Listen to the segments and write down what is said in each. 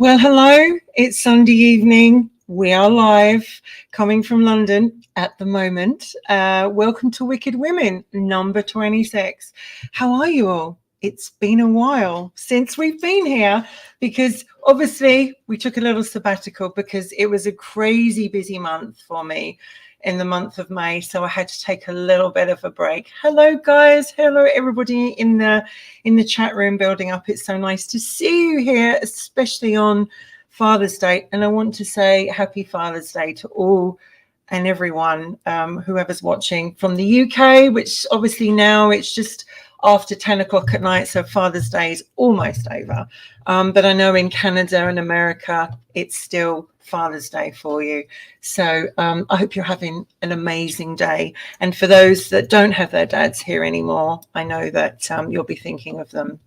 Well, hello. It's Sunday evening. We are live, coming from London at the moment. Welcome to Wicked Women, number 26. How are you all? It's been a while since we've been here because obviously we took a little sabbatical because it was a crazy busy month for me in the month of May. So I had to take a little bit of a break. Hello, guys. Hello, everybody in the chat room building up. It's so nice to see you here, especially on Father's Day. And I want to say happy Father's Day to all and everyone, whoever's watching from the UK, which obviously now it's just after 10 o'clock at night. So Father's Day is almost over. But I know in Canada and America, it's still Father's Day for you. So I hope you're having an amazing day. And for those that don't have their dads here anymore, I know that you'll be thinking of them.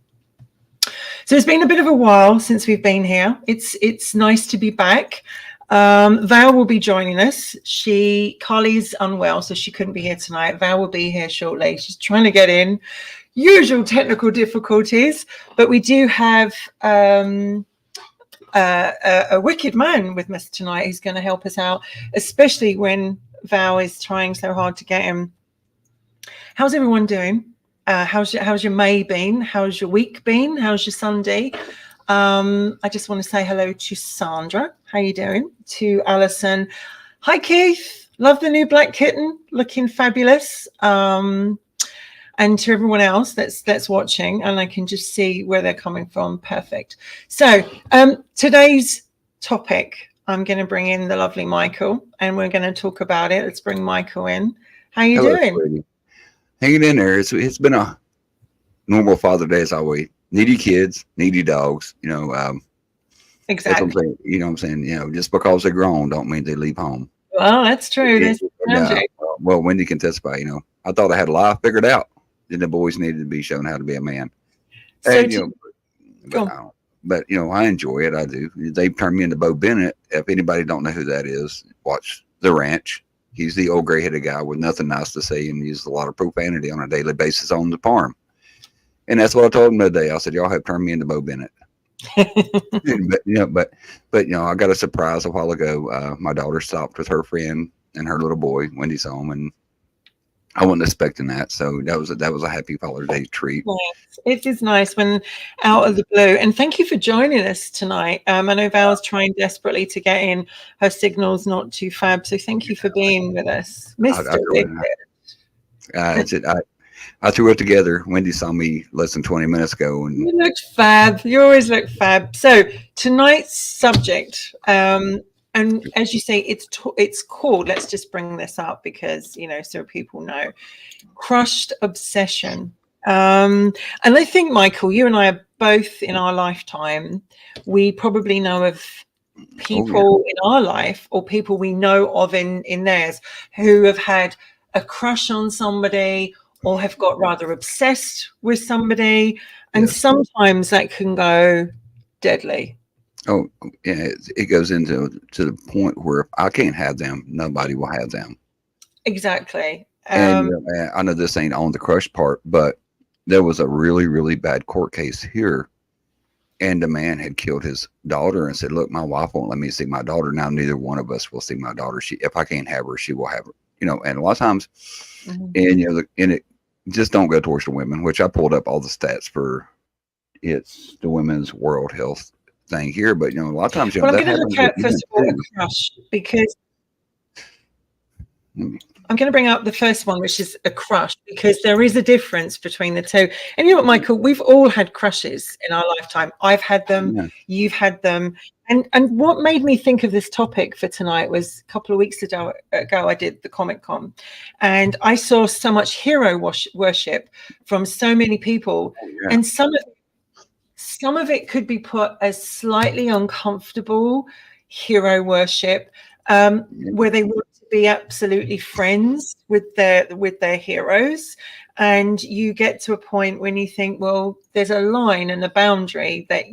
So it's been a bit of a while since we've been here. It's nice to be back. Val will be joining us. Carly's unwell, so she couldn't be here tonight. Val will be here shortly. She's trying to get in. Usual technical difficulties, but we do have a wicked man with us tonight who's going to help us out, especially when Val is trying so hard to get him. How's everyone doing? How's your May been? How's your week been? How's your Sunday? I just want to say hello to Sandra. How you doing? To Alison. Hi, Keith. Love the new black kitten. Looking fabulous. And to everyone else that's watching, and I can just see where they're coming from. Perfect. So today's topic, I'm going to bring in the lovely Michael, and we're going to talk about it. Let's bring Michael in. How you doing? Sweetie. Hanging in there. It's been a normal Father Day as always. Needy kids, needy dogs. Exactly. That's what I'm saying. You know what I'm saying? Just because they're grown don't mean they leave home. Well, that's true. Well, Wendy can testify. I thought I had life figured out. Then the boys needed to be shown how to be a man. So I enjoy it. I do. They've turned me into Bo Bennett. If anybody don't know who that is, watch The Ranch. He's the old gray-headed guy with nothing nice to say and uses a lot of profanity on a daily basis on the farm. And that's what I told him today. I said, y'all have turned me into Bo Bennett. but I got a surprise a while ago. My daughter stopped with her friend and her little boy, Wendy's home, and I wasn't expecting that. So that was a happy Father's Day treat. It is nice when out of the blue. And thank you for joining us tonight. I know Val's trying desperately to get in. Her signal's not too fab. So thank you for being with us. I threw it together. Wendy saw me less than 20 minutes ago. And you looked fab. You always look fab. So tonight's subject, and as you say, it's called, let's just bring this up because, so people know, crushed obsession. And I think, Michael, you and I are both in our lifetime, we probably know of people in our life or people we know of in theirs who have had a crush on somebody or have got rather obsessed with somebody. And sometimes that can go deadly. Oh, yeah, it goes into the point where if I can't have them, nobody will have them. Exactly. And I know this ain't on the crush part, but there was a really, really bad court case here. And the man had killed his daughter and said, look, my wife won't let me see my daughter. Now, neither one of us will see my daughter. If I can't have her, she will have her. And a lot of times, and it just don't go towards the women, which I pulled up all the stats for. It's the Women's World Health thing here, but a lot of times I'm going to look at first of all a crush because I'm going to bring up the first one, which is a crush, because there is a difference between the two. And you know what, Michael, we've all had crushes in our lifetime. I've had them, you've had them. And what made me think of this topic for tonight was a couple of weeks ago I did the Comic Con, and I saw so much hero worship from so many people, and some of it could be put as slightly uncomfortable hero worship, where they want to be absolutely friends with their heroes, and you get to a point when you think, well, there's a line and a boundary that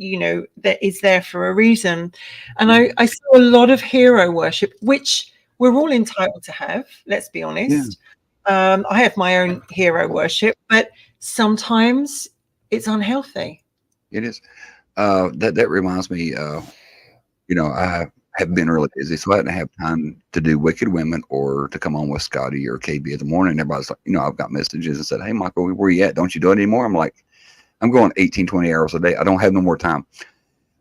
that is there for a reason. And I saw a lot of hero worship, which we're all entitled to have, let's be honest. I have my own hero worship, but sometimes it's unhealthy. It is. That reminds me, I have been really busy, so I didn't have time to do Wicked Women or to come on with Scotty or KB in the morning. Everybody's like, I've got messages and said, "Hey, Michael, where you at? Don't you do it anymore?" I'm like, I'm going 18, 20 hours a day. I don't have no more time.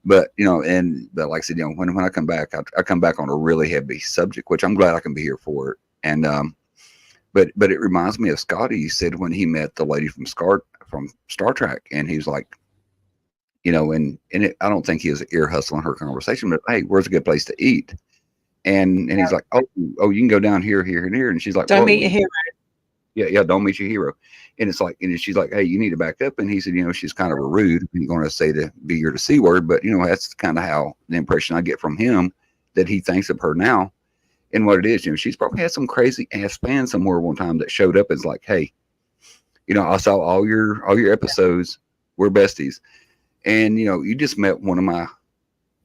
But, but like I said, when I come back, I come back on a really heavy subject, which I'm glad I can be here for it. And, but it reminds me of Scotty. He said when he met the lady from Star Trek, and he was like, I don't think he was ear hustling her conversation, but hey, where's a good place to eat? And he's like, oh, you can go down here, here, and here. And she's like, don't meet your hero. Yeah, don't meet your hero. And it's like, and she's like, hey, you need to back up. And he said, she's kind of a rude. I'm going to say the B or the C word, but that's kind of how the impression I get from him that he thinks of her now. And what it is, she's probably had some crazy ass fan somewhere one time that showed up as like, hey, I saw all your episodes. We're besties. And, you just met one of my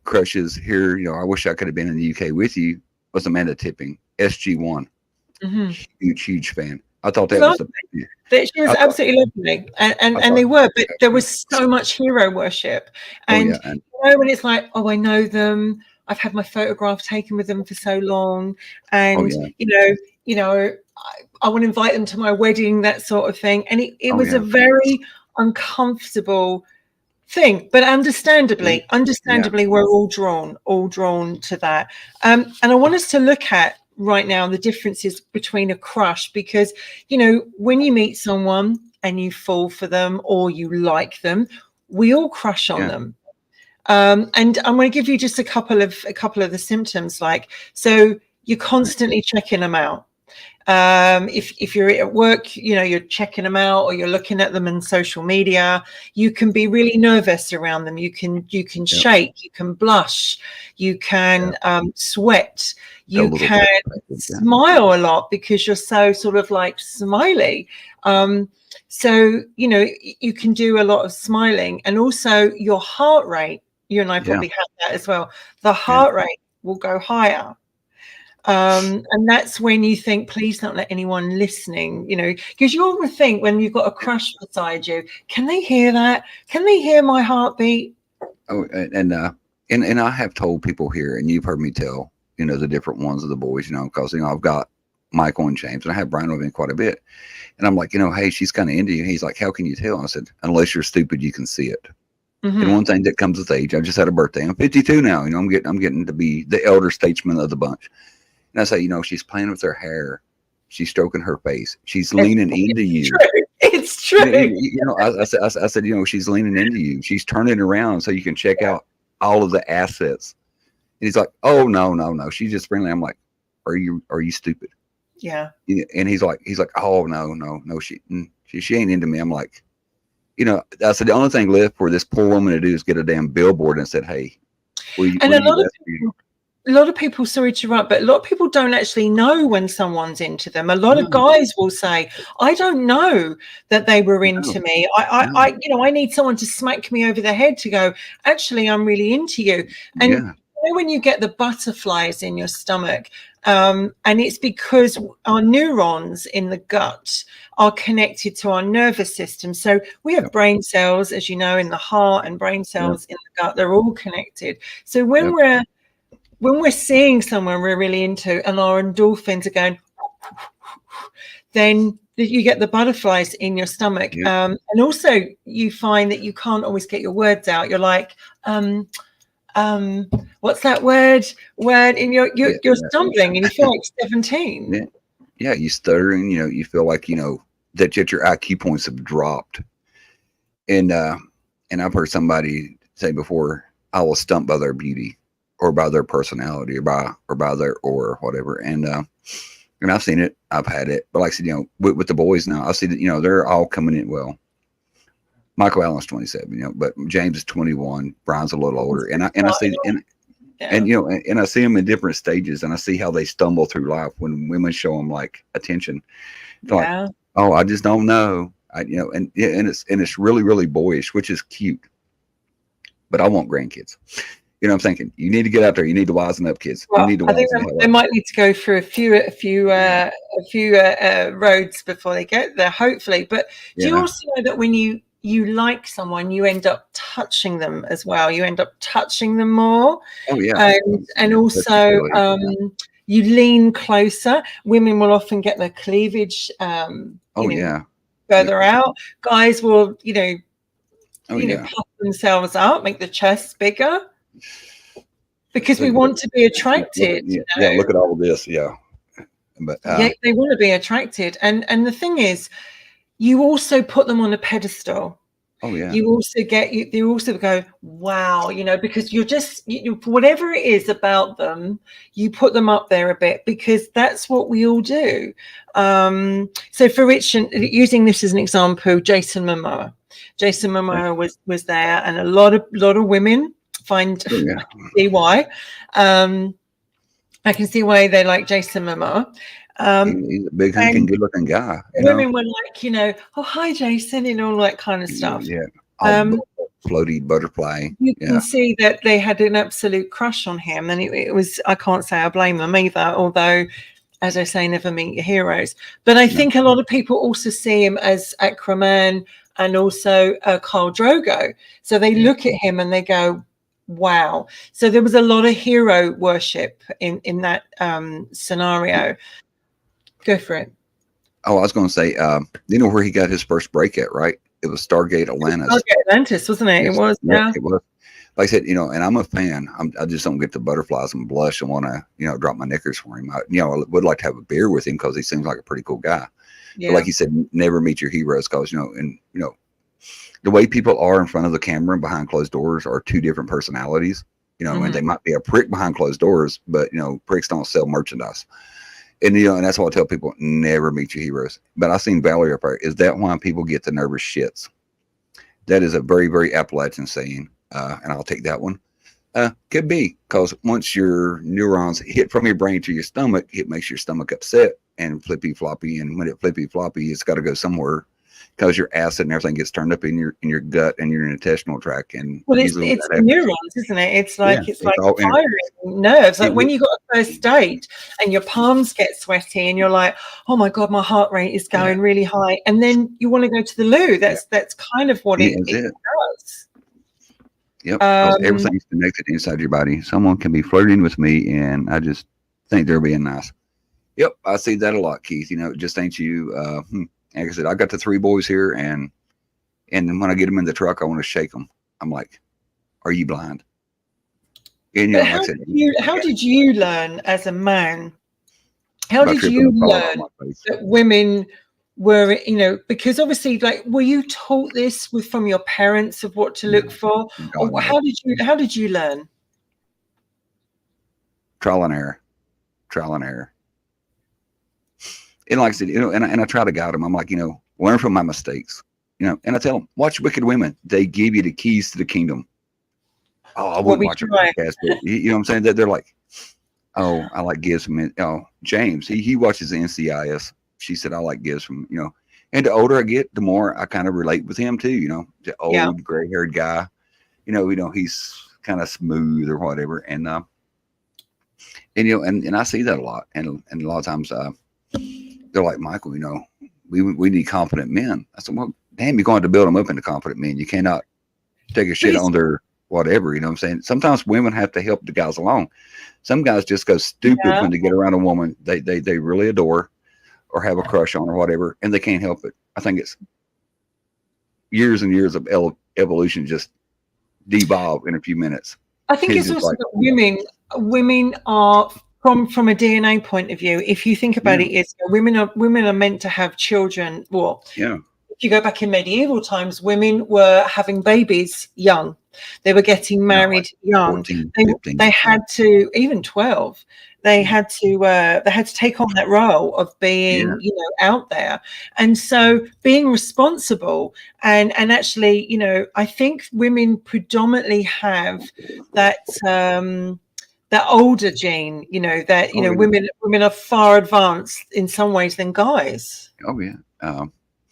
crushes here. I wish I could have been in the UK with you. Was Amanda Tipping, SG1. Mm-hmm. Huge fan. I thought that was she was absolutely lovely, and they were, but there was so much hero worship, and when it's like, oh, I know them, I've had my photograph taken with them for so long, and I want to invite them to my wedding, that sort of thing, and it was a very uncomfortable thing, but understandably we're all drawn to that, and I want us to look at right now the differences between a crush, because when you meet someone and you fall for them or you like them, we all crush on them, and I'm going to give you just a couple of the symptoms. Like, so you're constantly checking them out. If you're at work, you're checking them out, or you're looking at them in social media. You can be really nervous around them. You can shake, you can blush, you can sweat, you can smile a lot because you're so sort of like smiley. So you can do a lot of smiling, and also your heart rate. You and I probably have that as well. The heart rate will go higher. And that's when you think, please don't let anyone listening, because you often think when you've got a crush beside you, can they hear that? Can they hear my heartbeat? Oh, and I have told people here, and you've heard me tell, the different ones of the boys, because, I've got Michael and James, and I have Brian with me quite a bit. And I'm like, hey, she's kind of into you. He's like, how can you tell? I said, unless you're stupid, you can see it. Mm-hmm. And one thing that comes with age, I just had a birthday. I'm 52 now. I'm getting to be the elder statesman of the bunch. And I say, she's playing with her hair. She's stroking her face. She's leaning into you. It's true. I said, she's leaning into you. She's turning around so you can check out all of the assets. And he's like, oh, no. She's just friendly. I'm like, are you stupid? Yeah. And he's like, oh, no, she ain't into me. I'm like, I said, the only thing left for this poor woman to do is get a damn billboard and said, hey, a lot of people, sorry to interrupt, but a lot of people don't actually know when someone's into them. A lot of guys will say, I don't know that they were into me. I need someone to smack me over the head to go, actually, I'm really into you. And when you get the butterflies in your stomach, and it's because our neurons in the gut are connected to our nervous system. So we have brain cells, as you know, in the heart, and brain cells in the gut. They're all connected. So when we're seeing someone we're really into and our endorphins are going, then you get the butterflies in your stomach. And also you find that you can't always get your words out. You're like, what's that word? And you're stumbling and you feel like 17. Yeah, you stuttering, you feel like, that your IQ points have dropped. And I've heard somebody say before, I was stumped by their beauty, or by their personality, or by their aura, or whatever. And I've seen it, I've had it, but like I said, with the boys now, I see that, they're all coming in. Well, Michael Allen's 27, but James is 21, Brian's a little older. And I see, and I see them in different stages, and I see how they stumble through life when women show them like attention. Like, oh, I just don't know. And it's really, really boyish, which is cute, but I want grandkids. I'm thinking you need to get out there. You need to wisen up, kids. Well, you need to I think they might need to go through a few roads before they get there, hopefully. But do you also know that when you you like someone, you end up touching them as well. You end up touching them more. Oh yeah. And also you lean closer. Women will often get their cleavage Oh yeah. further out. Guys will, Oh yeah. puff themselves up, make the chest bigger. Because we Look, want to be attracted. yeah, look at all of this. Yeah. But yeah, they want to be attracted. And the thing is, you also put them on a pedestal. oh yeah. You also you also go, wow, because you're just whatever it is about them, you put them up there a bit, because that's what we all do. So for Rich, using this as an example, Jason Momoa was there, and a lot of women find see why. I can see why they like Jason Momoa. He's a big hunking, good-looking guy. Women were like, oh, hi, Jason, and all that kind of stuff. Yeah. Floaty butterfly. You can see that they had an absolute crush on him, and it was, I can't say I blame them either, although, as I say, never meet your heroes. But I think a lot of people also see him as Aquaman and also Khal Drogo. So they look at him and they go, wow. So there was a lot of hero worship in that scenario. Go for it. Oh, I was going to say, you know where he got his first break at, right? It was Stargate Atlantis. Stargate Atlantis, wasn't it? Yes. It was, yeah. It was. Like I said, and I'm a fan. I just don't get the butterflies and blush and want to, drop my knickers for him. I would like to have a beer with him because he seems like a pretty cool guy. Yeah. But like you said, never meet your heroes because, the way people are in front of the camera and behind closed doors are two different personalities, and they might be a prick behind closed doors, but, pricks don't sell merchandise. And, and that's why I tell people, never meet your heroes. But I seen Valerie up there. Is that why people get the nervous shits? That is a very, very Appalachian saying. And I'll take that one. Could be, because once your neurons hit from your brain to your stomach, it makes your stomach upset and flippy floppy. And when it flippy floppy, it's got to go somewhere, because your acid and everything gets turned up in your gut and your intestinal tract. And it's neurons, isn't it? It's like firing nerves. Like when you got a first date and your palms get sweaty and you're like, oh my god, my heart rate is going really high, and then you want to go to the loo. That's kind of what it does. Yep, because everything's connected inside your body. Someone can be flirting with me, and I just think they're being nice. Yep, I see that a lot, Keith. It just ain't you. Like I said, I got the 3 boys here, and when I get them in the truck, I want to shake them. I'm like, "Are you blind?" And like how did you learn as a man? How did you learn that women were, because obviously, like, were you taught this from your parents of what to look for? Or how did you learn? Trial and error. And like I said, and I try to guide them. I'm like, learn from my mistakes, and I tell them, watch Wicked Women. They give you the keys to the kingdom. Oh, I wouldn't watch a podcast, but you know what I'm saying? That they're like, oh, I like Gibbs from, James. He watches the NCIS. She said, I like Gibbs from, and the older I get, the more I kind of relate with him too, the old gray haired guy, he's kind of smooth or whatever. And I see that a lot. And a lot of times, they're like, Michael, we need confident men. I said, well, damn, you're going to build them up into confident men. You cannot take a shit on their whatever, you know what I'm saying? Sometimes women have to help the guys along. Some guys just go stupid when they get around a woman they really adore or have a crush on or whatever, and they can't help it. I think it's years and years of evolution just devolve in a few minutes. I think it's also that women are from a DNA point of view. If you think about it, is women are meant to have children. Well, if you go back in medieval times, women were having babies young. They were getting married young. 14, they had to, even 12. They had to take on that role of being, out there. And so being responsible and actually, I think women predominantly have that older gene, women are far advanced in some ways than guys. Oh yeah.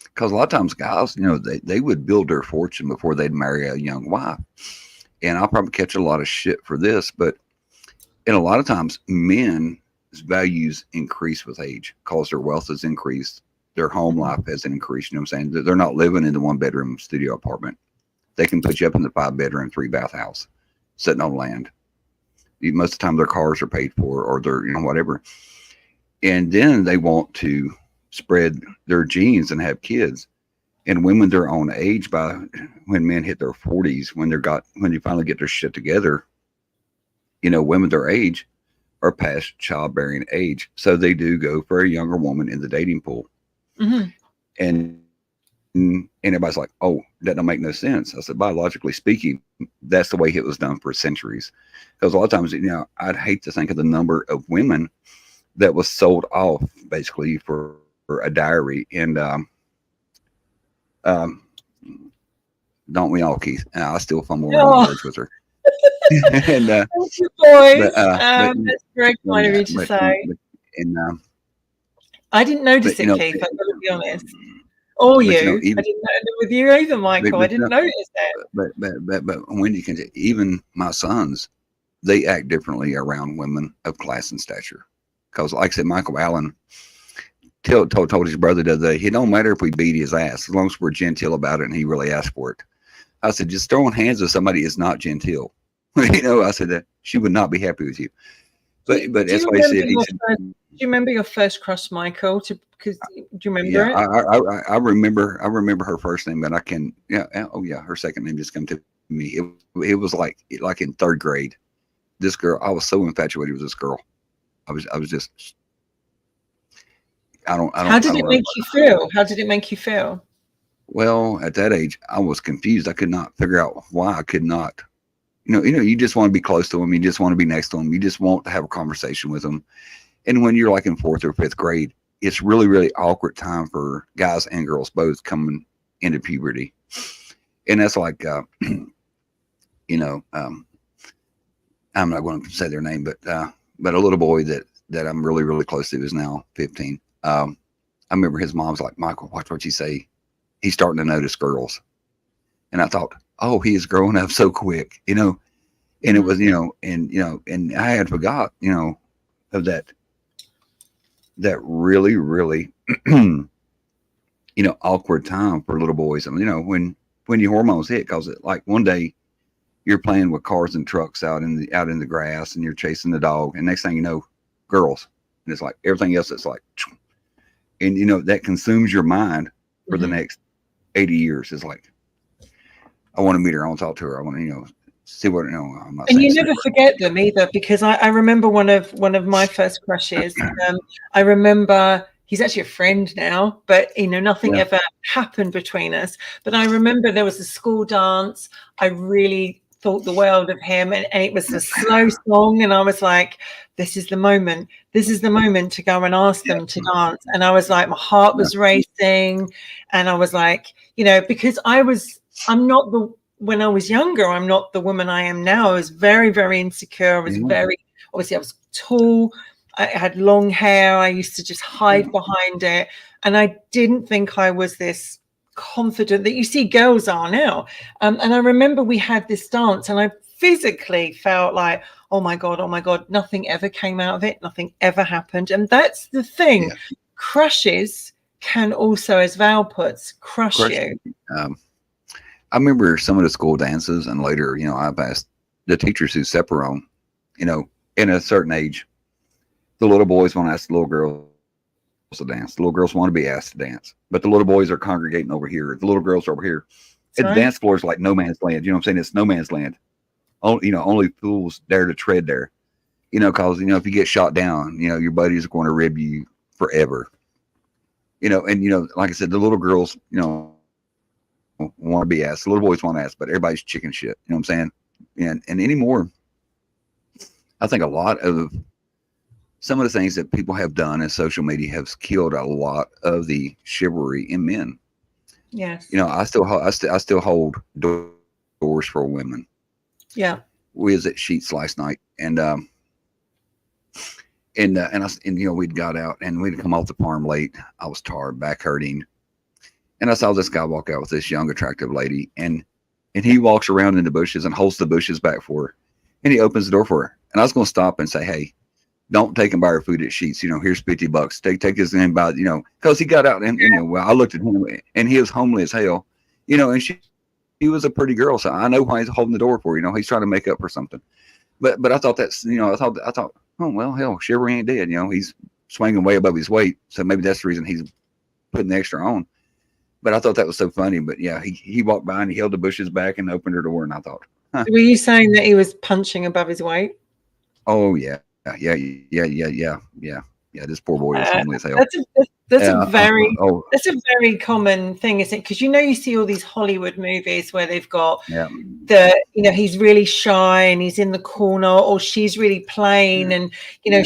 Because a lot of times guys, they would build their fortune before they'd marry a young wife. And I'll probably catch a lot of shit for this, but a lot of times men's values increase with age because their wealth is increased. their home life hasn't increased. You know what I'm saying? They're not living in the 1-bedroom studio apartment. They can put you up in the 5-bedroom, 3-bath house, sitting on land. Most of the time, their cars are paid for, or their, whatever. And then they want to spread their genes and have kids. And women their own age, by when men hit their 40s, when they finally get their shit together, women their age are past childbearing age. So they do go for a younger woman in the dating pool. Mm-hmm. And everybody's like, oh, that don't make no sense. I said, biologically speaking, that's the way it was done for centuries. Because a lot of times, I'd hate to think of the number of women that was sold off basically for a dowry. And don't we all, Keith? I still fumble around words with her. And Thank you, boys. but That's very kind of you to say. I didn't notice it, Keith. I've got to be honest. Or you. I didn't know it with you either, Michael. I didn't notice that. But when you can, even my sons, they act differently around women of class and stature. Because, like I said, Michael Allen told his brother the other day, it don't matter if we beat his ass, as long as we're genteel about it and he really asked for it. I said, just throwing hands with somebody is not genteel. I said that she would not be happy with you. But that's why he said. Do you remember your first crush, Michael? Do you remember it? I remember her first name, but I can. Yeah. Oh yeah, her second name just came to me. It was like in 3rd grade. This girl, I was so infatuated with this girl. I was just. I don't. How did it make you feel? How did it make you feel? Well, at that age, I was confused. I could not figure out why I could not. You just want to be close to them. You just want to be next to them. You just want to have a conversation with them. And when you're like in 4th or 5th grade, it's really, really awkward time for guys and girls both coming into puberty. And that's like, I'm not going to say their name, but a little boy that I'm really, really close to is now 15. I remember his mom's like, Michael, watch what you say. He's starting to notice girls. And I thought, oh, he is growing up so quick, and it was, and I had forgot, of that really, really, awkward time for little boys. When your hormones hit, cause like one day you're playing with cars and trucks out in the grass and you're chasing the dog. And next thing you know, girls, and it's like everything else. It's like, and that consumes your mind for the next 80 years. It's like, I want to meet her. I want to talk to her. I want to, see what, I'm not. And you never forget them either, because I remember one of my first crushes. I remember he's actually a friend now, but nothing ever happened between us. But I remember there was a school dance. I really thought the world of him, and it was a slow song, and I was like, this is the moment. This is the moment to go and ask them to dance. And I was like, my heart was racing, and I was like, because when I was younger, I'm not the woman I am now. I was very, very insecure. I was obviously I was tall. I had long hair. I used to just hide behind it. And I didn't think I was this confident that you see girls are now. And I remember we had this dance and I physically felt like, oh my God, nothing ever came out of it. Nothing ever happened. And that's the thing. Yeah. Crushes can also, as Val puts, crush you. I remember some of the school dances, and later, I've asked the teachers who separate them, in a certain age, the little boys want to ask the little girls to dance. The little girls want to be asked to dance, but the little boys are congregating over here. The little girls are over here. And the dance floor is like no man's land. You know what I'm saying? It's no man's land. Only fools dare to tread there, because, if you get shot down, your buddies are going to rib you forever. And, like I said, the little girls, want to be asked. The little boys want to ask, but everybody's chicken shit. You know what I'm saying? And anymore, I think a lot of some of the things that people have done in social media has killed a lot of the chivalry in men. Yes. I still hold doors for women. Yeah. We was at Sheets last night, and we'd got out and we'd come off the farm late. I was tired, back hurting. And I saw this guy walk out with this young, attractive lady, and he walks around in the bushes and holds the bushes back for her, and he opens the door for her. And I was going to stop and say, "Hey, don't take him buy her food at Sheets. Here's $50. Take his name by, because he got out and well, I looked at him and he was homely as hell, and she was a pretty girl, so I know why he's holding the door for you. He's trying to make up for something. But I thought that's I thought oh well, hell, Shiver ain't dead. He's swinging way above his weight, so maybe that's the reason he's putting the extra on. But I thought that was so funny. But yeah, he walked by and he held the bushes back and opened her door, and I thought, huh. Were you saying that he was punching above his weight? Oh yeah. This poor boy was homely as hell. That's a very common thing, isn't it? Because you see all these Hollywood movies where they've got he's really shy and he's in the corner, or she's really plain, and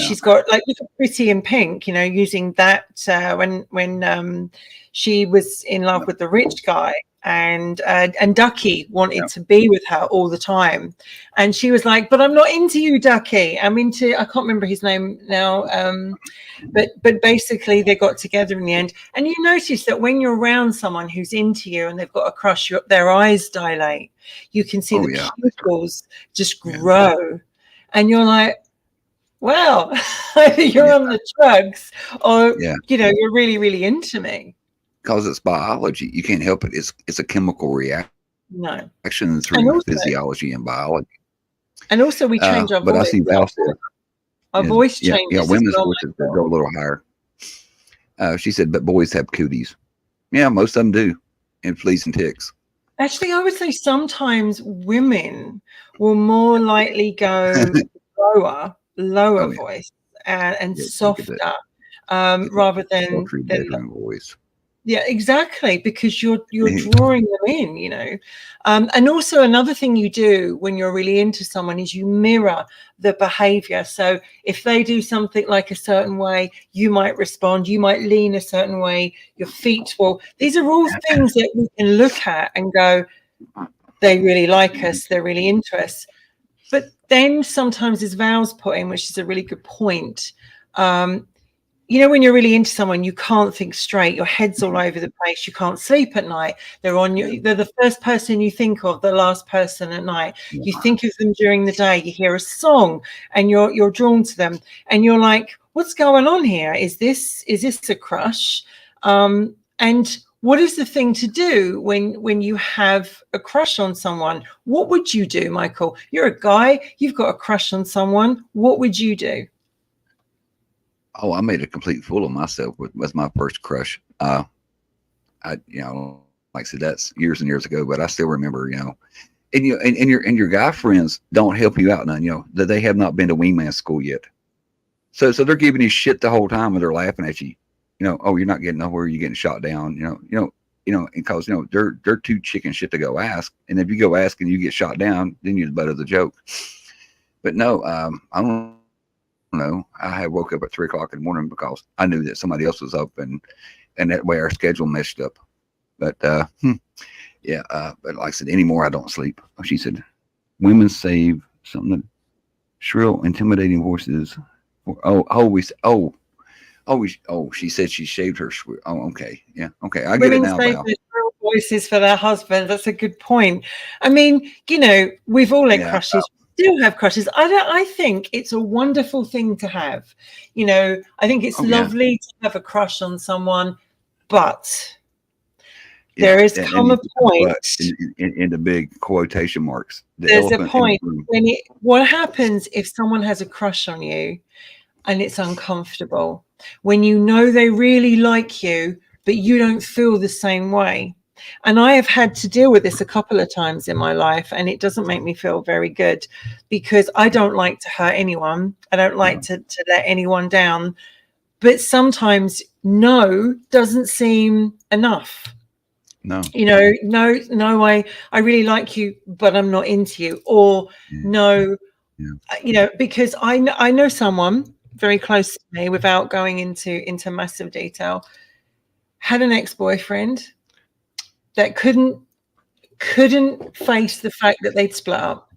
she's got like look at Pretty in Pink, using that when she was in love with the rich guy. And Ducky wanted to be with her all the time, and she was like, "But I'm not into you, Ducky. I'm into I can't remember his name now, but basically they got together in the end." And you notice that when you're around someone who's into you and they've got a crush, their eyes dilate. You can see the pupils just grow, and you're like, "Well, either you're on the drugs, or you're really, really into me." Because it's biology, you can't help it. It's a chemical reaction. No, through physiology and biology. And also, we change our voice. But I see Val our voice changes. Yeah, women's voices go a little higher. She said, but boys have cooties. Yeah, most of them do, and fleas and ticks. Actually, I would say sometimes women will more likely go lower voice and softer, rather than bedroom voice. Yeah, exactly, because you're drawing them in, and also another thing you do when you're really into someone is you mirror the behavior. So if they do something like a certain way, you might respond, you might lean a certain way, your feet will. These are all things that we can look at and go, they really like us, they're really into us. But then sometimes, as Val's put in, which is a really good point, when you're really into someone, you can't think straight. Your head's all over the place. You can't sleep at night. They're the first person you think of, the last person at night. You think of them during the day. You hear a song and you're drawn to them, and you're like, what's going on here? Is this a crush? And what is the thing to do when you have a crush on someone? What would you do, Michael? You're a guy. You've got a crush on someone. What would you do? Oh, I made a complete fool of myself with my first crush. Like I said, that's years and years ago, but I still remember, and your guy friends don't help you out none, that they have not been to wingman school yet. So they're giving you shit the whole time and they're laughing at you, oh, you're not getting nowhere, you're getting shot down, because they're too chicken shit to go ask. And if you go ask and you get shot down, then you're the butt of the joke. But no, I don't know. I had woke up at 3 o'clock in the morning because I knew that somebody else was up, and that way our schedule messed up. But but like I said, anymore I don't sleep. She said, women save something, shrill, intimidating voices. She said she shaved her. Okay, yeah, okay, I get it now. Women save their shrill voices for their husbands. That's a good point. I mean, we've all had crushes. Still have crushes. I think it's a wonderful thing to have. I think it's lovely to have a crush on someone, but there is come a point in the big quotation marks. There's a point when what happens if someone has a crush on you and it's uncomfortable, when they really like you, but you don't feel the same way. And I have had to deal with this a couple of times in my life, and it doesn't make me feel very good, because I don't like to hurt anyone. I don't like to let anyone down. But sometimes no doesn't seem enough. No. I really like you, but I'm not into you. Or because I know someone very close to me, without going into massive detail, had an ex-boyfriend that couldn't face the fact that they'd split up,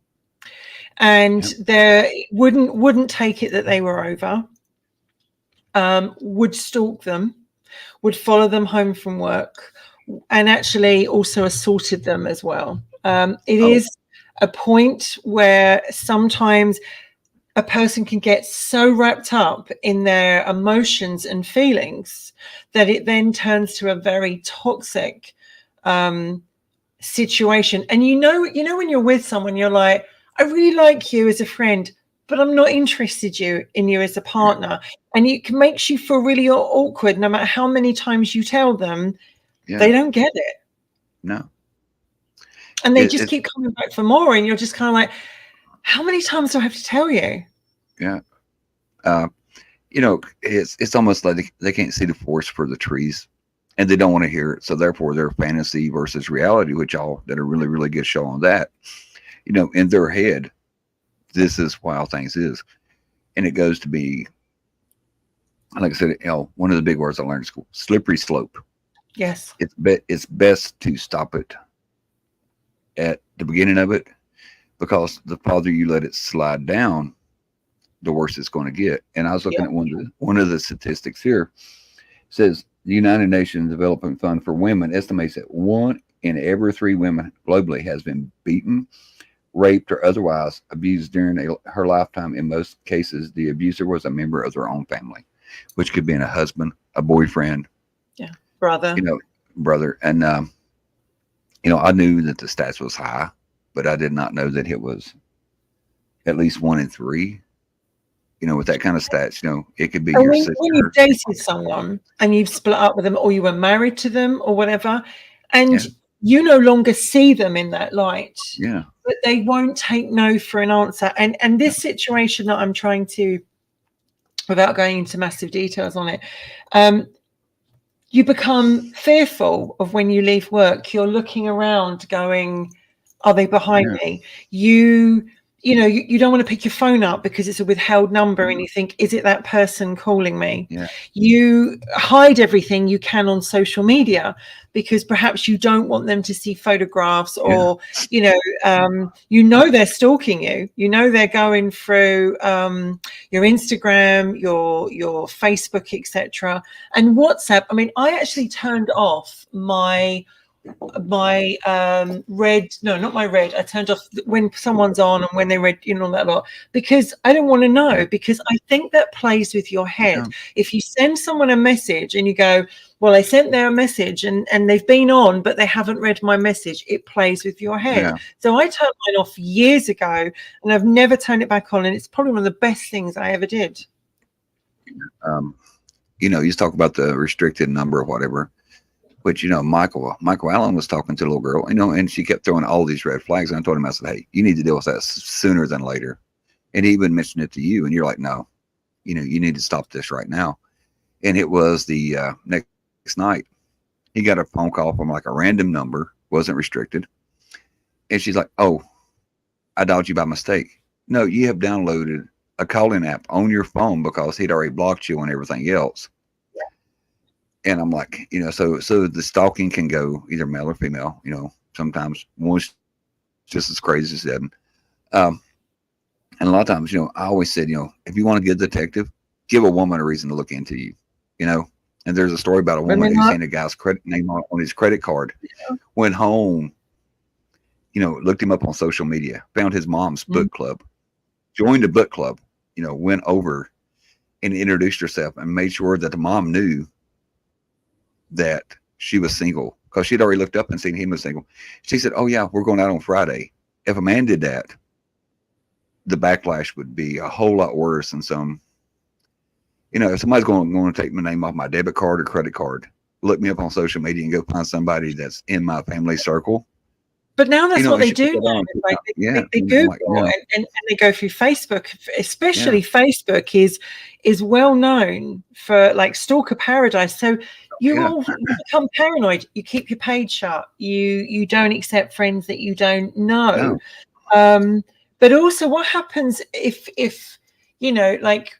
and they wouldn't take it that they were over, would stalk them, would follow them home from work, and actually also assaulted them as well. It is a point where sometimes a person can get so wrapped up in their emotions and feelings that it then turns to a very toxic situation. And you know when you're with someone, you're like, I really like you as a friend, but I'm not interested in you as a partner. And it makes you feel really awkward no matter how many times you tell them. They don't get it. No. And they just keep coming back for more, and you're just kind of like, how many times do I have to tell you? Yeah. It's almost like they can't see the forest for the trees, and they don't want to hear it. So therefore, their fantasy versus reality, which y'all did a really, really good show on that. In their head, this is how things is, and it goes to be, like I said, one of the big words I learned in school: slippery slope. Yes. It's best to stop it at the beginning of it, because the farther you let it slide down, the worse it's going to get. And I was looking at one of the statistics here. It says the United Nations Development Fund for Women estimates that 1 in every 3 women globally has been beaten, raped, or otherwise abused during her lifetime. In most cases, the abuser was a member of their own family, which could be a husband, a boyfriend, brother. And I knew that the stats was high, but I did not know that it was at least 1 in 3. With that kind of stats, it could be your sister. When you've dated someone and you've split up with them, or you were married to them or whatever, and you no longer see them in that light, but they won't take no for an answer. And this situation that I'm trying to, without going into massive details on it, you become fearful of when you leave work. You're looking around going, are they behind me? You don't want to pick your phone up because it's a withheld number, and you think, is it that person calling me? You hide everything you can on social media because perhaps you don't want them to see photographs, or they're stalking you. They're going through your Instagram, your Facebook, etc. And WhatsApp. I mean, I actually turned off my I turned off when someone's on and when they read that lot, because I don't want to know, because I think that plays with your head. If you send someone a message and you go, well, I sent their message and they've been on but they haven't read my message, it plays with your head. So I turned mine off years ago and I've never turned it back on, and it's probably one of the best things I ever did. You talk about the restricted number or whatever, which, Michael Allen was talking to a little girl, and she kept throwing all these red flags. And I told him, I said, hey, you need to deal with that sooner than later. And he even mentioned it to you, and you're like, no, you need to stop this right now. And it was the next night, he got a phone call from like a random number, wasn't restricted. And she's like, oh, I dialed you by mistake. No, you have downloaded a calling app on your phone because he'd already blocked you on everything else. And I'm like, so the stalking can go either male or female. Sometimes one's just as crazy as the other. And a lot of times, I always said, if you want a good detective, give a woman a reason to look into you. And there's a story about a woman who's seen a guy's credit name on his credit card, went home, looked him up on social media, found his mom's book club, joined a book club, went over and introduced herself and made sure that the mom knew that she was single, because she'd already looked up and seen him was single. She said, oh yeah, we're going out on Friday. If a man did that, the backlash would be a whole lot worse than some, if somebody's going to take my name off my debit card or credit card, look me up on social media and go find somebody that's in my family circle. But now that's what they do. Like they Google and they go through Facebook. Especially Facebook is well known for like stalker paradise. So you become paranoid. You keep your page shut. You don't accept friends that you don't know. But also, what happens if like,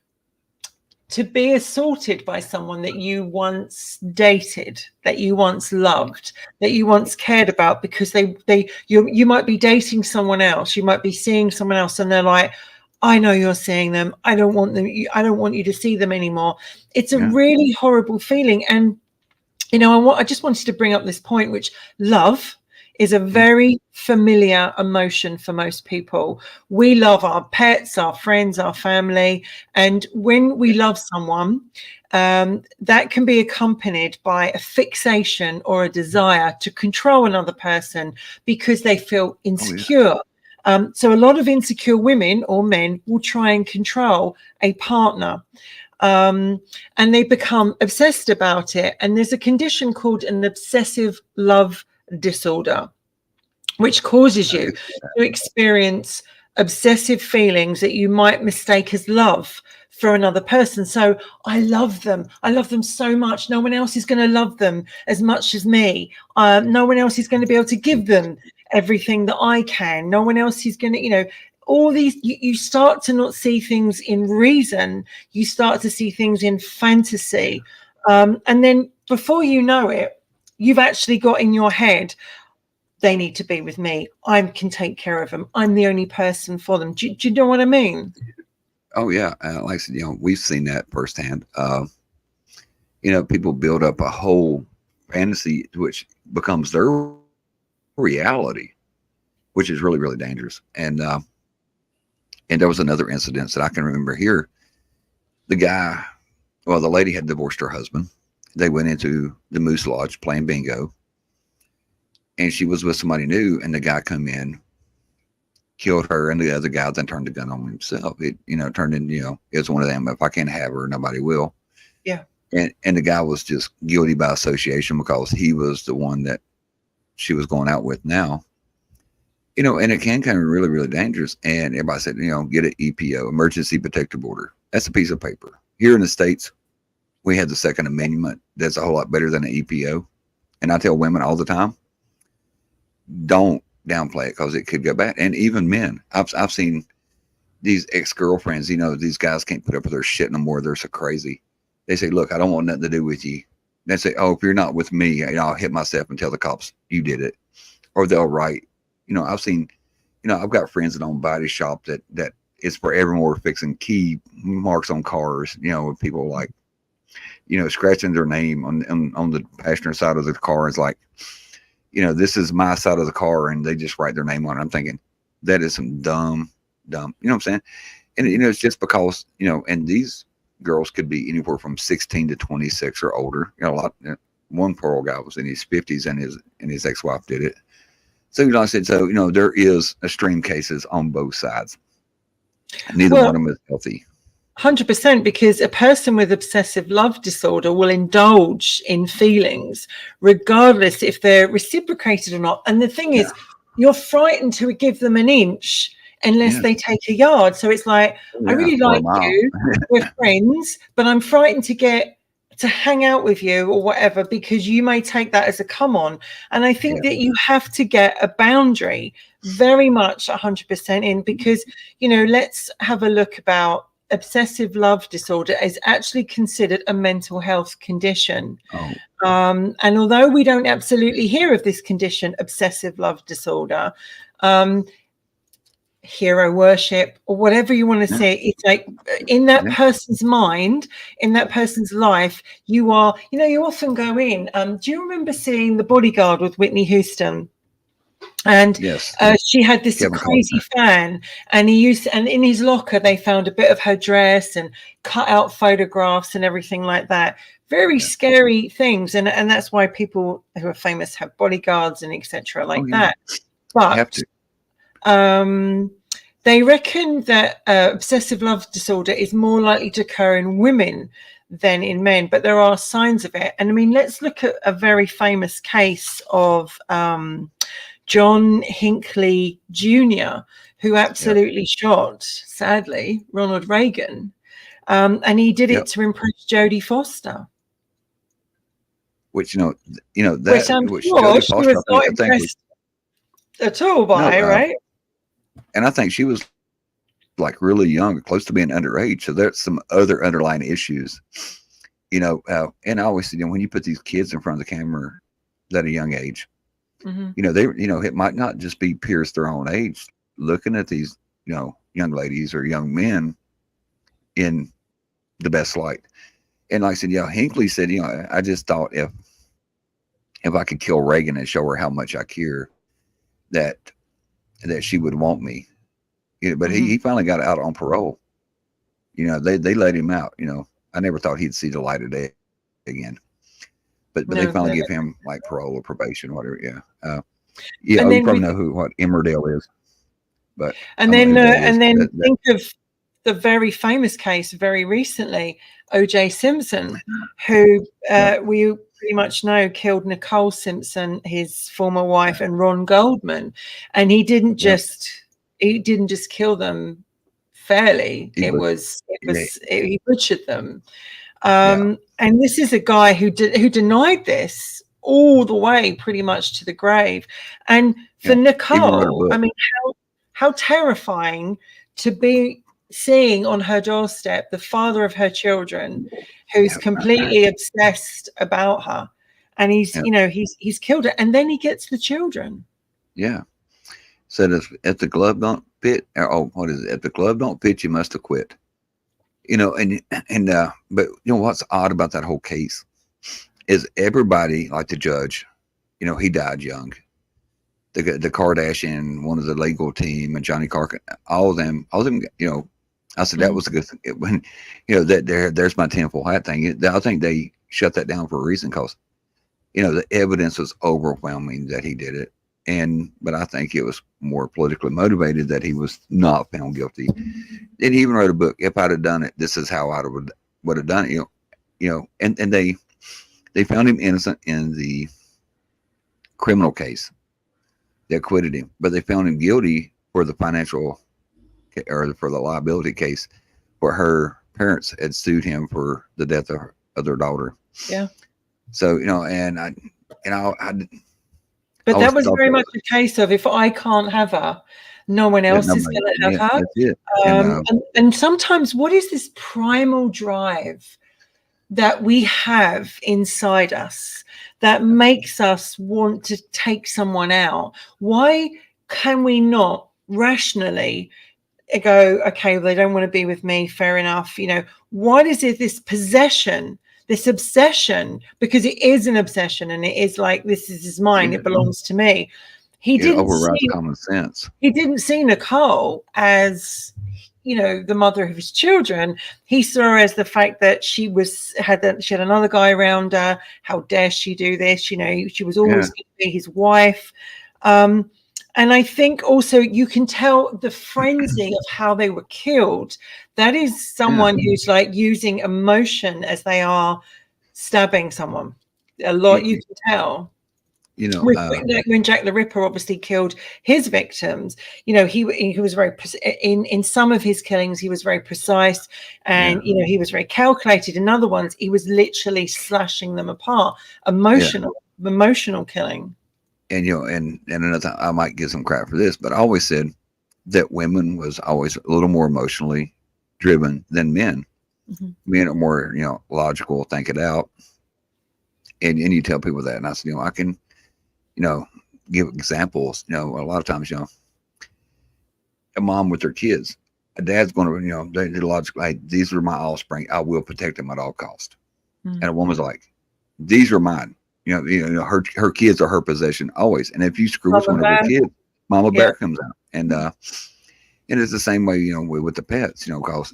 to be assaulted by someone that you once dated, that you once loved, that you once cared about, because you might be dating someone else, you might be seeing someone else, and they're like, I know you're seeing them. I don't want you to see them anymore. It's a really horrible feeling. And I just wanted to bring up this point, which love is a very familiar emotion for most people. We love our pets, our friends, our family. And when we love someone, that can be accompanied by a fixation or a desire to control another person because they feel Oh yeah. insecure. So a lot of insecure women or men will try and control a partner. And they become obsessed about it. And there's a condition called an obsessive love disorder, which causes I you could see that. to experience obsessive feelings that you might mistake as love for another person. So I love them. I love them so much. No one else is going to love them as much as me. No one else is going to be able to give them everything that I can. No one else is going to, all these, you start to not see things in reason. You start to see things in fantasy. And then before you know it, you've actually got in your head, they need to be with me. I can take care of them. I'm the only person for them. Do you know what I mean? Oh yeah. Like I said, we've seen that firsthand. People build up a whole fantasy which becomes their reality, which is really, really dangerous. And there was another incident that I can remember here. The lady had divorced her husband. They went into the Moose Lodge playing bingo, and she was with somebody new, and the guy come in, killed her and the other guy, then turned the gun on himself. It, turned into, it was one of them, if I can't have her, nobody will. Yeah. And the guy was just guilty by association because he was the one that she was going out with now. And it can kind of really, really dangerous. And everybody said, get an EPO, emergency protective order. That's a piece of paper. Here in the States, we had the Second Amendment. That's a whole lot better than an EPO. And I tell women all the time, don't downplay it because it could go bad. And even men, I've seen these ex-girlfriends, these guys can't put up with their shit no more. They're so crazy. They say, look, I don't want nothing to do with you. They say, oh, if you're not with me, I'll hit myself and tell the cops you did it. Or they'll write, I've seen, I've got friends that own body shop that is forevermore fixing key marks on cars, with people like, scratching their name on the passenger side of the car. It's like, this is my side of the car, and they just write their name on it. I'm thinking that is some dumb, you know what I'm saying? And, it's just because, and these girls could be anywhere from 16 to 26 or older. One poor old guy was in his 50s and his ex-wife did it. So, like I said, there is extreme cases on both sides. Neither one of them is healthy. 100%, because a person with obsessive love disorder will indulge in feelings regardless if they're reciprocated or not. And the thing is, you're frightened to give them an inch unless they take a yard. So it's like, I really like you, we're friends, but I'm frightened to hang out with you or whatever, because you may take that as a come on. And I think that you have to get a boundary very much 100% in, because, let's have a look about obsessive love disorder is actually considered a mental health condition. And although we don't absolutely hear of this condition, obsessive love disorder, hero worship, or whatever you want to say, it's like in that person's mind, in that person's life, you are, you often go in. Do you remember seeing The Bodyguard with Whitney Houston? And yes, she had this crazy fan, and and in his locker they found a bit of her dress and cut out photographs and everything like that. Very scary things, and that's why people who are famous have bodyguards and etc. like that. But have to. They reckon that obsessive love disorder is more likely to occur in women than in men, but there are signs of it. And I mean, let's look at a very famous case of John Hinckley Jr., who absolutely shot, sadly, Ronald Reagan. And he did it to impress Jodie Foster. Which, that, which I'm sure Jodie she Foster, was not impressed at all by, right? And I think she was like really young, close to being underage. So there's some other underlying issues, and I always say, when you put these kids in front of the camera at a young age, it might not just be peers their own age looking at these, young ladies or young men in the best light. And like I said, Hinckley said, I just thought if I could kill Reagan and show her how much I care, that she would want me. But Mhm. he finally got out on parole. They let him out. I never thought he'd see the light of day again. But they No, finally no. give him like parole or probation, whatever. Yeah. Yeah. And Oh, you then probably we know what Emmerdale is, but I And don't know then, who that is. That think of the very famous case very recently, O.J. Simpson, who yeah, we pretty much know killed Nicole Simpson, his former wife, and Ron Goldman, and yeah. he didn't just kill them fairly. He was yeah, He butchered them. yeah, And this is a guy who denied this all the way, pretty much to the grave. And for yeah. Even wrote a Nicole, I book. mean, how terrifying to be seeing on her doorstep the father of her children, who's Yeah, completely obsessed about her, and yeah, he's killed her, and then he gets the children. yeah. Said if the glove don't fit, oh, what is it? If the glove don't fit, you must have quit. But what's odd about that whole case is everybody, like the judge, he died young. The Kardashian, one of the legal team, and Johnny Carson, all of them. I said that Mm. was a good thing. When that there's my tinfoil hat thing. I think they shut that down for a reason because the evidence was overwhelming that he did it. But I think it was more politically motivated that he was not found guilty. And he even wrote a book. If I'd have done it, this is how I would have done it. And they found him innocent in the criminal case. They acquitted him, but they found him guilty for the financial or for the liability case where her parents had sued him for the death of their daughter. Yeah. So I But that always was thought very that much a case of, if I can't have her, no one yeah, else is nobody, going to have yeah, her. that's it. And And sometimes, what is this primal drive that we have inside us that makes us want to take someone out? Why can we not rationally go, okay, well, they don't want to be with me, fair enough. Why is it this possession, this obsession? Because it is an obsession, and it is like, this is mine, it yeah, belongs to me. He it didn't overrides see common sense. he didn't see Nicole as, the mother of his children. He saw her as the fact that she had another guy around her. How dare she do this? She was always Yeah, going to be his wife. And I think also you can tell the frenzy of how they were killed. That is yeah. someone who's like using emotion as they are stabbing someone. A You, lot, you you, can tell. you know, When Jack the Ripper obviously killed his victims, he was very in some of his killings he was very precise, yeah, and he was very calculated. In other ones, he was literally slashing them apart. yeah. Emotional killing. And another time, I might get some crap for this, but I always said that women was always a little more emotionally driven than men. Mm-hmm. Men are more, logical, think it out. And you tell people that. And I said, I can, give examples. A lot of times, a mom with their kids, a dad's going to, they're logical. Hey, these are my offspring. I will protect them at all costs. Mm-hmm. And a woman's like, these are mine. Her kids are her possession always. And if you screw with one of her kids, Mama Yeah. Bear comes out. And it's the same way, with the pets, because,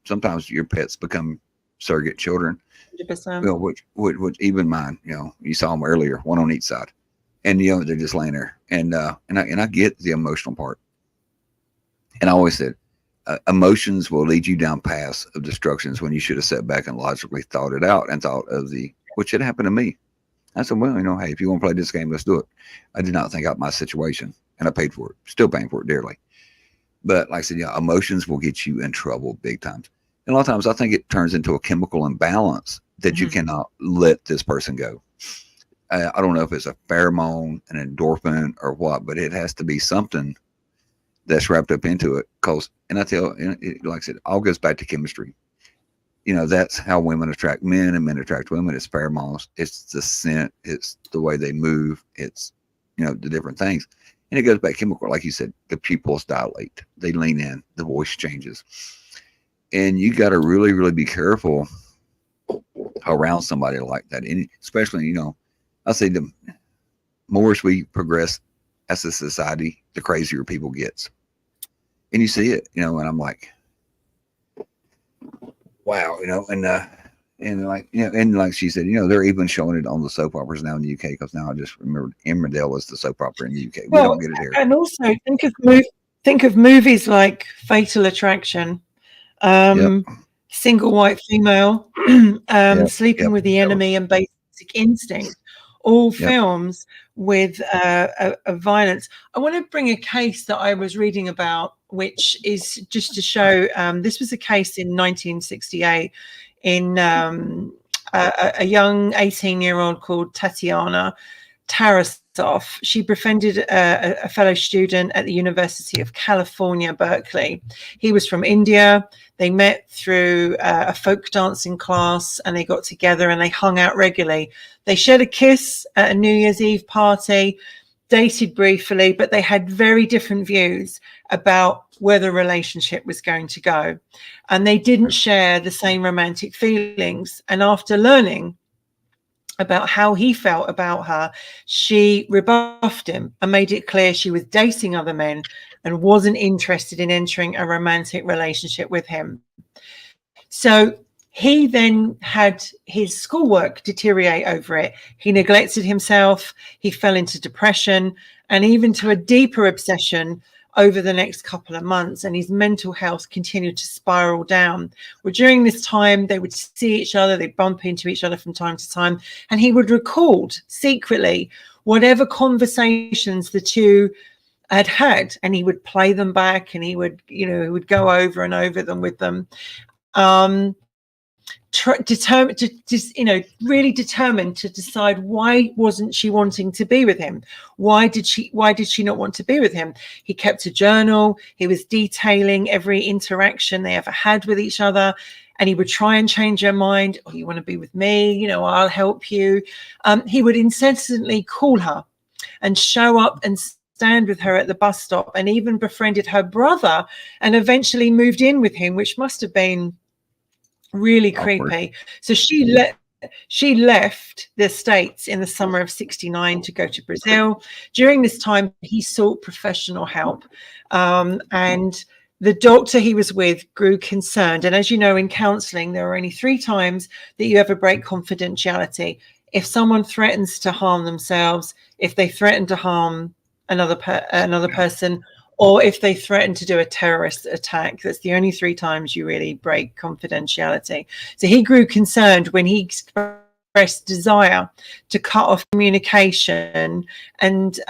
sometimes your pets become surrogate children, 100%. which even mine, you saw them earlier, one on each side, and, they're just laying there. And I get the emotional part. And I always said, emotions will lead you down paths of destructions when you should have sat back and logically thought it out and thought of which had happened to me. I said, well, hey, if you want to play this game, let's do it. I did not think out my situation, and I paid for it, still paying for it dearly. But like I said, emotions will get you in trouble big times. And a lot of times I think it turns into a chemical imbalance that you cannot let this person go. I don't know if it's a pheromone, an endorphin, or what, but it has to be something that's wrapped up into it. And like I said, all goes back to chemistry. That's how women attract men and men attract women. It's pheromones. It's the scent. It's the way they move. It's, the different things. And it goes back chemical. Like you said, the pupils dilate. They lean in. The voice changes. And you got to really, really be careful around somebody like that. And especially, I say the more as we progress as a society, the crazier people gets. And you see it, you know, and I'm like, wow, you know, and like, you know, and like she said, you know, they're even showing it on the soap operas now in the UK, because now I just remembered Emmerdale was the soap opera in the UK. We Well, don't get it here. and also think of movies like Fatal Attraction, Yep. um, Single White Female, Yep. Sleeping Yep. with the Enemy, and Basic Instinct, all Yep. films with a violence. I want to bring a case that I was reading about, which is just to show this was a case in 1968 in a young 18-year-old called Tatiana Tarasov. She befriended a fellow student at the University of California, Berkeley. He was from India. They met through a folk dancing class, and they got together and they hung out regularly. They shared a kiss at a New Year's Eve party, dated briefly, but they had very different views about where the relationship was going to go. And they didn't share the same romantic feelings. And after learning about how he felt about her, she rebuffed him and made it clear she was dating other men and wasn't interested in entering a romantic relationship with him. So he then had his schoolwork deteriorate over it. He neglected himself, he fell into depression, and even to a deeper obsession over the next couple of months, and his mental health continued to spiral down. Well, during this time, they would see each other, they'd bump into each other from time to time, and he would record secretly whatever conversations the two had, and he would play them back, and he would, you know, he would go over and over them with them. Determined to just, you know, really determined to decide why wasn't she wanting to be with him. Why did she not want to be with him? He kept a journal. He was detailing every interaction they ever had with each other, and he would try and change her mind. Oh, you want to be with me? You know, I'll help you. He would incessantly call her and show up and stand with her at the bus stop, and even befriended her brother and eventually moved in with him, which must have been really Awkward. creepy. So she left the States in the summer of 69 to go to Brazil. During this time, he sought professional help. And the doctor he was with grew concerned. And as you know, in counseling, there are only 3 times that you ever break confidentiality. If someone threatens to harm themselves, if they threaten to harm another person, or if they threaten to do a terrorist attack. That's the only 3 times you really break confidentiality. So he grew concerned when he expressed desire to cut off communication and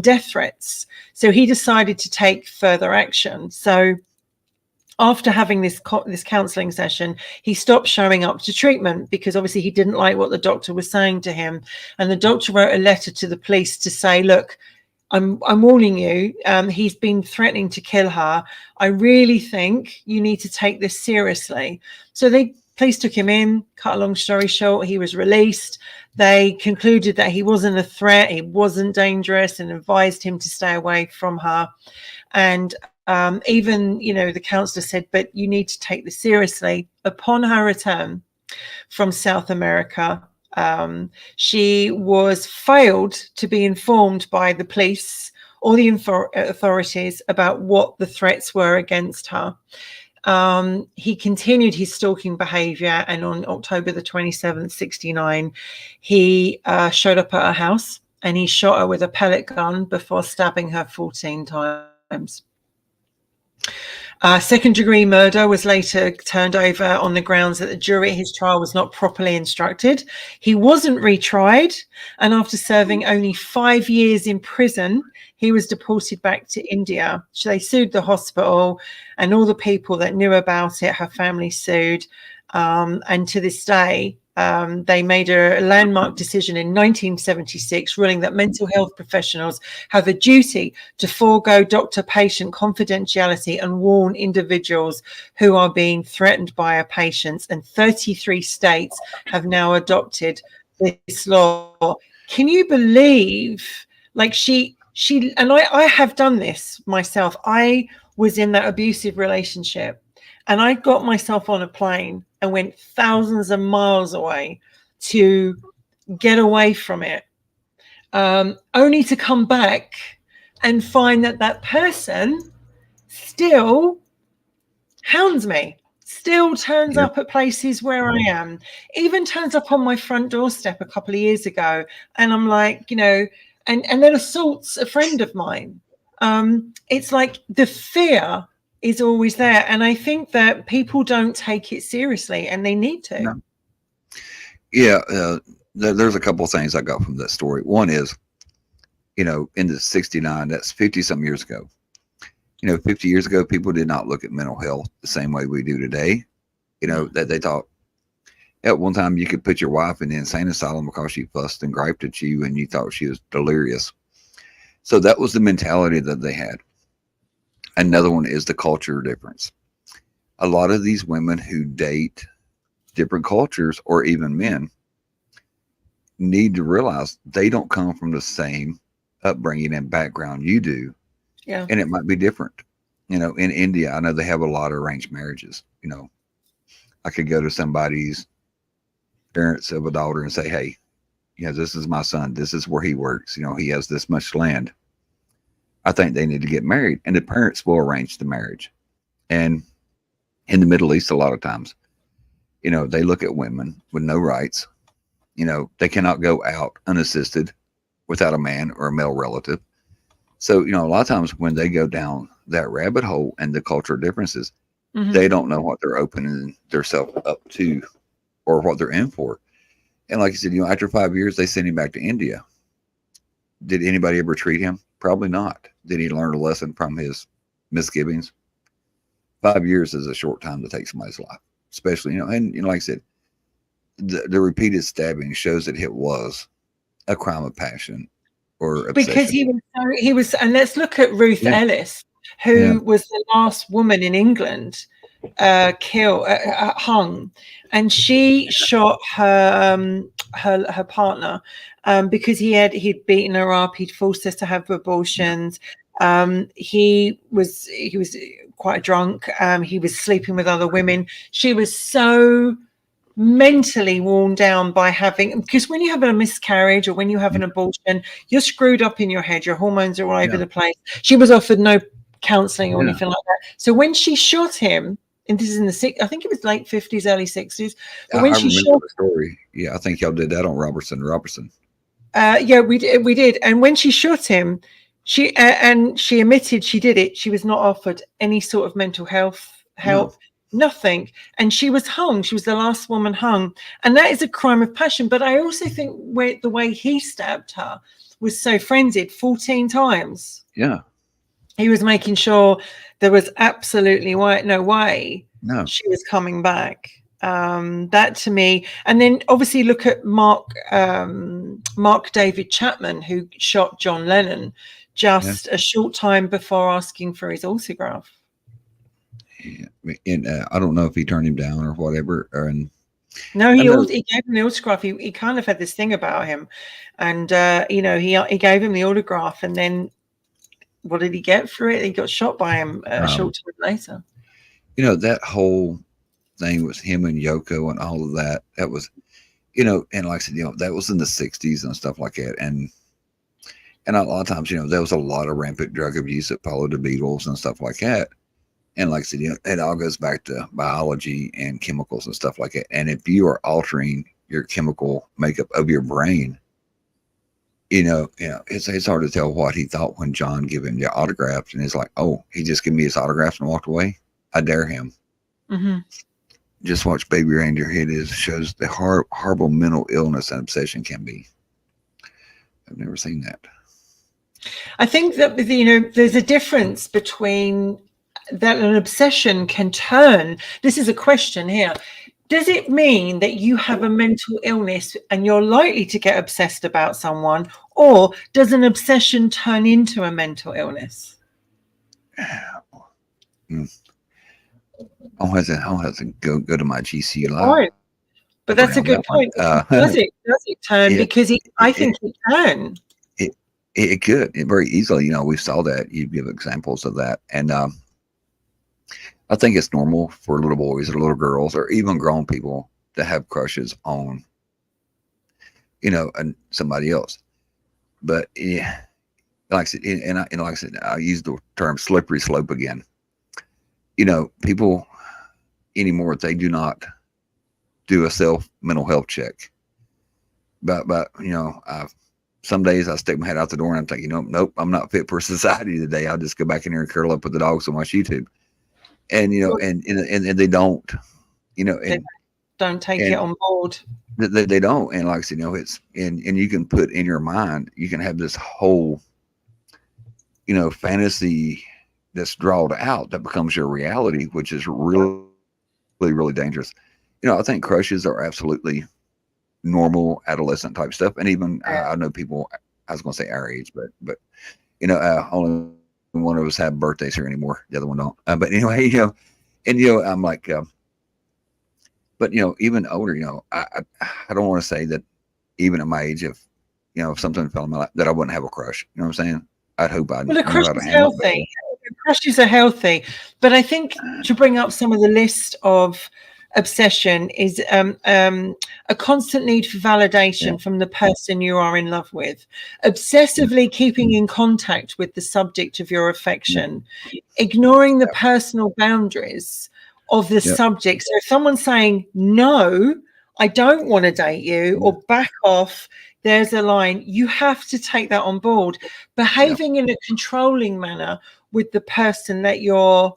death threats. So he decided to take further action. So after having this counseling session, he stopped showing up to treatment because obviously he didn't like what the doctor was saying to him. And the doctor wrote a letter to the police to say, look, I'm warning you, he's been threatening to kill her. I really think you need to take this seriously. So the police took him in. Cut a long story short, he was released. They concluded that he wasn't a threat, he wasn't dangerous, and advised him to stay away from her. And even, you know, the counselor said, but you need to take this seriously. Upon her return from South America, she was failed to be informed by the police or the authorities about what the threats were against her. He continued his stalking behavior, and on October the 27th, 69, he showed up at her house and he shot her with a pellet gun before stabbing her 14 times. Second-degree murder was later turned over on the grounds that the jury at his trial was not properly instructed. He wasn't retried, and after serving only 5 years in prison, he was deported back to India. So they sued the hospital, and all the people that knew about it, her family sued. And to this day, they made a landmark decision in 1976, ruling that mental health professionals have a duty to forego doctor-patient confidentiality and warn individuals who are being threatened by a patient. And 33 states have now adopted this law. Can you believe, like, she and I have done this myself. I was in that abusive relationship, and I got myself on a plane and went thousands of miles away to get away from it. only to come back and find that that person still hounds me, still turns Yep. up at places where I am, even turns up on my front doorstep a couple of years ago. And I'm like, and then assaults a friend of mine. It's like the fear is always there. And I think that people don't take it seriously, and they need to. No. Yeah. There's a couple of things I got from that story. One is, in the 69, that's 50 some years ago. 50 years ago, people did not look at mental health the same way we do today. That they thought at one time you could put your wife in the insane asylum because she fussed and griped at you and you thought she was delirious. So that was the mentality that they had. Another one is the culture difference. A lot of these women who date different cultures or even men need to realize they don't come from the same upbringing and background you do. Yeah. And it might be different. In India, I know they have a lot of arranged marriages. I could go to somebody's parents of a daughter and say, hey, this is my son. This is where he works. He has this much land. I think they need to get married. And the parents will arrange the marriage. And in the Middle East, a lot of times, they look at women with no rights. They cannot go out unassisted without a man or a male relative. So, a lot of times when they go down that rabbit hole and the cultural differences, they don't know what they're opening themselves up to or what they're in for. And like you said, after 5 years, they sent him back to India. Did anybody ever treat him? Probably not. Did he learn a lesson from his misgivings? 5 years is a short time to take somebody's life, especially, and like I said, the repeated stabbing shows that it was a crime of passion or obsession. Because he was, and let's look at Ruth Ellis, who was the last woman in England hung, and she shot her partner because he'd beaten her up, he'd forced her to have abortions. He was quite drunk. He was sleeping with other women. She was so mentally worn down by because when you have a miscarriage or when you have an abortion, you're screwed up in your head, your hormones are all over the place. She was offered no counseling or anything like that. So when she shot him, and this is in I think it was late 50s, early 60s, but when I she remember shot the story. I think y'all did that on Robertson. yeah, we did. And when she shot him, she admitted she did it. She was not offered any sort of mental health help. Nothing. And she was hung. She was the last woman hung. And that is a crime of passion. But I also think the way he stabbed her was so frenzied, 14 times. Yeah. He was making sure there was absolutely no way she was coming back. That to me. And then obviously look at Mark David Chapman, who shot John Lennon just a short time before asking for his autograph. Yeah. And I don't know if he turned him down or whatever. No, he gave him the autograph. He kind of had this thing about him, and he gave him the autograph, and then what did he get for it? He got shot by him a short time later. That whole thing with him and Yoko and all of that. That was, and like I said, that was in the 60s and stuff like that, and a lot of times, there was a lot of rampant drug abuse that followed the Beatles and stuff like that. And like I said, it all goes back to biology and chemicals and stuff like that. And if you are altering your chemical makeup of your brain, it's hard to tell what he thought when John gave him the autographs. And it's like, oh, he just gave me his autographs and walked away. I dare him. Just watch Baby Reindeer Hit shows the horrible mental illness and obsession can be. I've never seen that. I think that there's a difference between that an obsession can turn. This is a question here. Does it mean that you have a mental illness and you're likely to get obsessed about someone, or does an obsession turn into a mental illness? I'll have to go to my GC live. Right. But that's a good point. Does it turn? Because I think it can. It could. It very easily. We saw that. You give examples of that. And I think it's normal for little boys or little girls or even grown people to have crushes on, and somebody else. But yeah, like I said, and like I said, I use the term slippery slope again. People anymore, they do not do a self mental health check. But some days I stick my head out the door and I'm thinking, nope, I'm not fit for society today. I'll just go back in here and curl up with the dogs and watch YouTube. And and they don't, They don't take it and on board. they don't. And like I said, it's and you can put in your mind, you can have this whole fantasy that's drawled out that becomes your reality, which is really, really dangerous. I think crushes are absolutely normal adolescent type stuff. And even I know people, I was going to say our age, but only one of us have birthdays here anymore. The other one don't. But anyway, and I'm like, but even older, I don't want to say that even at my age, if something fell in my lap, that I wouldn't have a crush. You know what I'm saying? I'd hope I Well, the knew crush how to is handle it. healthy. Crushes are healthy, but I think to bring up some of the list of obsession is a constant need for validation Yeah. from the person you are in love with, obsessively keeping in contact with the subject of your affection, ignoring the personal boundaries of the subject. So if someone's saying, no, I don't want to date you, or back off, there's a line. You have to take that on board. Behaving in a controlling manner with the person that you're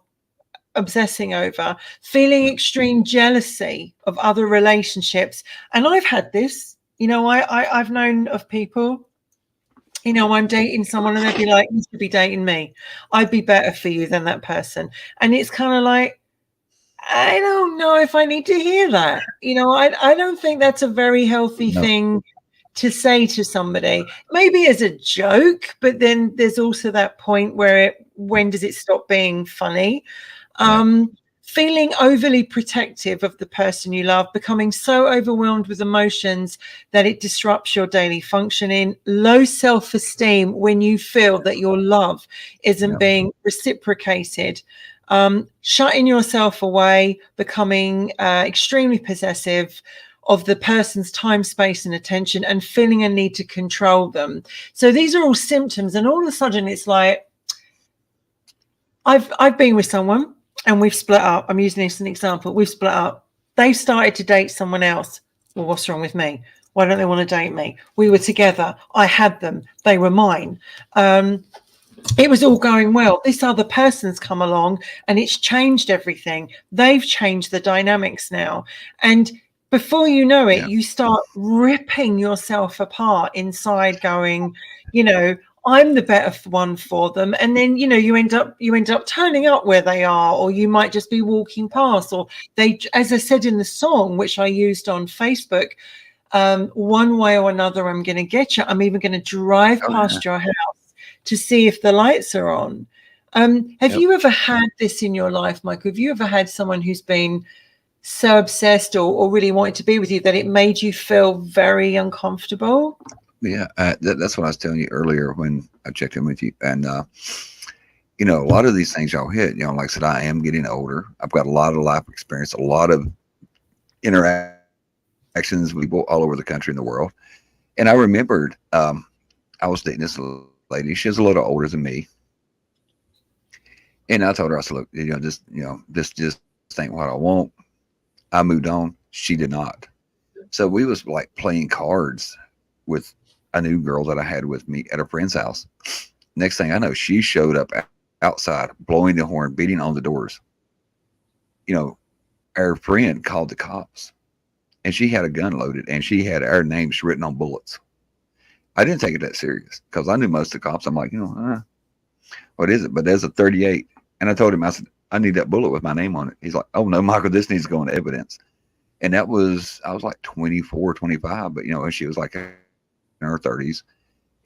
obsessing over, feeling extreme jealousy of other relationships. And I've had this, I've known of people, I'm dating someone and they'd be like, you should be dating me. I'd be better for you than that person. And it's kind of like, I don't know if I need to hear that. I don't think that's a very healthy No. thing to say to somebody, maybe as a joke, but then there's also that point where when does it stop being funny? Feeling overly protective of the person you love, becoming so overwhelmed with emotions that it disrupts your daily functioning, low self-esteem when you feel that your love isn't being reciprocated, shutting yourself away, becoming extremely possessive of the person's time, space, and attention, and feeling a need to control them. So these are all symptoms, and all of a sudden it's like, I've been with someone and we've split up. I'm using this as an example. We've split up. They started to date someone else. Well, what's wrong with me? Why don't they want to date me? We were together. I had them. They were mine. It was all going well. This other person's come along and it's changed everything. They've changed the dynamics now. And before you know it, you start ripping yourself apart inside going, I'm the better one for them. And then, you end up turning up where they are, or you might just be walking past, or they, as I said in the song, which I used on Facebook, one way or another, I'm going to get you. I'm even going to drive past your house to see if the lights are on. Have you ever had this in your life, Michael? Have you ever had someone who's been so obsessed or really wanted to be with you that it made you feel very uncomfortable? Yeah, that's what I was telling you earlier when I checked in with you. And, a lot of these things y'all hit, like I said, I am getting older. I've got a lot of life experience, a lot of interactions with people all over the country and the world. And I remembered I was dating this lady. She was a little older than me. And I told her, I said, look, this just ain't what I want. I moved on. She did not. So we was like playing cards with a new girl that I had with me at a friend's house. Next thing I know, she showed up outside, blowing the horn, beating on the doors. Our friend called the cops, and she had a gun loaded, and she had our names written on bullets. I didn't take it that serious because I knew most of the cops. I'm like, what is it? But there's a 38. And I told him, I said, I need that bullet with my name on it. He's like, oh, no, Michael, this needs to go into evidence. And I was like 24, 25, but, she was like in her 30s.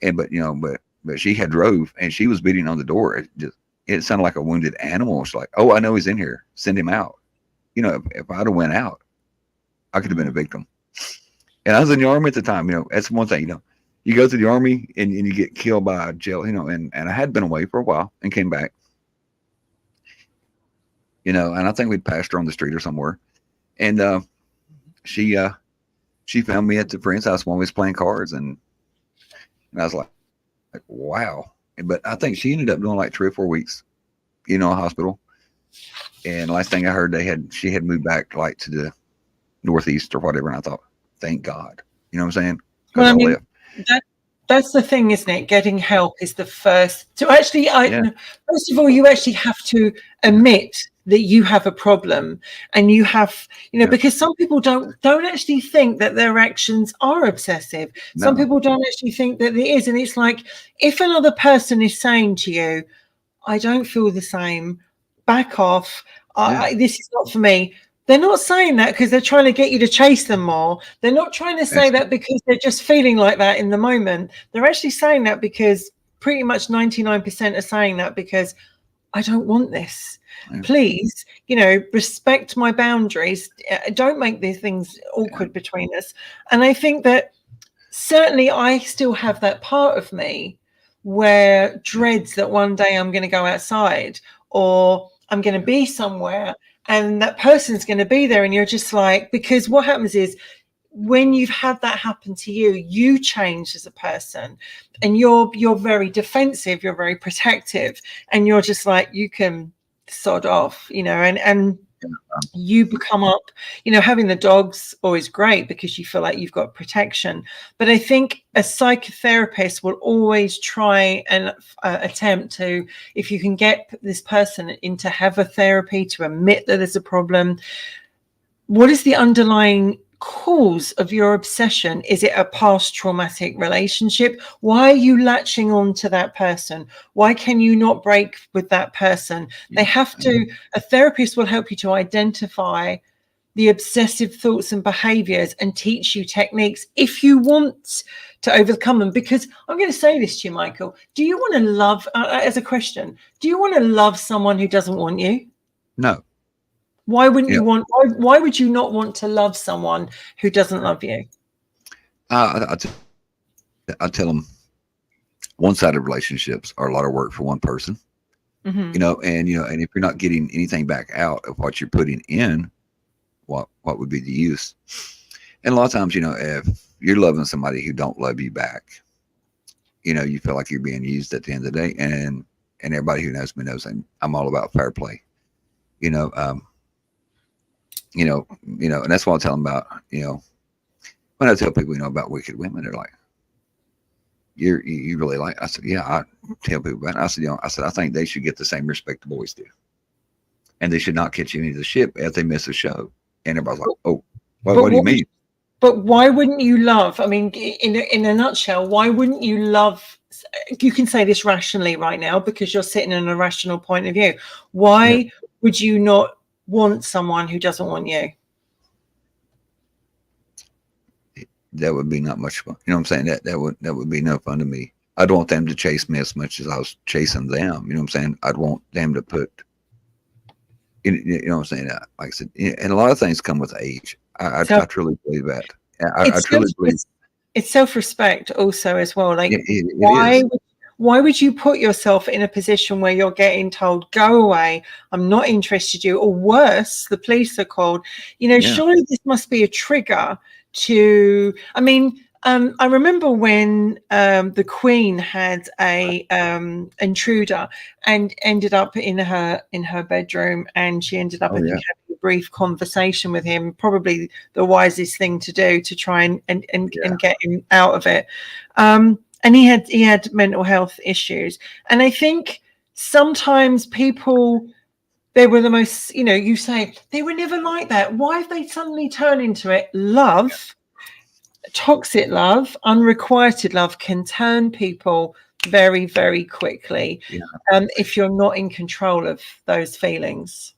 And, but she had drove and she was beating on the door. It sounded like a wounded animal. She's like, oh, I know he's in here. Send him out. If I'd have went out, I could have been a victim. And I was in the Army at the time. That's one thing, you go to the Army and you get killed by a jail, and I had been away for a while and came back, and I think we'd passed her on the street or somewhere. And she found me at the friend's house when we was playing cards. And I was like, Like, wow. But I think she ended up doing like 3 or 4 weeks, in a hospital. And last thing I heard, she had moved back like to the Northeast or whatever. And I thought, thank God. You know what I'm saying? Because Well, I I mean, left. that's the thing, isn't it? Getting help is the first to actually, Yeah. first of all, you actually have to admit that you have a problem, and you have, Yeah. because some people don't actually think that their actions are obsessive. Some No. people don't actually think that it is. And it's like, if another person is saying to you, I don't feel the same, back off, Yeah. this is not for me. They're not saying that because they're trying to get you to chase them more. They're not trying to say That's, that because they're just feeling like that in the moment. They're actually saying that because pretty much 99% are saying that because I don't want this. yeah. Please, respect my boundaries. Don't make these things awkward between us. And I think that certainly I still have that part of me where dreads that one day I'm going to go outside, or I'm going to be somewhere and that person's going to be there, and you're just like, because what happens is when you've had that happen to you, you change as a person, and you're very defensive, you're very protective, and you're just like, you can sod off, and you become up, having the dogs always great because you feel like you've got protection. But I think a psychotherapist will always try and attempt to, if you can get this person into have a therapy, to admit that there's a problem. What is the underlying cause of your obsession? Is it a past traumatic relationship? Why are you latching on to that person? Why can you not break with that person? They have to, a therapist will help you to identify the obsessive thoughts and behaviors and teach you techniques if you want to overcome them. Because I'm going to say this to you, Michael, do you want to love, as a question, do you want to love someone who doesn't want you? No. Why wouldn't you want? Why would you not want to love someone who doesn't love you? I tell them one-sided relationships are a lot of work for one person. Mm-hmm. And if you're not getting anything back out of what you're putting in, what would be the use? And a lot of times, if you're loving somebody who don't love you back, you feel like you're being used at the end of the day. And everybody who knows me knows I'm all about fair play. And that's what I tell them about, when I tell people, about wicked women, they're like, you really like, I said, yeah, I tell people about it. I said, I think they should get the same respect the boys do. And they should not catch any of the shit if they miss a show. And everybody's like, oh, what do you mean? But why wouldn't you love? I mean, in a nutshell, why wouldn't you love? You can say this rationally right now because you're sitting in a rational point of view. Why would you not want someone who doesn't want you? That would be not much fun. You know what I'm saying? That would be no fun to me. I'd want them to chase me as much as I was chasing them. You know what I'm saying? I'd want them to put, you know what I'm saying? Like I said, and a lot of things come with age. I truly believe that. I truly believe it's self-respect also as well. Like, it is. Why would you put yourself in a position where you're getting told, go away, I'm not interested in you, or worse, the police are called? Surely this must be a trigger to, I mean, I remember when the Queen had a intruder and ended up in her bedroom, and she ended up having a brief conversation with him, probably the wisest thing to do to try and get him out of it. And he had mental health issues. And I think sometimes people, they were the most, you say they were never like that. Why have they suddenly turned into it? Love, toxic love, unrequited love can turn people very, very quickly if you're not in control of those feelings.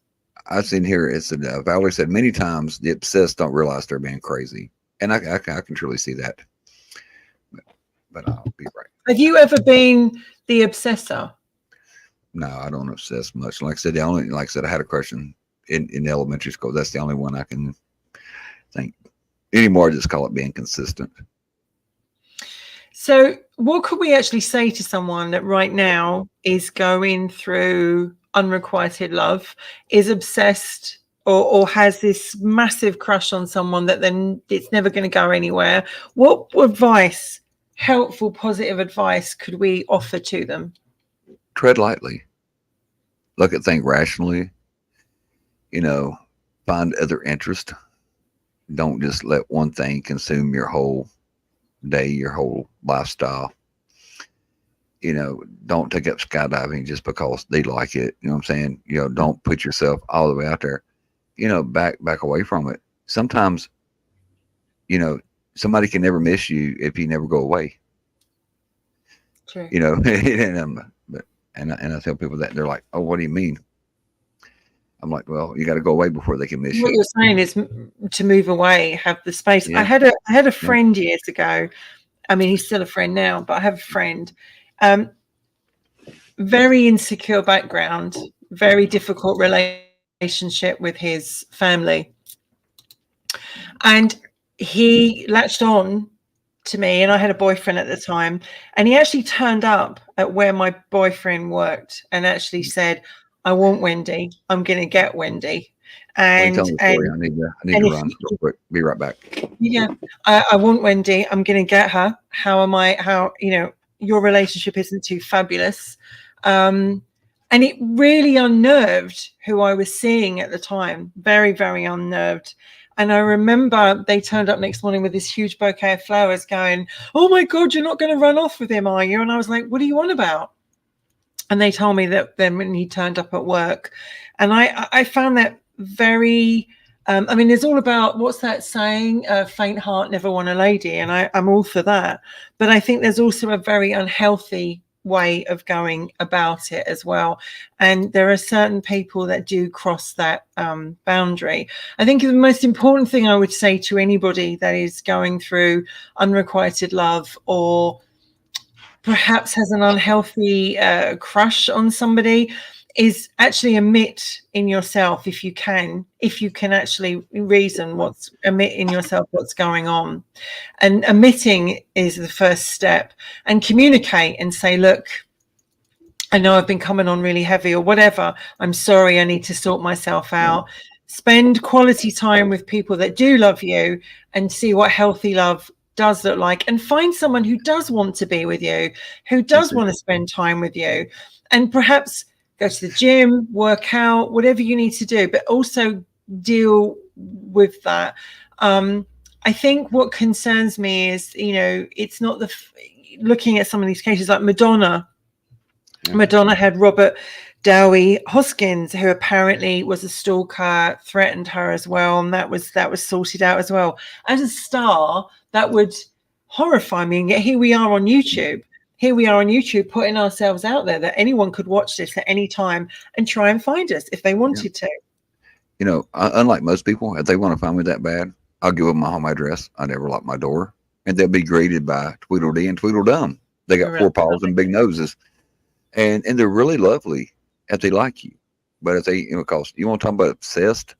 I've seen here, it's Valerie said many times, the obsessed don't realize they're being crazy. And I can truly see that. But I'll be right. Have you ever been the obsessor? No, I don't obsess much. Like I said, I had a crush in elementary school. That's the only one I can think anymore. I just call it being consistent. So what could we actually say to someone that right now is going through unrequited love, is obsessed, or has this massive crush on someone that then it's never going to go anywhere? What advice helpful, positive advice could we offer to them? Tread lightly. Look at things rationally. You know, find other interest. Don't just let one thing consume your whole day, your whole lifestyle. You know, don't take up skydiving just because they like it. You know what I'm saying? You know, don't put yourself all the way out there. You know, back away from it. Sometimes, you know, somebody can never miss you if you never go away. True. You know, and I tell people that they're like, "Oh, what do you mean?" I'm like, "Well, you got to go away before they can miss What you." you're saying is to move away, have the space. Yeah, I had a yeah, friend years ago. I mean, he's still a friend now, but I have a friend. Um, very insecure background, very difficult relationship with his family. And he latched on to me, and I had a boyfriend at the time, and he actually turned up at where my boyfriend worked and actually said, I want Wendy, I'm going to get Wendy. Well, you tell me the story. And I need and to if run real quick. Be right back. yeah, I want Wendy, I'm going to get her. How am I? How, you know, your relationship isn't too fabulous. And it really unnerved who I was seeing at the time. Very, very unnerved. And I remember they turned up next morning with this huge bouquet of flowers going, oh my God, you're not going to run off with him, are you? And I was like, what do you want about? And they told me that then when he turned up at work. And I found that very, I mean, it's all about, what's that saying? Faint heart never won a lady. And I'm all for that. But I think there's also a very unhealthy way of going about it as well. And there are certain people that do cross that boundary. I think the most important thing I would say to anybody that is going through unrequited love, or perhaps has an unhealthy crush on somebody, is actually admit in yourself, if you can actually reason admit in yourself what's going on. And admitting is the first step, and communicate and say, look, I know I've been coming on really heavy or whatever. I'm sorry, I need to sort myself out. Spend quality time with people that do love you and see what healthy love does look like, and find someone who does want to be with you, who does want to spend time with you, and perhaps go to the gym, work out, whatever you need to do, but also deal with that. I think what concerns me is, you know, it's not looking at some of these cases like Madonna. Yeah. Madonna had Robert Dowie Hoskins, who apparently was a stalker, threatened her as well, and that was sorted out as well. As a star, that would horrify me. And yet here we are on YouTube. Here we are on YouTube putting ourselves out there that anyone could watch this at any time and try and find us if they wanted to. You know, unlike most people, if they want to find me that bad, I'll give them my home address. I never lock my door, and they'll be greeted by Tweedledee and Tweedledum. They got four paws and big noses. And they're really lovely if they like you. But if they, you know, cause you want to talk about obsessed,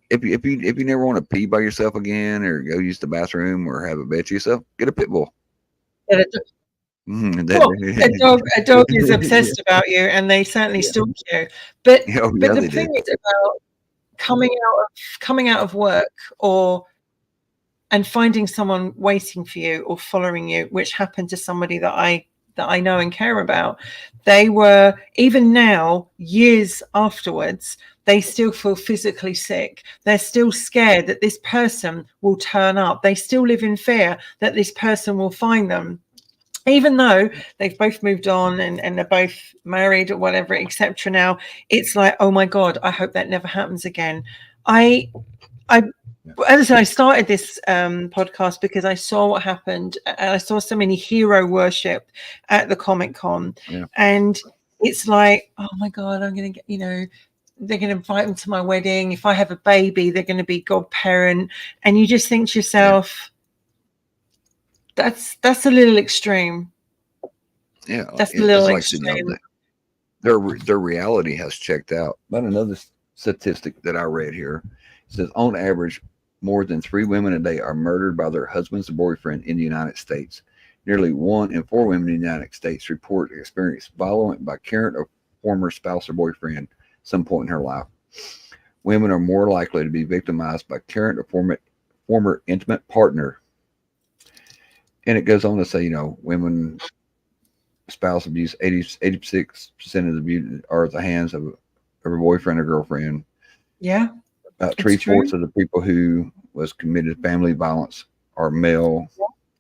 if you never want to pee by yourself again, or go use the bathroom, or have a bed to yourself, get a pit bull. A dog is obsessed about you, and they certainly stalk you. But the thing is about coming out of work, and finding someone waiting for you or following you, which happened to somebody that I know and care about. They were, even now, years afterwards, they still feel physically sick. They're still scared that this person will turn up. They still live in fear that this person will find them. Even though they've both moved on and they're both married or whatever, etc. Now, it's like, oh my God, I hope that never happens again. As I said, I started this podcast because I saw what happened, and I saw so many hero worship at the Comic-Con. And it's like, oh my God, I'm going to get, you know, they're going to invite them to my wedding. If I have a baby, they're going to be godparent. And you just think to yourself, that's a little extreme. Yeah, that's a little extreme. You know, their reality has checked out. But another statistic that I read here says, on average, more than 3 women a day are murdered by their husband's boyfriend in the United States. Nearly 1 in 4 women in the United States report experience violence by current or former spouse or boyfriend some point in her life. Women are more likely to be victimized by current or former intimate partner. And it goes on to say, women spouse abuse, 86% of the abuse are at the hands of a boyfriend or girlfriend. Yeah, About it's true. three-fourths of the people who was committed family violence are male.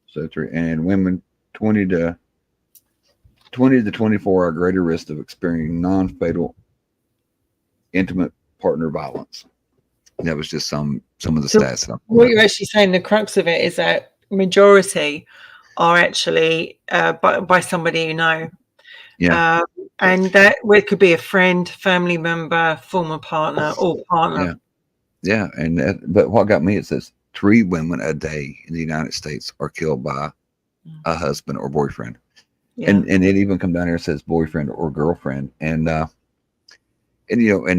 So and women 20 to 24 are greater risk of experiencing non-fatal intimate partner violence. That was just some of the So stats that I pulled what up. you're actually saying, the crux of it is that majority are actually by somebody you know. Yeah, Um, and that it could be a friend, family member, former partner, or partner. yeah, yeah. But what got me, it says 3 women a day in the United States are killed by a husband or boyfriend. Yeah. And it even come down here, it says boyfriend or girlfriend. And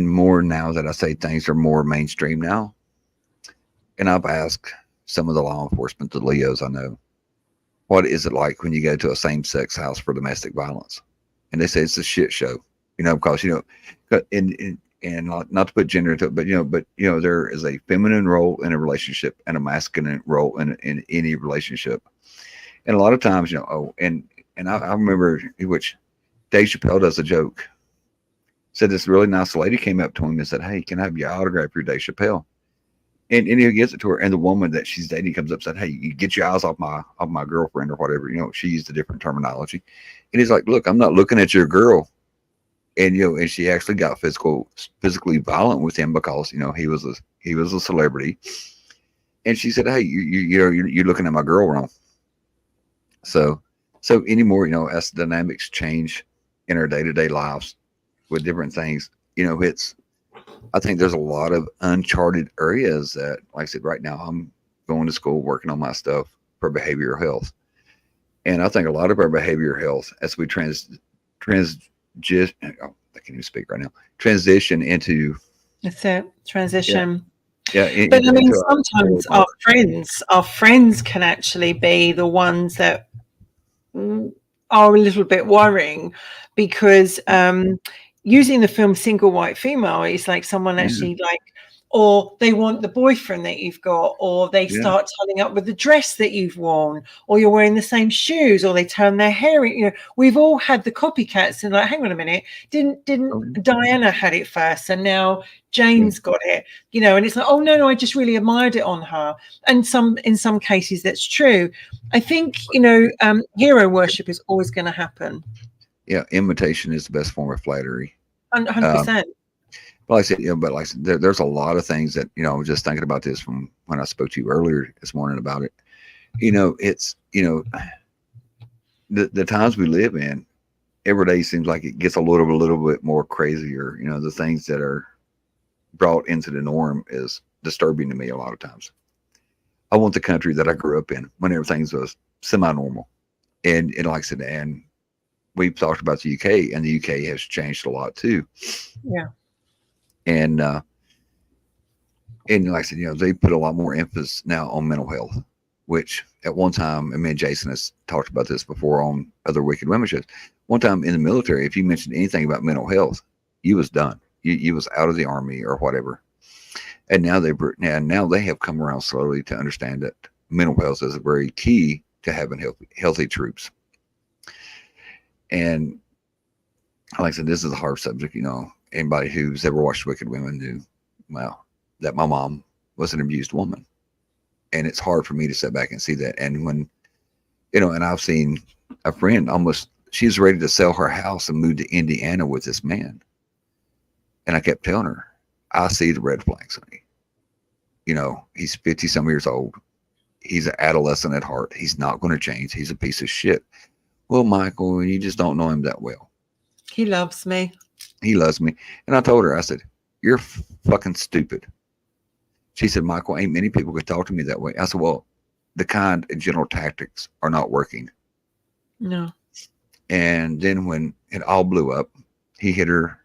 more now that I say things are more mainstream now. And I've asked some of the law enforcement, the Leos I know, what is it like when you go to a same sex house for domestic violence? And they say it's a shit show, because and not to put gender into it, but there is a feminine role in a relationship and a masculine role in any relationship. And a lot of times, I remember which Dave Chappelle does a joke. Said this really nice lady came up to him and said, "Hey, can I have your autograph? You're Dave Chappelle." And he gives it to her, and the woman that she's dating comes up and said, "Hey, you get your eyes off my girlfriend or whatever." She used a different terminology, and he's like, "Look, I'm not looking at your girl." And she actually got physically violent with him because he was a celebrity, and she said, "Hey, you're looking at my girl wrong." So so anymore, as dynamics change in our day to day lives with different things, it's I think there's a lot of uncharted areas that, like I said, right now I'm going to school working on my stuff for behavioral health. And I think a lot of our behavioral health, as we trans just oh, I can't even speak right now, transition into That's it. yeah, Transition. yeah, But I mean, into our role sometimes model. our friends can actually be the ones that are a little bit worrying because using the film Single White Female is like someone Yeah, actually like, or they want the boyfriend that you've got, or they yeah. start turning up with the dress that you've worn, or you're wearing the same shoes, or they turn their hair. We've all had the copycats and like, hang on a minute, didn't Oh, Diana had it first, and now yeah, Jane's got it, and it's like, oh no, I just really admired it on her. And in some cases that's true. I think, hero worship is always going to happen. yeah. Imitation is the best form of flattery. Um, 100%. but like I said, there's a lot of things that I was just thinking about this from when I spoke to you earlier this morning about it. It's the times we live in. Every day seems like it gets a little bit more crazier. The things that are brought into the norm is disturbing to me a lot of times. I want the country that I grew up in when everything was semi-normal, and like I said, and we've talked about the UK, and the UK has changed a lot too. Yeah. And and like I said, they put a lot more emphasis now on mental health, which at one time, and me and Jason has talked about this before on other Wicked Women shows. One time in the military, if you mentioned anything about mental health, you was done. You was out of the army or whatever. And now they have come around slowly to understand that mental health is a very key to having healthy troops. And like I said, this is a hard subject. Anybody who's ever watched Wicked Women knew, well, that my mom was an abused woman, and it's hard for me to sit back and see that. And when and I've seen a friend almost she's ready to sell her house and move to Indiana with this man, and I kept telling her, I see the red flags, honey. He's 50 some years old. He's an adolescent at heart. He's not going to change. He's a piece of shit. Well, Michael, you just don't know him that well. He loves me. He loves me. And I told her, I said, you're fucking stupid. She said, Michael, ain't many people could talk to me that way. I said, well, the kind and general tactics are not working. No. And then when it all blew up, he hit her,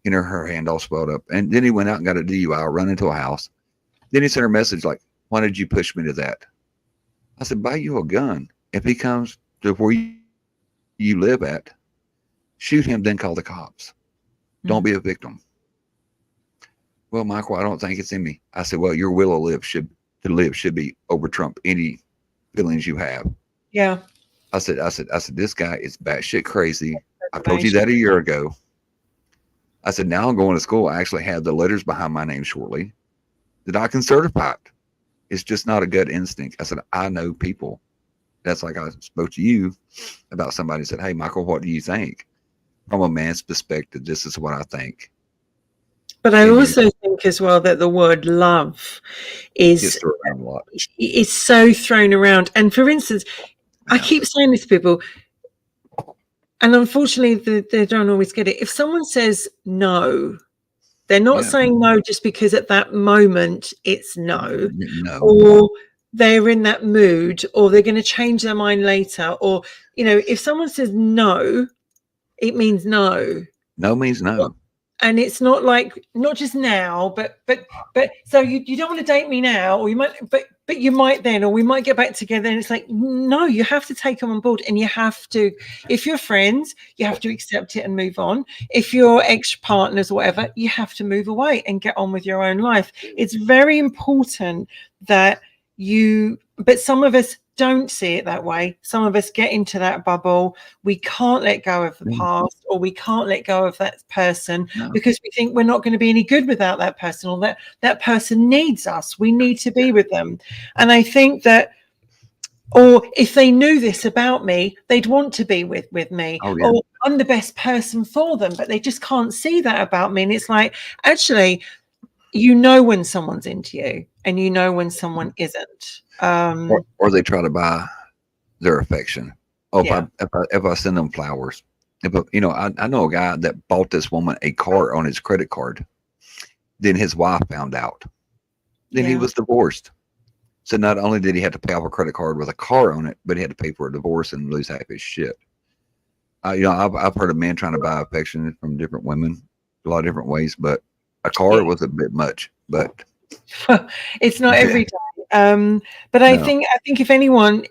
her hand all swelled up. And then he went out and got a DUI, run into a house. Then he sent her a message like, why did you push me to that? I said, buy you a gun. If he comes to where you live at, shoot him, then call the cops. Don't be a victim. Well, Michael, I don't think it's in me. I said, well, your will to live should be over trump any feelings you have. Yeah. I said, this guy is batshit crazy. I told you Reservation. that a year ago. I said, now I'm going to school. I actually have the letters behind my name shortly that I can certify it. It's just not a gut instinct. I said, I know people. That's like I spoke to you about somebody said, hey, Michael, what do you think? From a man's perspective, this is what I think. But I And also think as well that the word love gets is thrown around a lot. so thrown around. And for instance, I Yeah. keep saying this to people, and unfortunately they don't always get it. If someone says no, they're not Yeah. saying no just because at that moment it's no, No. or they're in that mood, or they're going to change their mind later. Or, if someone says no, it means no. No means no. And it's not like, not just now, but so you don't want to date me now, or you might, but you might then, or we might get back together. And it's like, no, you have to take them on board, and you have to, if you're friends, you have to accept it and move on. If you're ex-partners or whatever, you have to move away and get on with your own life. It's very important that but some of us don't see it that way. Some of us get into that bubble. We can't let go of the past, or we can't let go of that person, No. because we think we're not going to be any good without that person, or that person needs us. We need to be with them. And I think that, or if they knew this about me, they'd want to be with me. Oh, yeah. Or I'm the best person for them, but they just can't see that about me. And it's like, actually, when someone's into you, and when someone isn't. Or they try to buy their affection. Oh, Yeah. if I send them flowers, I know a guy that bought this woman a car on his credit card. Then his wife found out. Then he Yeah. was divorced. So not only did he have to pay off a credit card with a car on it, but he had to pay for a divorce and lose half his shit. I've heard of men trying to buy affection from different women a lot of different ways, but a car was a bit much. But it's not every day. But I No. think if anyone,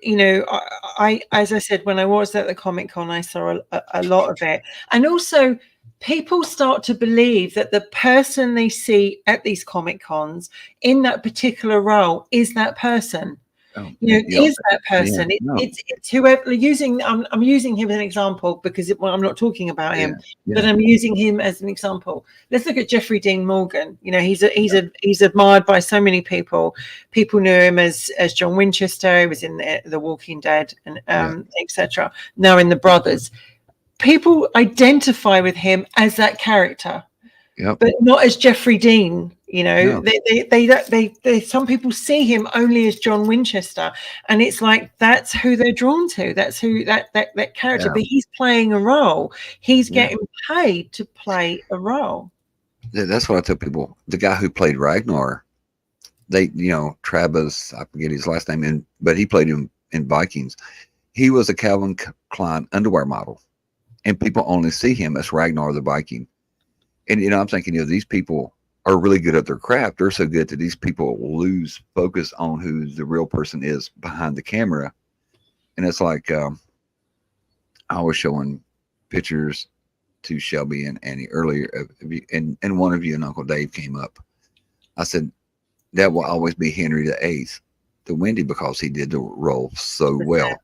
I as I said, when I was at the Comic Con, I saw a lot of it. And also, people start to believe that the person they see at these Comic Cons in that particular role is that person. Is that person? No. It's whoever. I'm using him as an example because I'm not talking about him, Yeah. but I'm using him as an example. Let's look at Jeffrey Dean Morgan. He's admired by so many people. People knew him as John Winchester. He was in the Walking Dead and etc. Now in The Brothers, people identify with him as that character. Yep. But not as Jeffrey Dean. No. They some people see him only as John Winchester, and it's like that's who they're drawn to. That's who that character. Yeah. But he's playing a role. He's getting paid to play a role. That's what I tell people. The guy who played Ragnar, Travis, I forget his last name, but he played him in Vikings. He was a Calvin Klein underwear model, and people only see him as Ragnar the Viking. And I'm thinking, these people are really good at their craft. They're so good that these people lose focus on who the real person is behind the camera. And it's like I was showing pictures to Shelby and Annie earlier, and one of you and Uncle Dave came up. I said that will always be Henry VIII to Wendy because he did the role so well.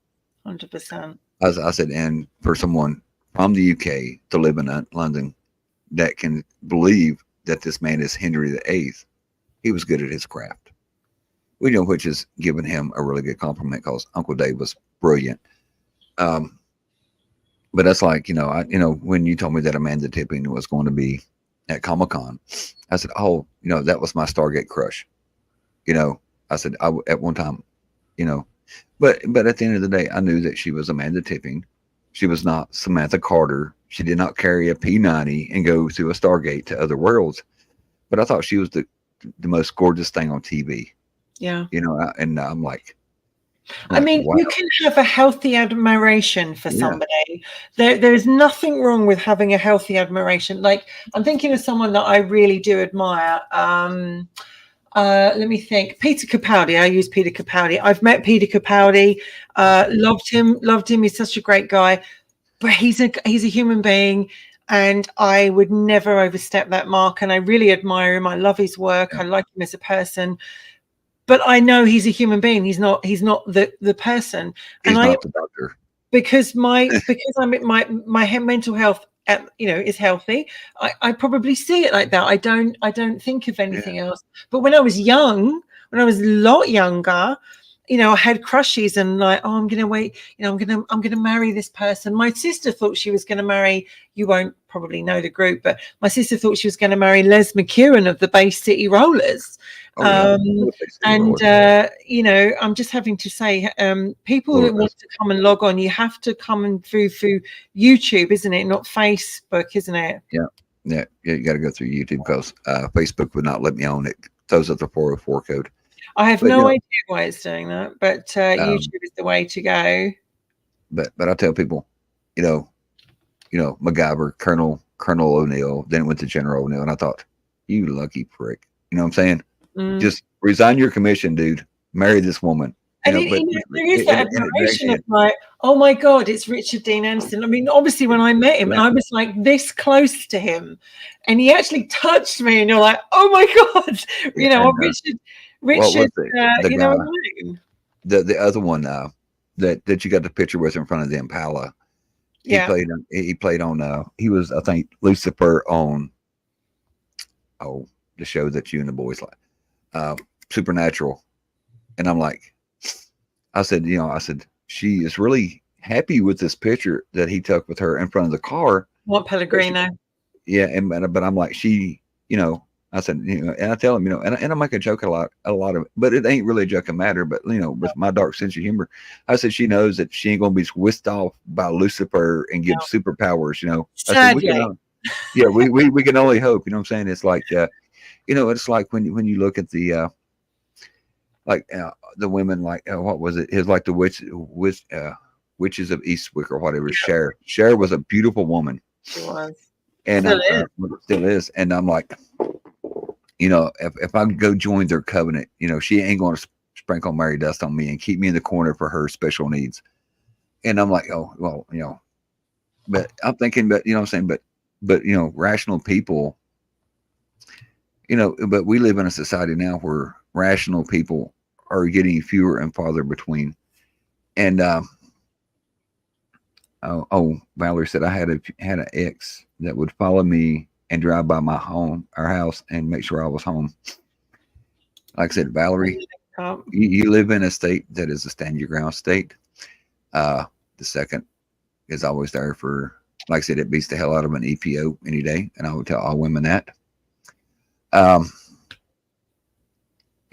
100%. I said, and for someone from the UK to live in London that can believe that this man is Henry VIII, he was good at his craft. Which is giving him a really good compliment because Uncle Dave was brilliant. But that's like, when you told me that Amanda Tipping was going to be at Comic-Con, I said, oh, that was my Stargate crush. I said, at one time, but at the end of the day, I knew that she was Amanda Tipping. She was not Samantha Carter. She did not carry a P90 and go through a Stargate to other worlds. But I thought she was the most gorgeous thing on TV. Yeah. And I'm like, I mean, wow. You can have a healthy admiration for somebody. There's nothing wrong with having a healthy admiration. Like, I'm thinking of someone that I really do admire. Let me think. Peter Capaldi. I use Peter Capaldi. I've met Peter Capaldi. Loved him. He's such a great guy. But he's a human being, and I would never overstep that mark. And I really admire him. I love his work. I like him as a person. but I know he's a human being. He's not the person. He's And I, not the doctor. because I'm my mental health is healthy. I probably see it like that. I don't think of anything else. But when I was a lot younger, I had crushes and like, oh, I'm gonna wait, I'm gonna marry this person. My sister thought she was gonna marry, you won't probably know the group, but my sister thought she was gonna marry Les McKeown of the Bay City Rollers. And I'm just having to say, people that want to come and log on, you have to come and through YouTube, isn't it? Not Facebook, isn't it? Yeah, you got to go through YouTube because Facebook would not let me on it. Throws up the 404 code. I have no idea why it's doing that, but YouTube is the way to go. But I tell people, MacGyver, Colonel O'Neill, then went to General O'Neill, and I thought, you lucky prick. You know what I'm saying? Just resign your commission, dude. Marry this woman. There is that admiration of like, oh my God, it's Richard Dean Anderson. I mean, obviously, when I met him, I was like this close to him, and he actually touched me, and you're like, oh my God, Richard, the guy, the other one that you got the picture with in front of the Impala. He played on he was, I think, Lucifer on the show that you and the boys like, Supernatural. And I'm like, I said, she is really happy with this picture that he took with her in front of the car. What Pellegrino? But I'm like, I said, and I tell him, and I make a joke a lot of it, but it ain't really a joke of matter. But with my dark sense of humor, I said she knows that she ain't gonna be whisked off by Lucifer and give superpowers. Sadly. I said, we can only hope. You know what I'm saying? It's like, it's like when you look at the the women, like what was it? It's like the witches of Eastwick or whatever. Yeah. Cher was a beautiful woman. She was. And still is. And I'm like, if I go join their covenant, she ain't going to sprinkle Mary dust on me and keep me in the corner for her special needs. And I'm like, oh, well, but I'm thinking, but you know what I'm saying? But rational people, but we live in a society now where rational people are getting fewer and farther between. And, Valerie said, I had an ex that would follow me and drive by our house, and make sure I was home. Like I said, Valerie, you live in a state that is a stand your ground state. The second is always there for, like I said, it beats the hell out of an EPO any day. And I would tell all women that. But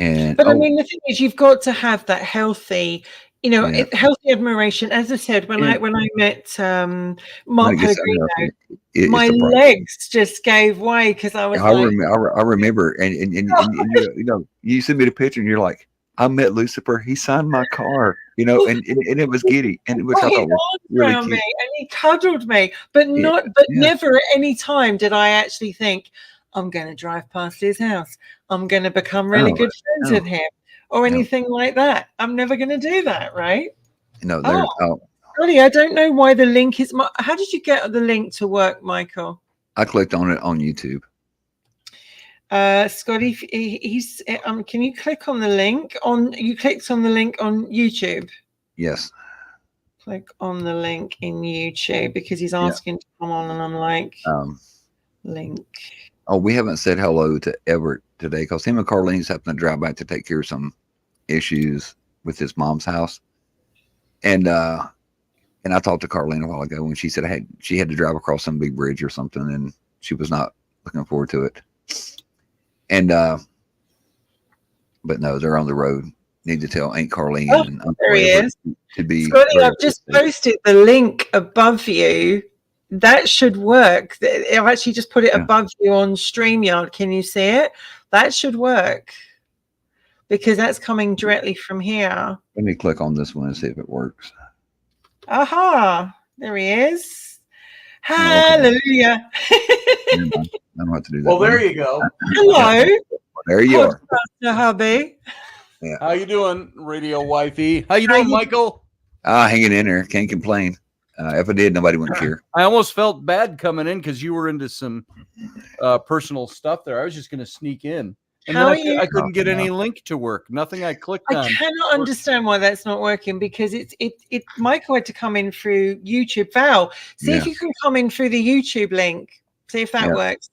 I mean, the thing is, you've got to have that healthy, healthy admiration. As I said, when I met Mark Pellegrino, my legs just gave way because I was. I remember, and you sent me the picture, and you're like, I met Lucifer. He signed my car, and it was giddy, and which I thought was really cute. Me, and he cuddled me, but never at any time did I actually think, I'm going to drive past his house. I'm going to become really good friends with him or anything like that. I'm never going to do that, right? Really, I don't know why the link is. How did you get the link to work, Michael? I clicked on it on YouTube. Scotty, he's. Can you click on the link? You clicked on the link on YouTube. Yes. Click on the link in YouTube because he's asking to come on, and I'm like, link. Oh, we haven't said hello to Everett today because him and Carlene's happened to drive back to take care of some issues with his mom's house. And I talked to Carlene a while ago when she said she had to drive across some big bridge or something, and she was not looking forward to it. And but no, they're on the road. Need to tell Aunt Carlene and Uncle there he Everett is. To be. Scotty, I've just posted the link above you. That should work. I've actually just put it above you on StreamYard. Can you see it? That should work because that's coming directly from here. Let me click on this one and see if it works. Aha! There he is. Hallelujah. I don't have to do that. Well, there you go. Hello. There you are. Hubby. Yeah. How you doing, Radio Wifey? How you doing, Michael? Hanging in there. Can't complain. If I did, nobody wouldn't care. I almost felt bad coming in because you were into some personal stuff there. I was just going to sneak in. And How then are you? I couldn't get No. any link to work. Nothing I clicked I on. cannot understand why that's not working, because it Michael had to come in through YouTube. Val, see if Yeah. you can come in through the YouTube link. See if that Yeah. works.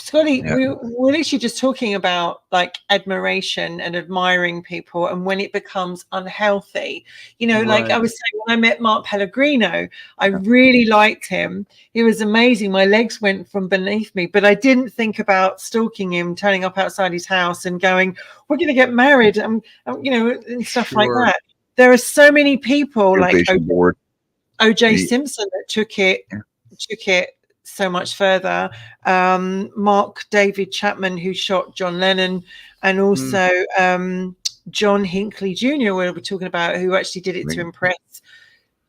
Scotty, Yeah. we're literally just talking about like admiration and admiring people, and when it becomes unhealthy, like I Right. was saying, when I met Mark Pellegrino, I really liked him. He was amazing. My legs went from beneath me, but I didn't think about stalking him, turning up outside his house and going, "We're going to get married," and stuff like Sure. that. There are so many people Your like vision board. O.J. Yeah. Simpson that took it Yeah. so much further. Mark David Chapman, who shot John Lennon, and also John Hinckley Jr., where we're talking about, who actually did it to impress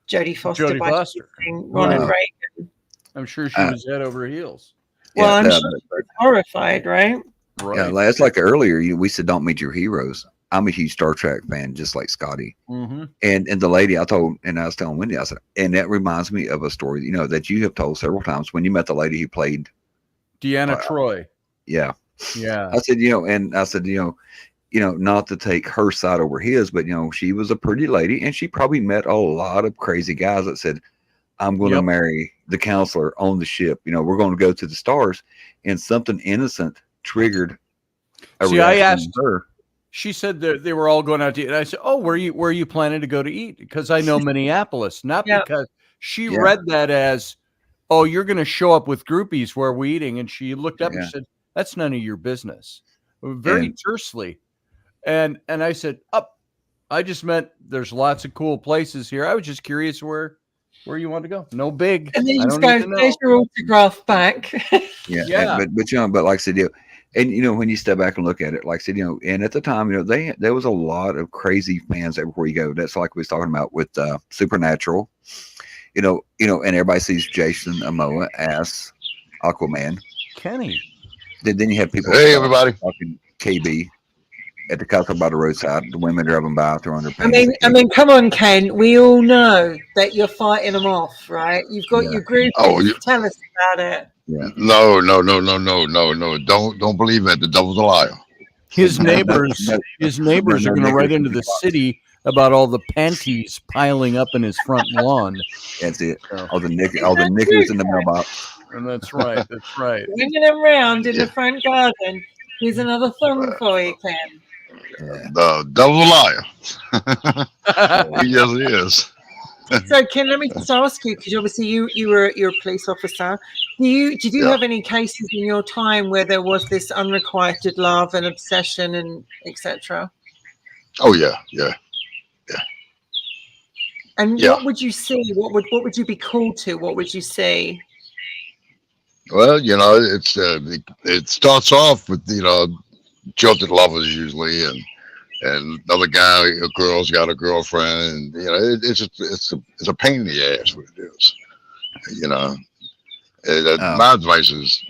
Jodie Foster by shooting Ronald Reagan. I'm sure she was head over heels. Well, I'm sure she was horrified, right? Yeah, that's like earlier we said don't meet your heroes. I'm a huge Star Trek fan, just like Scotty. Mm-hmm. And the lady I was telling Wendy, I said, and that reminds me of a story, that you have told several times when you met the lady who played Deanna Troi. Yeah. Yeah. I said, not to take her side over his, but she was a pretty lady, and she probably met a lot of crazy guys that said, I'm going to marry the counselor on the ship. We're going to go to the stars, and something innocent triggered a reaction. I asked her. She said that they were all going out to eat. And I said, "Oh, where are you planning to go to eat?" Because I know Minneapolis, not because she read that as, "Oh, you're going to show up with groupies where we're eating." And she looked up and said, "That's none of your business." Very tersely. And I said, I just meant there's lots of cool places here. I was just curious where you want to go. No big. And then you just go, "There's your autograph back." But like I said, and when you step back and look at it, like I said, and at the time, there was a lot of crazy fans everywhere you go. That's like we was talking about with Supernatural, and everybody sees Jason Momoa as Aquaman. Kenny. Then you have people. Hey, everybody. Talking KB at the castle by the roadside. The women driving by throwing their pants. I mean, come on, Ken. We all know that you're fighting them off, right? You've got your group. Tell us about it. Yeah. No. Don't believe it. The devil's a liar. His neighbors are going to write into the city about all the panties piling up in his front lawn. That's it. All the knickers in the mailbox. And that's right. That's right. Winging them around in the front garden. Here's another thumb for you, Ken. The devil's a liar. He just is. So, Ken, let me just ask you, because obviously you're a police officer. Did you have any cases in your time where there was this unrequited love and obsession and etc.? Oh yeah. And what would you see? What would you be called to? What would you see? Well, it's it starts off with jilted lovers usually, and another guy, a girl's got a girlfriend, and it's a pain in the ass what it is. My advice is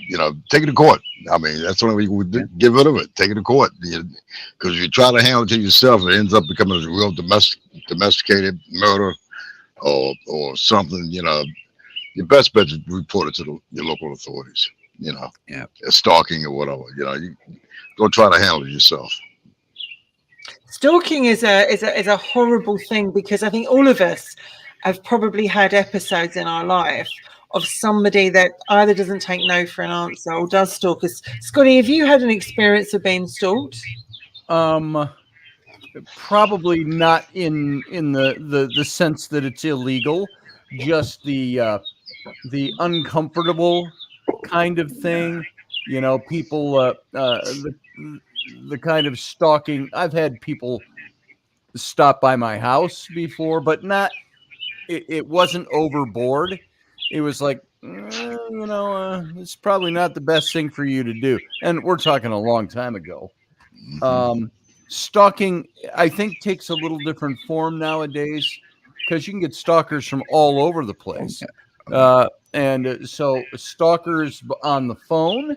take it to court. I mean, that's the only way you would get rid of it. Take it to court, because if you try to handle it to yourself, it ends up becoming a real domesticated murder or something. Your best bet is to report it to your local authorities. Stalking or whatever. You don't try to handle it yourself. Stalking is a horrible thing, because I think all of us have probably had episodes in our life of somebody that either doesn't take no for an answer or does stalk us. Scotty, have you had an experience of being stalked? Probably not in the sense that it's illegal, just the uncomfortable kind of thing. People the kind of stalking. I've had people stop by my house before, but not. It wasn't overboard. It was like, it's probably not the best thing for you to do. And we're talking a long time ago. Stalking, I think, takes a little different form nowadays, because you can get stalkers from all over the place. And so stalkers on the phone,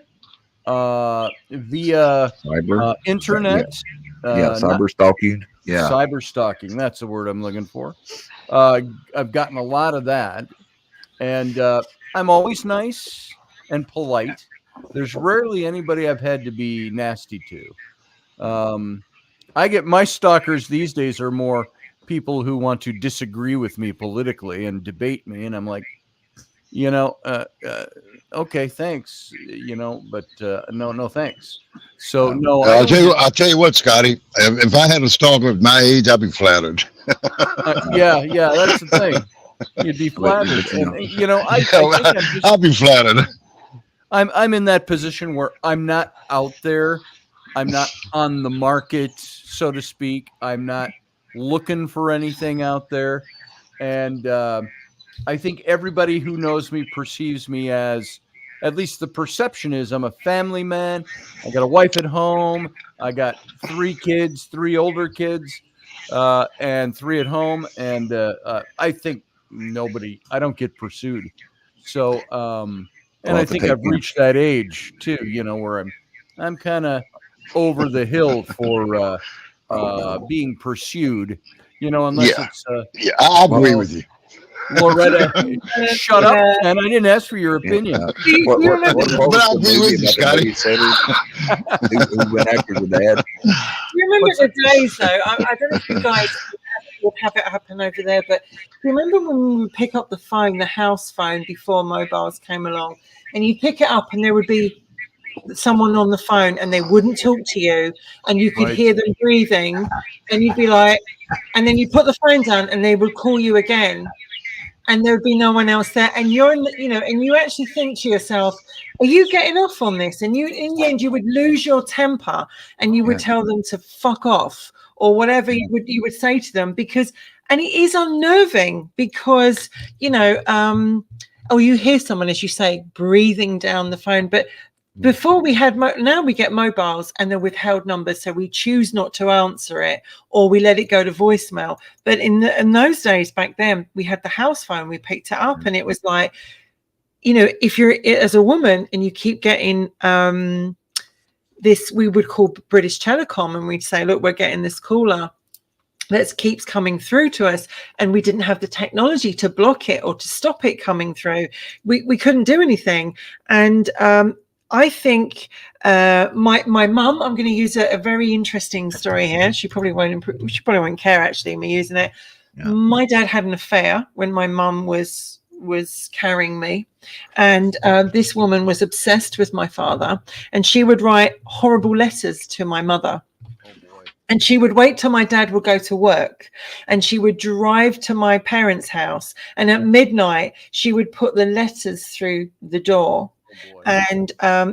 via internet. Cyber stalking. Yeah. Cyber stalking. That's the word I'm looking for. I've gotten a lot of that. And I'm always nice and polite. There's rarely anybody I've had to be nasty to. I get my stalkers these days are more people who want to disagree with me politically and debate me, and I'm like, okay, thanks, but no, thanks. So no, I'll tell you what, Scotty. If I had a stalker of my age, I'd be flattered. Yeah, that's the thing. You'd be flattered, and I think I'll be flattered. I'm in that position where I'm not out there. I'm not on the market, so to speak. I'm not looking for anything out there. And I think everybody who knows me perceives me as, at least the perception is, I'm a family man. I got a wife at home. I got 3 kids, 3 older kids, and 3 at home. And I think I don't get pursued. So, and I think I've reached that age too, where I'm kind of over the hill for being pursued, unless it's I agree with you. Loretta, shut up, and I didn't ask for your opinion. But I agree with you, Scotty. Who went after the dad? You remember the days, though? I don't know if you guys would have it happen over there, but do you remember when we would pick up the phone, the house phone, before mobiles came along, and you pick it up and there would be someone on the phone and they wouldn't talk to you and you could hear them breathing and you'd be like, and then you put the phone down and they would call you again and there would be no one else there, and you're and you actually think to yourself, are you getting off on this? And you, in the end, you would lose your temper and you would tell them to fuck off or whatever you would say to them, because, and it is unnerving because or you hear someone, as you say, breathing down the phone. But before we had, now we get mobiles and they're withheld numbers, so we choose not to answer it or we let it go to voicemail. But in those days back then, we had the house phone, we picked it up, and it was like, if you're as a woman and you keep getting this, we would call British Telecom and we'd say, look, we're getting this caller that keeps coming through to us, and we didn't have the technology to block it or to stop it coming through. We couldn't do anything. And I think my mum, I'm going to use a very interesting story here. She probably won't care actually me using it. Yeah. My dad had an affair when my mum was carrying me, and this woman was obsessed with my father, and she would write horrible letters to my mother. And she would wait till my dad would go to work, and she would drive to my parents' house, and at midnight she would put the letters through the door. And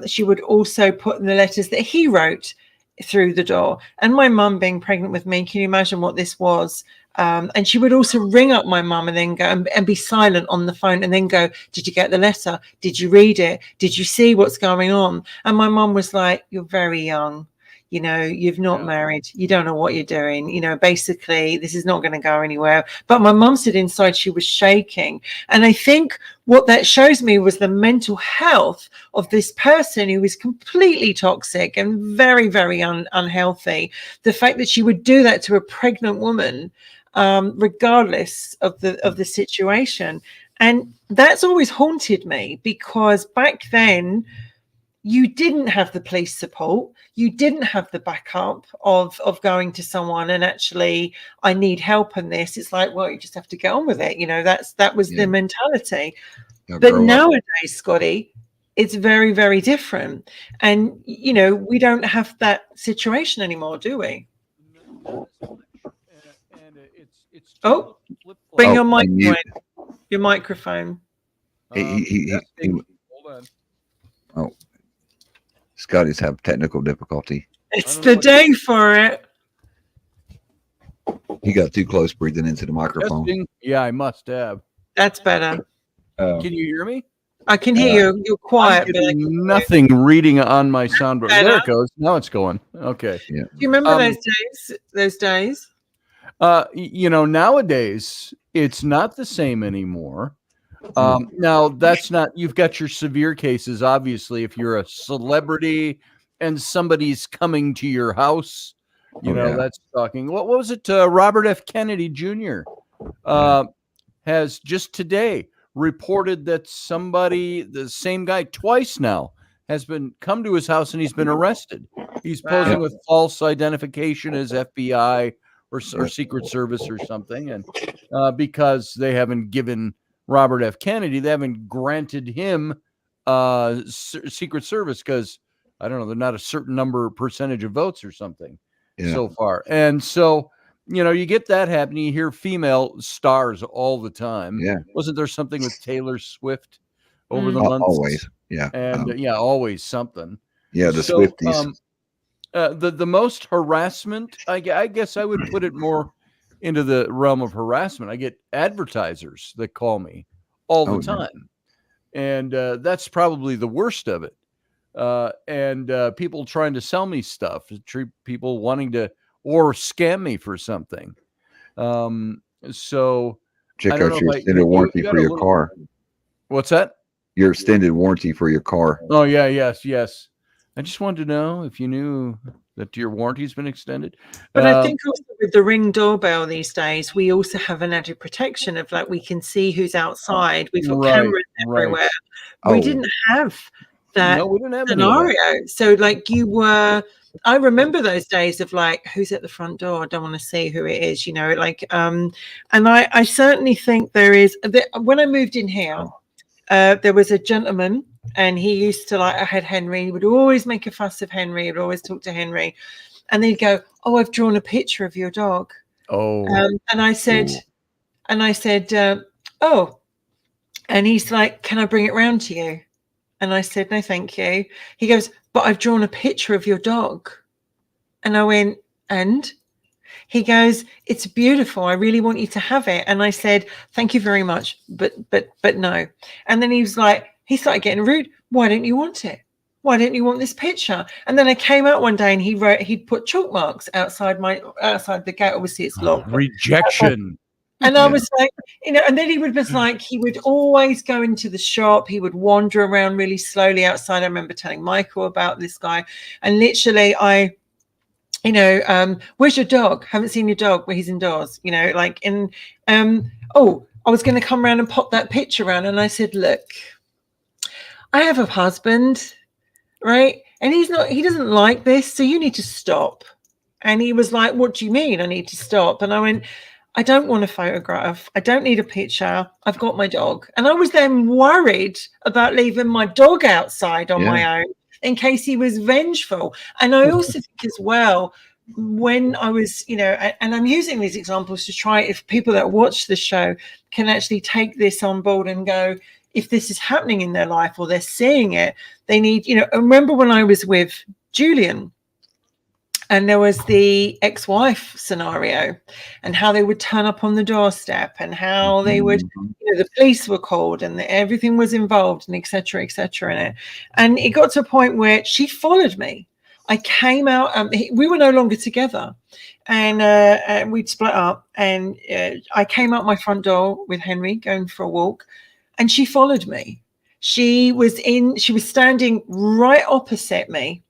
she would also put the letters that he wrote through the door. And my mum being pregnant with me, can you imagine what this was? And she would also ring up my mum and then go and be silent on the phone and then go, did you get the letter? Did you read it? Did you see what's going on? And my mum was like, you're very young. You've not married. You don't know what you're doing. Basically, this is not going to go anywhere. But my mum said inside she was shaking. And I think what that shows me was the mental health of this person who was completely toxic and very, very unhealthy. The fact that she would do that to a pregnant woman, regardless of the situation. And that's always haunted me, because back then, you didn't have the police support. You didn't have the backup of going to someone and actually, I need help in this. It's like, well, you just have to get on with it. That was the mentality. But nowadays, Scotty, it's very, very different. And, we don't have that situation anymore, do we? Oh, bring your mic, your microphone. Hold on. Oh. Scotty's have technical difficulty. It's the day for it. He got too close breathing into the microphone. Testing. Yeah, I must have. That's better. Can you hear me? I can hear you. You're quiet. But nothing reading on my soundboard. There it goes. Now it's going. Okay. Yeah. Do you remember those days? Nowadays it's not the same anymore. Now that's not, you've got your severe cases. Obviously, if you're a celebrity and somebody's coming to your house, that's talking. What was it? Robert F. Kennedy Jr. Has just today reported that somebody, the same guy twice now, has been come to his house and he's been arrested. He's posing with false identification as FBI or Secret Service or something, and because they haven't given Robert F. Kennedy, they haven't granted him Secret Service because I don't know, they're not a certain percentage of votes or something so far. And so, you get that happening. You hear female stars all the time. Yeah. Wasn't there something with Taylor Swift over the months? Always. Yeah. And always something. Yeah. The Swifties. The most harassment, I guess I would put it more into the realm of harassment. I get advertisers that call me all the time. And that's probably the worst of it. And people trying to sell me stuff, people wanting to or scam me for something. So check out your extended warranty for your car. What's that? Your extended warranty for your car. Oh yeah, yes. I just wanted to know if you knew that your warranty's been extended. But I think also with the Ring doorbell these days, we also have an added protection of we can see who's outside. We've got cameras everywhere. We didn't have that scenario. So I remember those days of who's at the front door? I don't want to see who it is, and I certainly think there is. When I moved in here, there was a gentleman, and he used to I had Henry. He would always make a fuss of Henry. He'd always talk to Henry, and they'd go, "Oh, I've drawn a picture of your dog." Oh, and I said, "Oh," and he's like, "Can I bring it round to you?" And I said, "No, thank you." He goes, "But I've drawn a picture of your dog." And I went, "And?" He goes, "It's beautiful. I really want you to have it." And I said, "Thank you very much, but no." And then he started getting rude. "Why don't you want it? Why don't you want this picture?" And then I came out one day and he'd put chalk marks outside the gate. Obviously it's locked. Rejection. And I was like, and then he would always go into the shop. He would wander around really slowly outside. I remember telling Michael about this guy, and literally where's your dog? Haven't seen your dog. Well, he's indoors, I was going to come around and pop that picture around. And I said, "Look, I have a husband, right? And he doesn't like this. So you need to stop." And he was like, "What do you mean I need to stop?" And I went, "I don't want a photograph. I don't need a picture. I've got my dog." And I was then worried about leaving my dog outside on my own in case he was vengeful. And I also think as well, when I was, and I'm using these examples to try, if people that watch the show can actually take this on board and go, if this is happening in their life or they're seeing it, they need, I remember when I was with Julian, and there was the ex-wife scenario and how they would turn up on the doorstep and how they would, the police were called and everything was involved and et cetera in it. And it got to a point where she followed me. I came out, we were no longer together, and we'd split up, and I came out my front door with Henry going for a walk, and she followed me. She was standing right opposite me.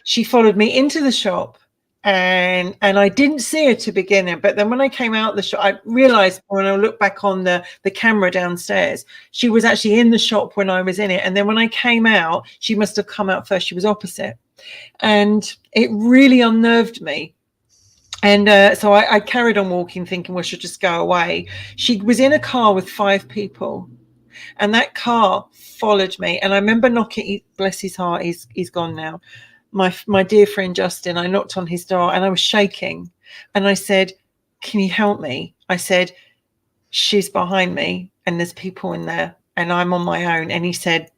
She followed me into the shop, and I didn't see her to begin with. But then when I came out the shop, I realized when I looked back on the camera downstairs, she was actually in the shop when I was in it. And then when I came out, she must have come out first. She was opposite. And it really unnerved me. And so I carried on walking, thinking, well, she'll just go away. She was in a car with 5 people. And that car followed me. And I remember knocking, bless his heart, he's gone now. My dear friend Justin, I knocked on his door and I was shaking, and I said, "Can you help me?" I said, "She's behind me and there's people in there and I'm on my own." And he said,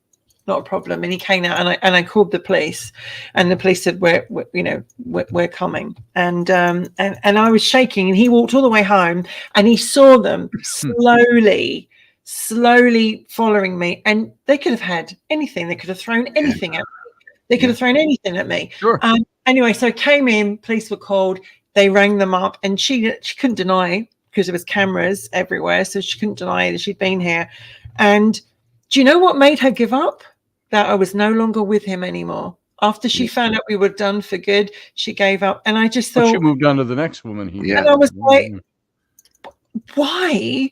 "Not a problem." And he came out, and I called the police, and the police said, we're coming. And I was shaking, and he walked all the way home, and he saw them slowly following me, and they could have had anything. They could have thrown anything at me. They could have thrown anything at me. Sure. Anyway, so I came in, police were called, they rang them up, and she couldn't deny, because there was cameras everywhere, so she couldn't deny that she'd been here. And do you know what made her give up? That I was no longer with him anymore. After she found out we were done for good, she gave up. And I just thought, she moved on to the next woman. And I was like, why?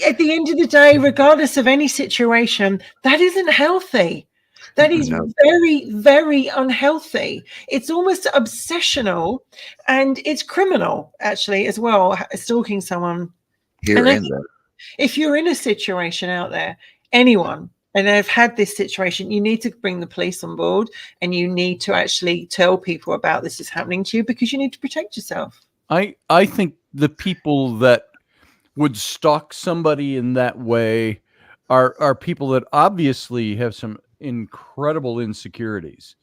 At the end of the day, regardless of any situation, that isn't healthy. That is very, very unhealthy. It's almost obsessional, and it's criminal actually as well, stalking someone. Here and there. If you're in a situation out there, anyone, and I've had this situation, you need to bring the police on board, and you need to actually tell people about this is happening to you, because you need to protect yourself. I think the people that would stalk somebody in that way are people that obviously have some incredible insecurities.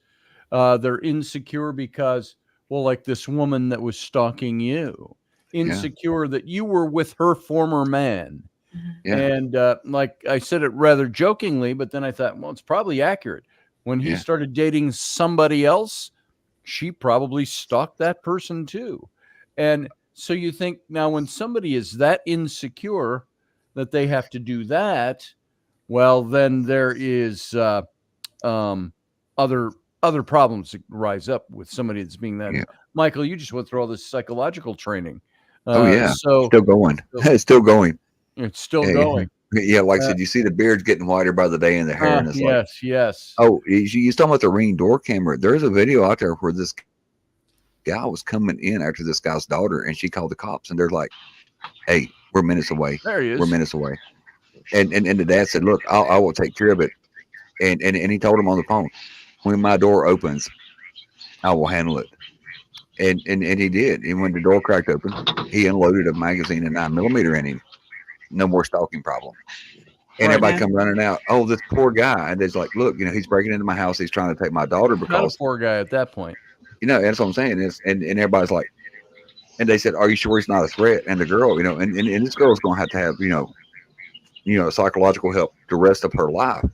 They're insecure because, well, like this woman that was stalking you, insecure that you were with her former man. Yeah. And like I said it rather jokingly, but then I thought, well, it's probably accurate. When he started dating somebody else, she probably stalked that person too. And so you think, now when somebody is that insecure that they have to do that, well, then there is other problems that rise up with somebody that's being that. Michael, you just went through all this psychological training. So still going. It's still going. It's still going. Yeah, like I said, you see the beard's getting whiter by the day and the hair. And it's yes. Oh, you talking about the Ring door camera? There's a video out there where this guy was coming in after this guy's daughter, and she called the cops, and they're like, "Hey, we're minutes away. There he is. We're minutes away." And the dad said, "Look, I will take care of it." And he told him on the phone, "When my door opens, I will handle it." And he did. And when the door cracked open, he unloaded a magazine and 9mm in him. No more stalking problem. And everybody come running out. Oh, this poor guy. And it's like, look, he's breaking into my house. He's trying to take my daughter because not a poor guy at that point. That's what I'm saying. And everybody's like, and they said, "Are you sure he's not a threat?" And the girl, and this girl's going to have psychological help the rest of her life.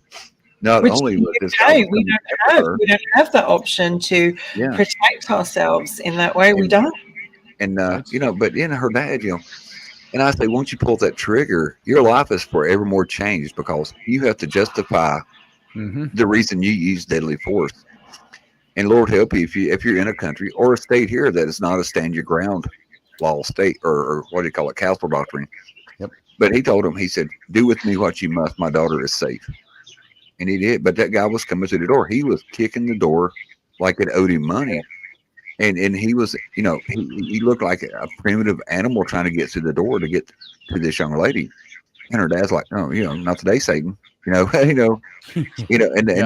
Not only with this, we don't have that option to protect ourselves in that way. We don't. And but her dad, and I say, once you pull that trigger, your life is forever more changed, because you have to justify the reason you use deadly force. And Lord help you if you're in a country or a state here that is not a stand your ground law state, or what do you call it, castle doctrine. Yep. But he told him, he said, "Do with me what you must. My daughter is safe." And he did. But that guy was coming through the door. He was kicking the door like it owed him money. And he was, he looked like a primitive animal trying to get through the door to get to this young lady. And her dad's like, "Oh, not today, Satan." And the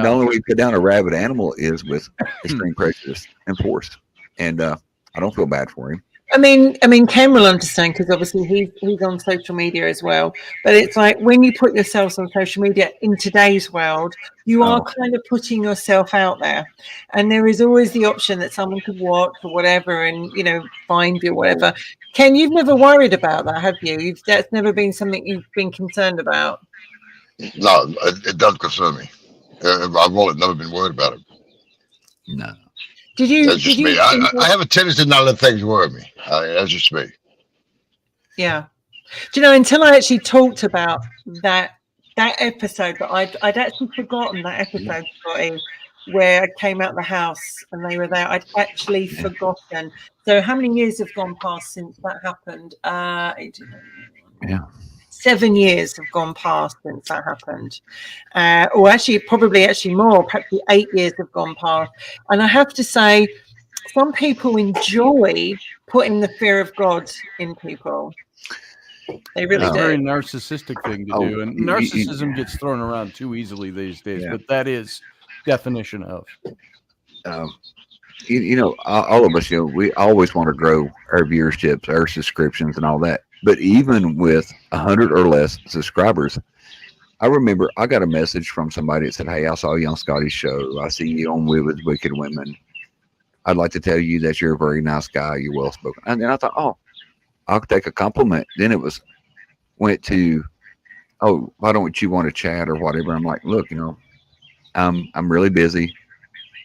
only way you put down a rabid animal is with extreme prejudice and force. And I don't feel bad for him. I mean, Ken will understand, because obviously he's on social media as well. But it's like, when you put yourself on social media in today's world, you are kind of putting yourself out there, and there is always the option that someone could watch or whatever, and find you or whatever. Ken, you've never worried about that, have you? That's never been something you've been concerned about. No, it doesn't concern me. I've really never been worried about it. No. That's just me. I have a tendency not to let things worry me. That's just me. Yeah. Do you know, until I actually talked about that episode, that I'd actually forgotten that episode, Scotty, where I came out the house and they were there. I'd actually forgotten. So how many years have gone past since that happened? 7 years have gone past since that happened. Or actually, probably more, perhaps 8 years have gone past. And I have to say, some people enjoy putting the fear of God in people. They really do. It's a very narcissistic thing to do. And narcissism gets thrown around too easily these days. But that is definition of. All of us, we always want to grow our viewerships, our subscriptions, and all that. But even with 100 or less subscribers, I remember I got a message from somebody that said, "Hey, I saw you on Scotty's show. I see you on With Wicked Women. I'd like to tell you that you're a very nice guy. You're well spoken." And then I thought, "Oh, I'll take a compliment." Then it went to, "Oh, why don't you want to chat or whatever?" I'm like, "Look, I'm really busy."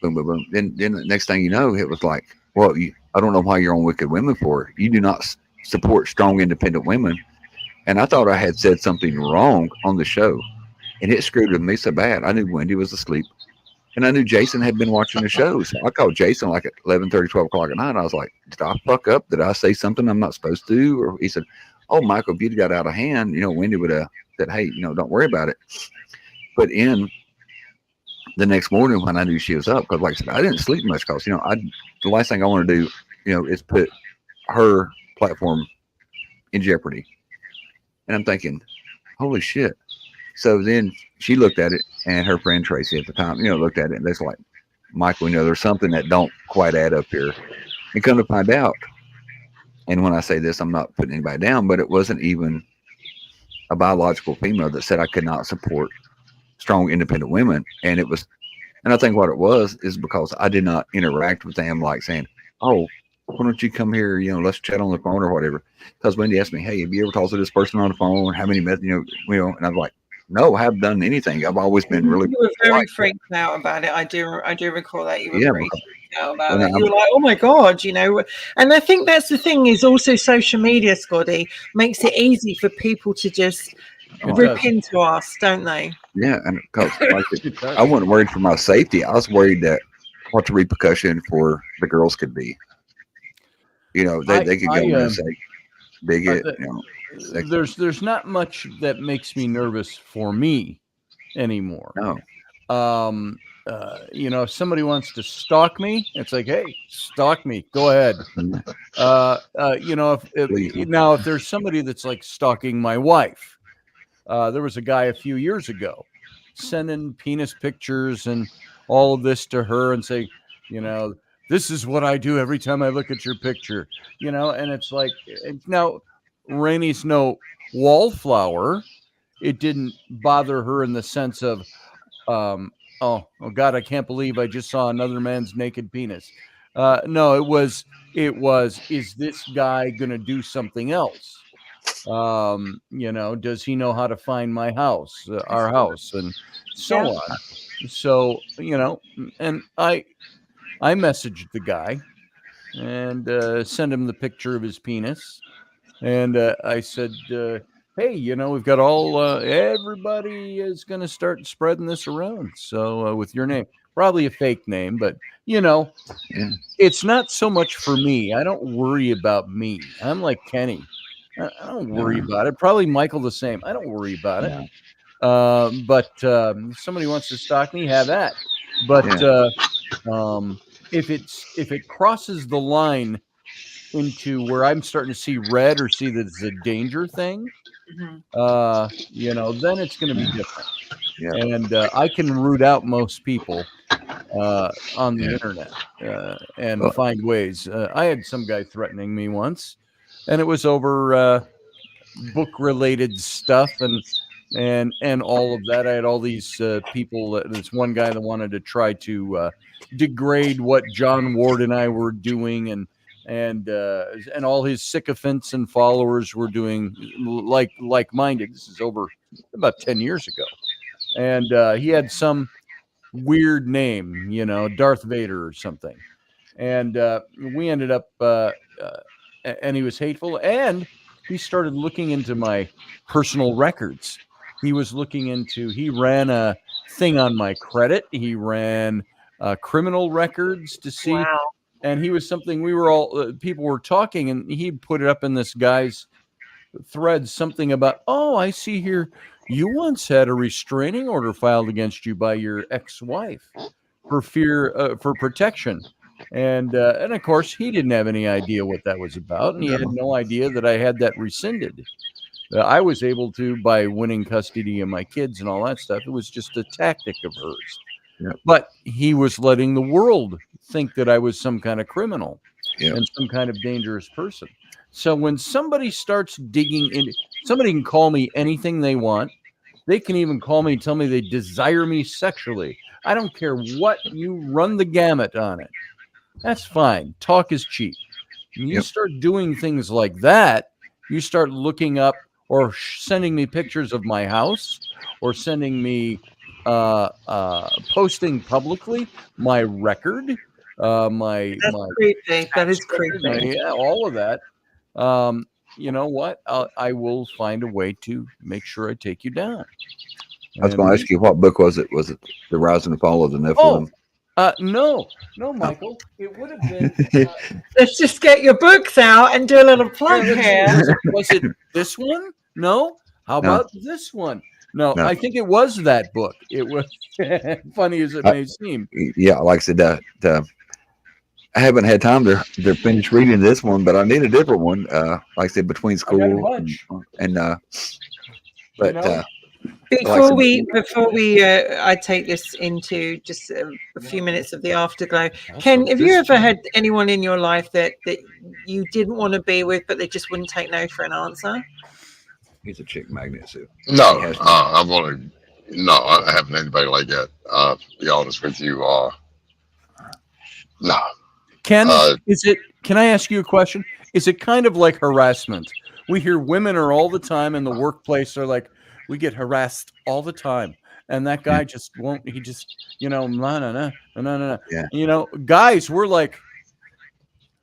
Boom, boom, boom. Then the next thing you know, it was like, "Well, I don't know why you're on Wicked Women for. You do not support strong, independent women." And I thought I had said something wrong on the show, and it screwed with me so bad. I knew Wendy was asleep, and I knew Jason had been watching the show. So I called Jason like at 11:30, 12 o'clock at night. I was like, "Did I fuck up? Did I say something I'm not supposed to?" Or he said, "Oh, Michael, if you'd got out of hand, Wendy would have said, 'Hey, don't worry about it.'" But the next morning when I knew she was up, because like I said, I didn't sleep much because, the last thing I want to do, is put her platform in jeopardy. And I'm thinking, holy shit. So then she looked at it, and her friend Tracy at the time, looked at it, and they're like, Michael, there's something that don't quite add up here. And come to find out, and when I say this, I'm not putting anybody down, but it wasn't even a biological female that said I could not support strong, independent women. And I think what it was is because I did not interact with them like saying, oh, why don't you come here? Let's chat on the phone or whatever. Because Wendy asked me, hey, have you ever talked to this person on the phone? How many methods, and I'm like, no, I haven't done anything. I've always been really. You were very freaked out about it. I do recall that you were pretty freaked out about it. You were like, oh my God, And I think that's the thing is also social media, Scotty, makes it easy for people to just rip into us, don't they? Yeah, and because I wasn't worried for my safety. I was worried that what the repercussion for the girls could be. They could go in and say, bigot. There's not much that makes me nervous for me anymore. No. If somebody wants to stalk me, it's like, hey, stalk me, go ahead. If there's somebody that's like stalking my wife, there was a guy a few years ago sending penis pictures and all of this to her and say, this is what I do every time I look at your picture, and it's like, now Rainey's no wallflower. It didn't bother her in the sense of, oh God, I can't believe I just saw another man's naked penis. No, it was, is this guy going to do something else? Does he know how to find my house, our house, and so on? So, and I messaged the guy and sent him the picture of his penis. And I said, hey, we've got everybody is going to start spreading this around. So with your name, probably a fake name, but, it's not so much for me. I don't worry about me. I'm like Kenny. I don't worry about it. Probably Michael the same. I don't worry about it. But if somebody wants to stalk me, have that. But if it crosses the line into where I'm starting to see red or see that it's a danger thing, then it's going to be different. Yeah. And I can root out most people on the internet and find ways. I had some guy threatening me once, and it was over book-related stuff and all of that. I had all these people. This one guy that wanted to try to degrade what John Ward and I were doing, and all his sycophants and followers were doing like-minded. This is over about 10 years ago. And he had some weird name, Darth Vader or something. And we ended up, and he was hateful. And he started looking into my personal records. He ran a thing on my credit. He ran criminal records to see. Wow. And he was something people were talking, and he put it up in this guy's thread, something about, oh, I see here you once had a restraining order filed against you by your ex-wife for for protection. And of course, he didn't have any idea what that was about, and he had no idea that I had that rescinded. I was able to by winning custody of my kids and all that stuff. It was just a tactic of hers. Yep. But he was letting the world think that I was some kind of criminal and some kind of dangerous person. So when somebody starts digging in, somebody can call me anything they want. They can even call me and tell me they desire me sexually. I don't care what, you run the gamut on it. That's fine. Talk is cheap. When you start doing things like that, you start looking up or sending me pictures of my house or sending me posting publicly my record, creepy. That is creepy. All of that. You know what? I will find a way to make sure I take you down. I was going to ask you, what book was it? Was it The Rise and the Fall of the Nephilim? No, Michael. It would have been. Let's just get your books out and do a little plug here. Was it this one? No. How about this one? No, I think it was that book. It was funny as it may seem. Yeah, like I said, I haven't had time to finish reading this one, but I need a different one. Like I said, between I got a school bunch. and You know? Before we I take this into just a few minutes of the afterglow. Ken, have you ever had anyone in your life that you didn't want to be with, but they just wouldn't take no for an answer? he's a chick magnet, so No, I haven't anybody like that. To be honest with you, no. Ken, can I ask you a question? Is it kind of like harassment? We hear women are all the time in the workplace. They're like, we get harassed all the time. And that guy just won't, he just, no. Yeah. Guys, we're like,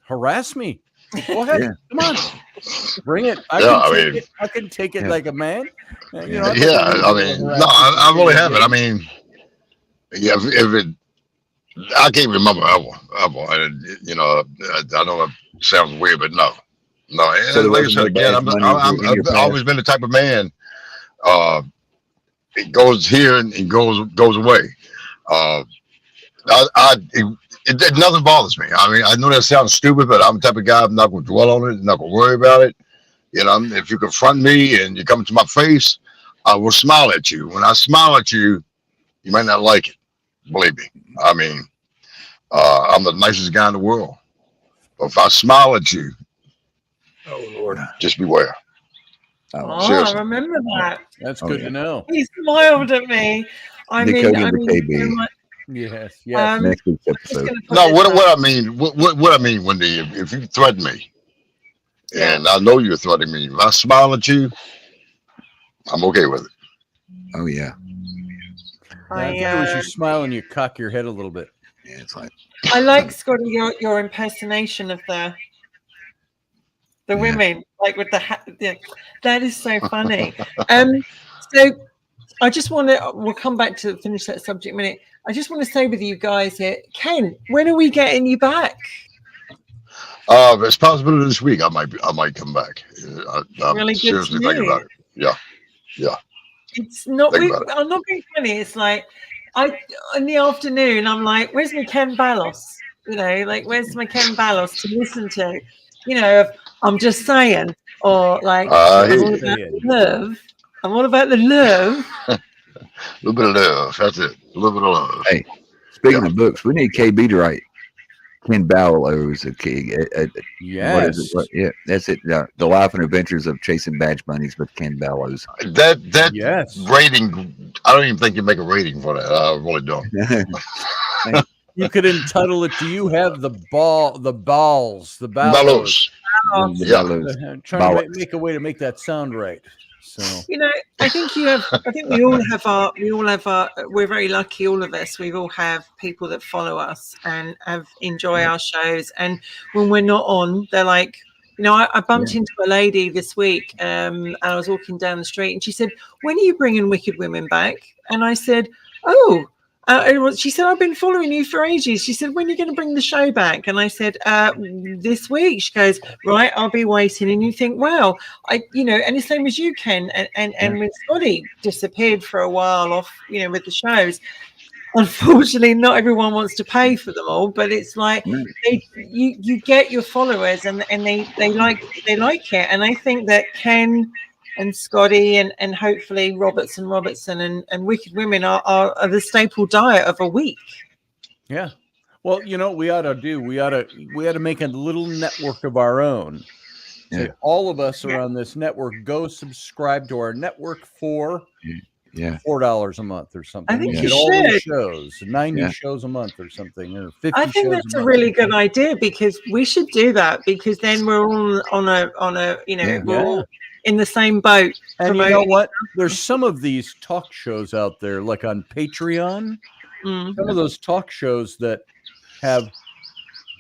harass me. Go ahead. Yeah. Come on. Bring it. I can take it like a man. I mean, no, I really haven't. I mean, if it, I can't remember ever. I know that sounds weird, but no. So like I said again, I've always been the type of man. It goes here and it goes away. Nothing bothers me. I mean, I know that sounds stupid, but I'm the type of guy. I'm not going to dwell on it. I'm not going to worry about it. If you confront me and you come to my face, I will smile at you. When I smile at you, you might not like it. Believe me. I mean, I'm the nicest guy in the world. But if I smile at you, oh Lord, just beware. I remember that. That's good to know. He smiled at me. Yes. Next week's episode. No, what I mean, what I mean, Wendy, if you threaten me, and I know you're threatening me, if I smile at you, I'm okay with it. Oh yeah. I think it was you smile and you cock your head a little bit. Yeah, it's like. I like, Scotty, your impersonation of the women, like with the hat. That is so funny. So I just want to. We'll come back to finish that subject in a minute. I just want to say with you guys here, Ken, when are we getting you back? It's possible this week. I might come back. I'm really seriously thinking about it. Yeah. It's not. I'm not being funny. It's like in the afternoon. I'm like, where's my Ken Ballos? Where's my Ken Ballos to listen to? I'm just saying, or like, I'm all about the love. I'm all about the love. A little bit of love. That's it. A little bit of love. Hey, speaking of books, we need KB to write Ken Ballow's. Yes. What is it? Yeah, that's it. The Life and Adventures of Chasing Badge Bunnies with Ken Ballows. That rating, I don't even think you make a rating for that. I really don't. You could entitle it, do you have the balls? Ballows. Trying to make a way to make that sound right. So I think you have. I think we all have our. We're very lucky, all of us. We all have people that follow us and enjoy our shows. And when we're not on, they're like, I bumped into a lady this week, and I was walking down the street, and she said, "When are you bringing Wicked Women back?" And I said, "Oh." She said, "I've been following you for ages." She said, "When are you going to bring the show back?" And I said, "This week." She goes, "Right, I'll be waiting." And you think, well, and the same as you, Ken, and when Scotty disappeared for a while off, with the shows, unfortunately, not everyone wants to pay for them all, but it's like you get your followers and they like it. And I think that Ken and Scotty and hopefully Robertson and Wicked Women are the staple diet of a week. Yeah. Well, we ought to make a little network of our own. Yeah. All of us are on this network. Go subscribe to our network for $4 a month or something. I think you should. All the shows, 90 shows a month or something, or 50. I think that's a really good idea, because we should do that, because then we're all on a we're all in the same boat. And you know what? There's some of these talk shows out there, like on Patreon, some of those talk shows that have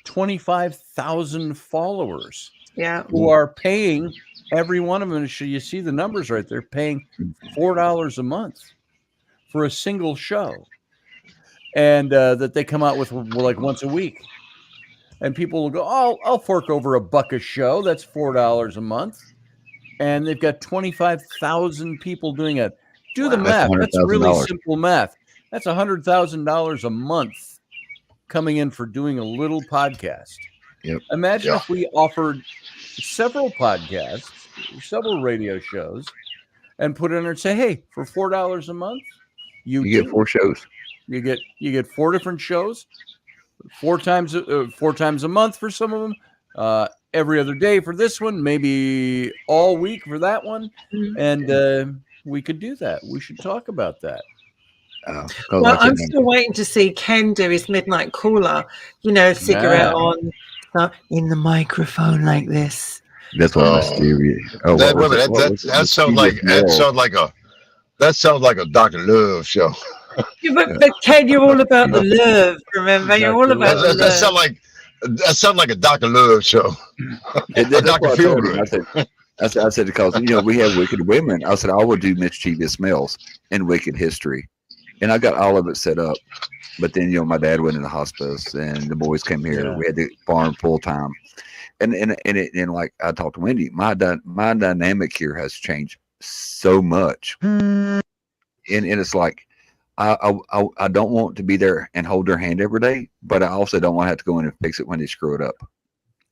25,000 followers. Yeah. Who are paying, every one of them, you see the numbers right there, paying $4 a month for a single show. And that they come out with like once a week. And people will go, "Oh, I'll fork over $1 a show. That's $4 a month." And they've got 25,000 people doing it. Do the math. That's really simple math. That's $100,000 a month coming in for doing a little podcast. Yep. Imagine if we offered several podcasts, several radio shows, and put in there and say, hey, for $4 a month, you get 4 shows. You get 4 different shows, 4 times a month for some of them, every other day for this one, maybe all week for that one, and we could do that. We should talk about that. Well, I'm still waiting to see Ken do his midnight caller, cigarette on in the microphone like this. That's what mysterious. That sounds like a Dr. Love show. But Ken, you're all about the love. Remember, you're all about the love. That sounds like a Dr. Love show. Dr. Feelgood. I said because we have Wicked Women. I said I would do mischievous smells and Wicked History, and I got all of it set up. But then my dad went in the hospice, and the boys came here. Yeah. We had to farm full time, and like I talked to Wendy, my dynamic here has changed so much, and it's like I don't want to be there and hold their hand every day, but I also don't want to have to go in and fix it when they screw it up.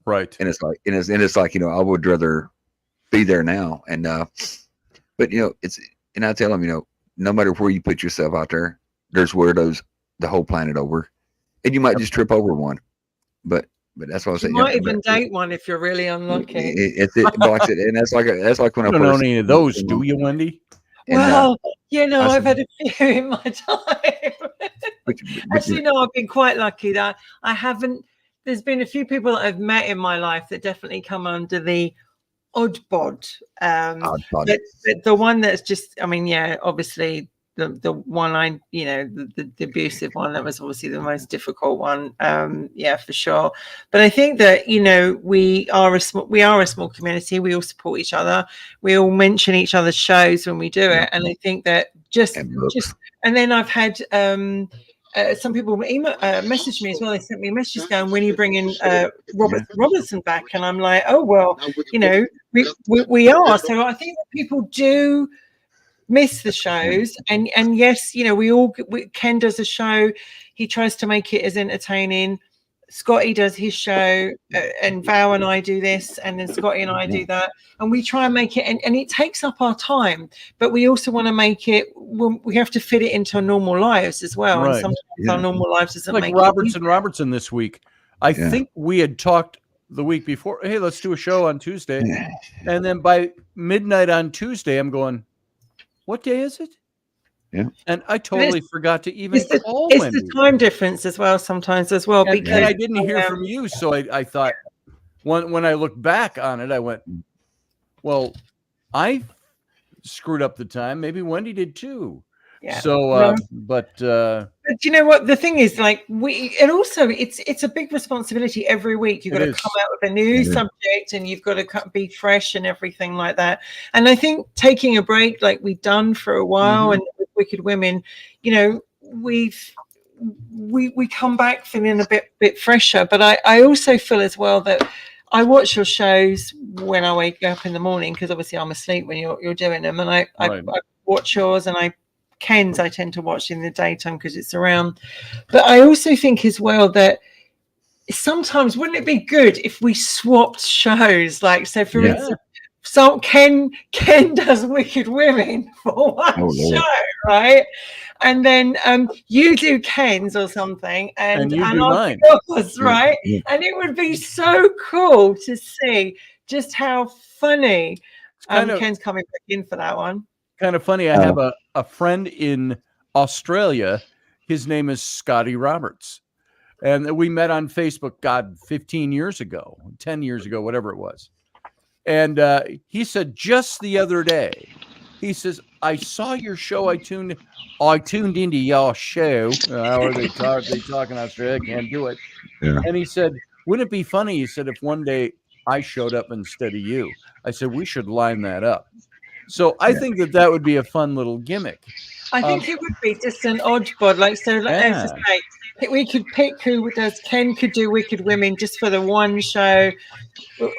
Right. And it's like I would rather be there now, and but it's, and I tell them, no matter where you put yourself out there, there's weirdos the whole planet over, and you might just trip over one, but that's what I say. You might even date one if you're really unlucky. And that's like when I don't know any of those, do you, Wendy? Well, I've had a few in my time. Actually, no, I've been quite lucky that I haven't. There's been a few people that I've met in my life that definitely come under the odd bod. But the one that's just, obviously the one the abusive one, that was obviously the most difficult one. For sure. But I think that we are a small community. We all support each other. We all mention each other's shows when we do it, and I think that and then I've had some people message me as well. They sent me a message going, when are you bringing Robertson back? And I'm like, oh, well, we are. So I think that people do miss the shows. And yes, Ken does a show. He tries to make it as entertaining. Scotty does his show, and Val and I do this, and then Scotty and I do that, and we try and make it, and it takes up our time, but we also want to make it, we have to fit it into our normal lives as well. Right. And sometimes our normal lives doesn't make Robertson this week. I think we had talked the week before, hey, let's do a show on Tuesday. And then by midnight on Tuesday, I'm going, what day is it? Yeah, and I totally forgot to even call Wendy. It's the time difference as well sometimes as well, because I didn't hear from you, so I thought when I looked back on it, I went, well, I screwed up the time. Maybe Wendy did too. Yeah. So, but you know what? The thing is, like, and also it's a big responsibility every week. You've got to come out with a new subject, and you've got to be fresh and everything like that. And I think taking a break, like we've done for a while, and with Wicked Women, we come back feeling a bit fresher. But I also feel as well that I watch your shows when I wake up in the morning, because obviously I'm asleep when you're doing them, and I watch yours, and Ken's I tend to watch in the daytime because it's around. But I also think as well that sometimes, wouldn't it be good if we swapped shows? Like, so for instance, so Ken does Wicked Women for one show, right? And then you do Ken's or something, and you do mine, yours, right? And it would be so cool to see just how funny Ken's coming back in for that one. Kind of funny. I have a friend in Australia. His name is Scotty Roberts. And we met on Facebook, 15 years ago, 10 years ago, whatever it was. And he said just the other day, he says, I saw your show. I tuned into your show. How are they talk in Australia? Can't do it. Yeah. And he said, wouldn't it be funny? He said, if one day I showed up instead of you. I said, we should line that up. So I think that would be a fun little gimmick. I think it would be just an oddbod. Like, so let's just say we could pick who does. Ken could do Wicked Women just for the one show,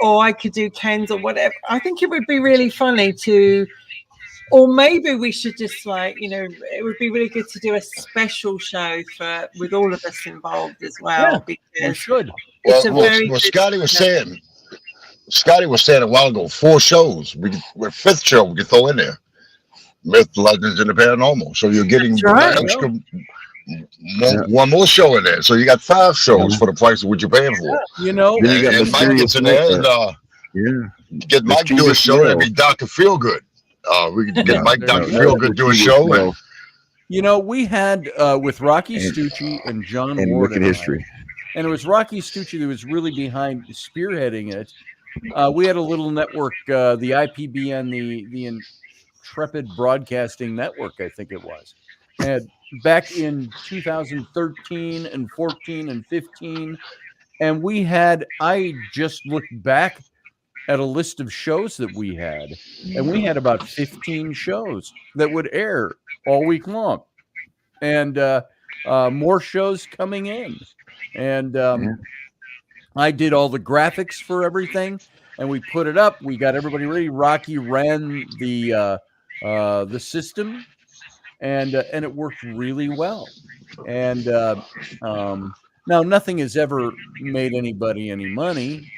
or I could do Ken's or whatever. I think it would be really funny to Or maybe we should just it would be really good to do a special show with all of us involved as well. We Because should. it's Well, Scotty was saying a while ago, 4 shows. With 5th show we could throw in there. Myth, legends, and the paranormal. So you're getting right. extra one more show in there. So you got 5 shows for the price of what you're paying for. You know, Then you got and Mike gets in there and get Mike to do a show. That'd be Dr. Feelgood. We could get Mike Dr. Feelgood do a show. And, you know, we had with Rocky Stucci and John Ward Wicked History. And it was Rocky Stucci that was really behind spearheading it. We had a little network, the IPBN, the Intrepid Broadcasting Network, I think it was. And back in 2013 and 14 and 15. And I just looked back at a list of shows that we had, and we had about 15 shows that would air all week long, and more shows coming in. And I did all the graphics for everything, and we put it up. We got everybody ready. Rocky ran the system, and it worked really well. And now nothing has ever made anybody any money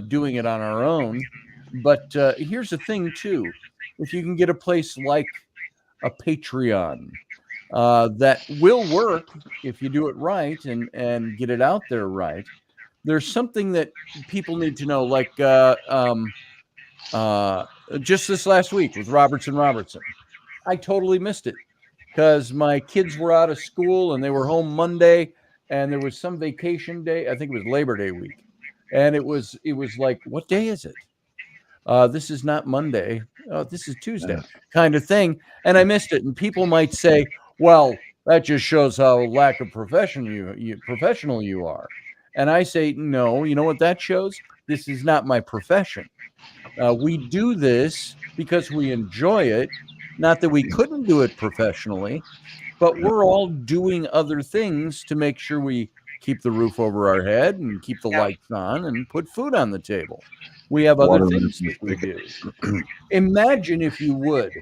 doing it on our own. But here's the thing, too. If you can get a place like a Patreon that will work if you do it right and get it out there right, there's something that people need to know. Like just this last week with Robertson. I totally missed it because my kids were out of school and they were home Monday, and there was some vacation day. I think it was Labor Day week. And it was like, what day is it? This is not Monday. Oh, this is Tuesday, kind of thing. And I missed it. And people might say, well, that just shows how lack of professional you are. And I say, no, you know what that shows? This is not my profession. We do this because we enjoy it. Not that we couldn't do it professionally, but we're all doing other things to make sure we keep the roof over our head and keep the lights on and put food on the table. We have other things that we do. Imagine, if you would,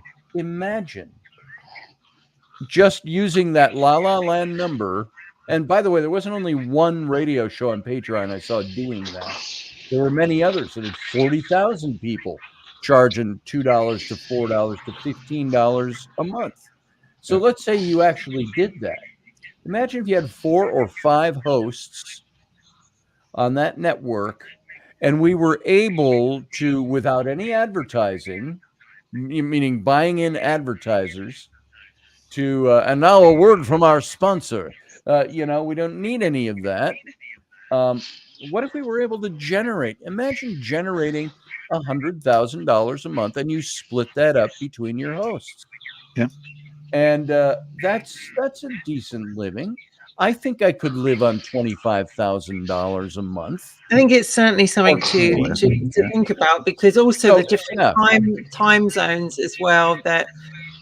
just using that La La Land number. And by the way, there wasn't only one radio show on Patreon I saw doing that. There were many others. So there's 40,000 people charging $2 to $4 to $15 a month. So let's say you actually did that. Imagine if you had 4 or 5 hosts on that network, and we were able to, without any advertising, meaning buying in advertisers, to and now a word from our sponsor. We don't need any of that. What if we were able to imagine generating $100,000 a month, and you split that up between your hosts? Yeah. And that's a decent living. I think I could live on $25,000 a month. I think it's certainly something to think about, because also the different time zones as well that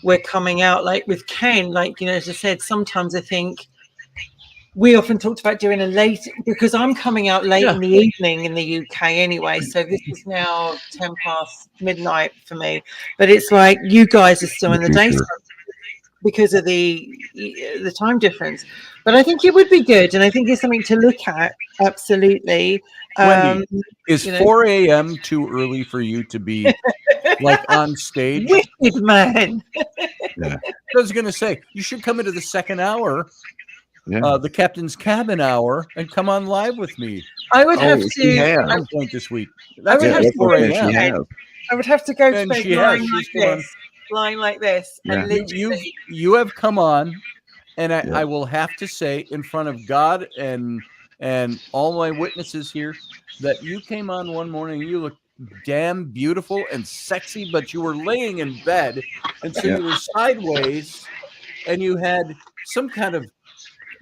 we're coming out, like with Ken, as I said, sometimes I think we often talked about doing a late, because I'm coming out late in the evening in the UK anyway. So this is now 10 past midnight for me, but it's like you guys are still in the daytime because of the time difference. But I think it would be good, and I think it's something to look at. Absolutely. Wendy, is 4 a.m. too early for you to be like on stage? Wicked man. I was going to say, you should come into the second hour, the captain's cabin hour, and come on live with me. I would have to. At some point this week. That's 4 a.m. I would have to go to bed lying like this. And you have come on, and I will have to say, in front of God and all my witnesses here, that you came on one morning and you looked damn beautiful and sexy, but you were laying in bed, and so you were sideways, and you had some kind of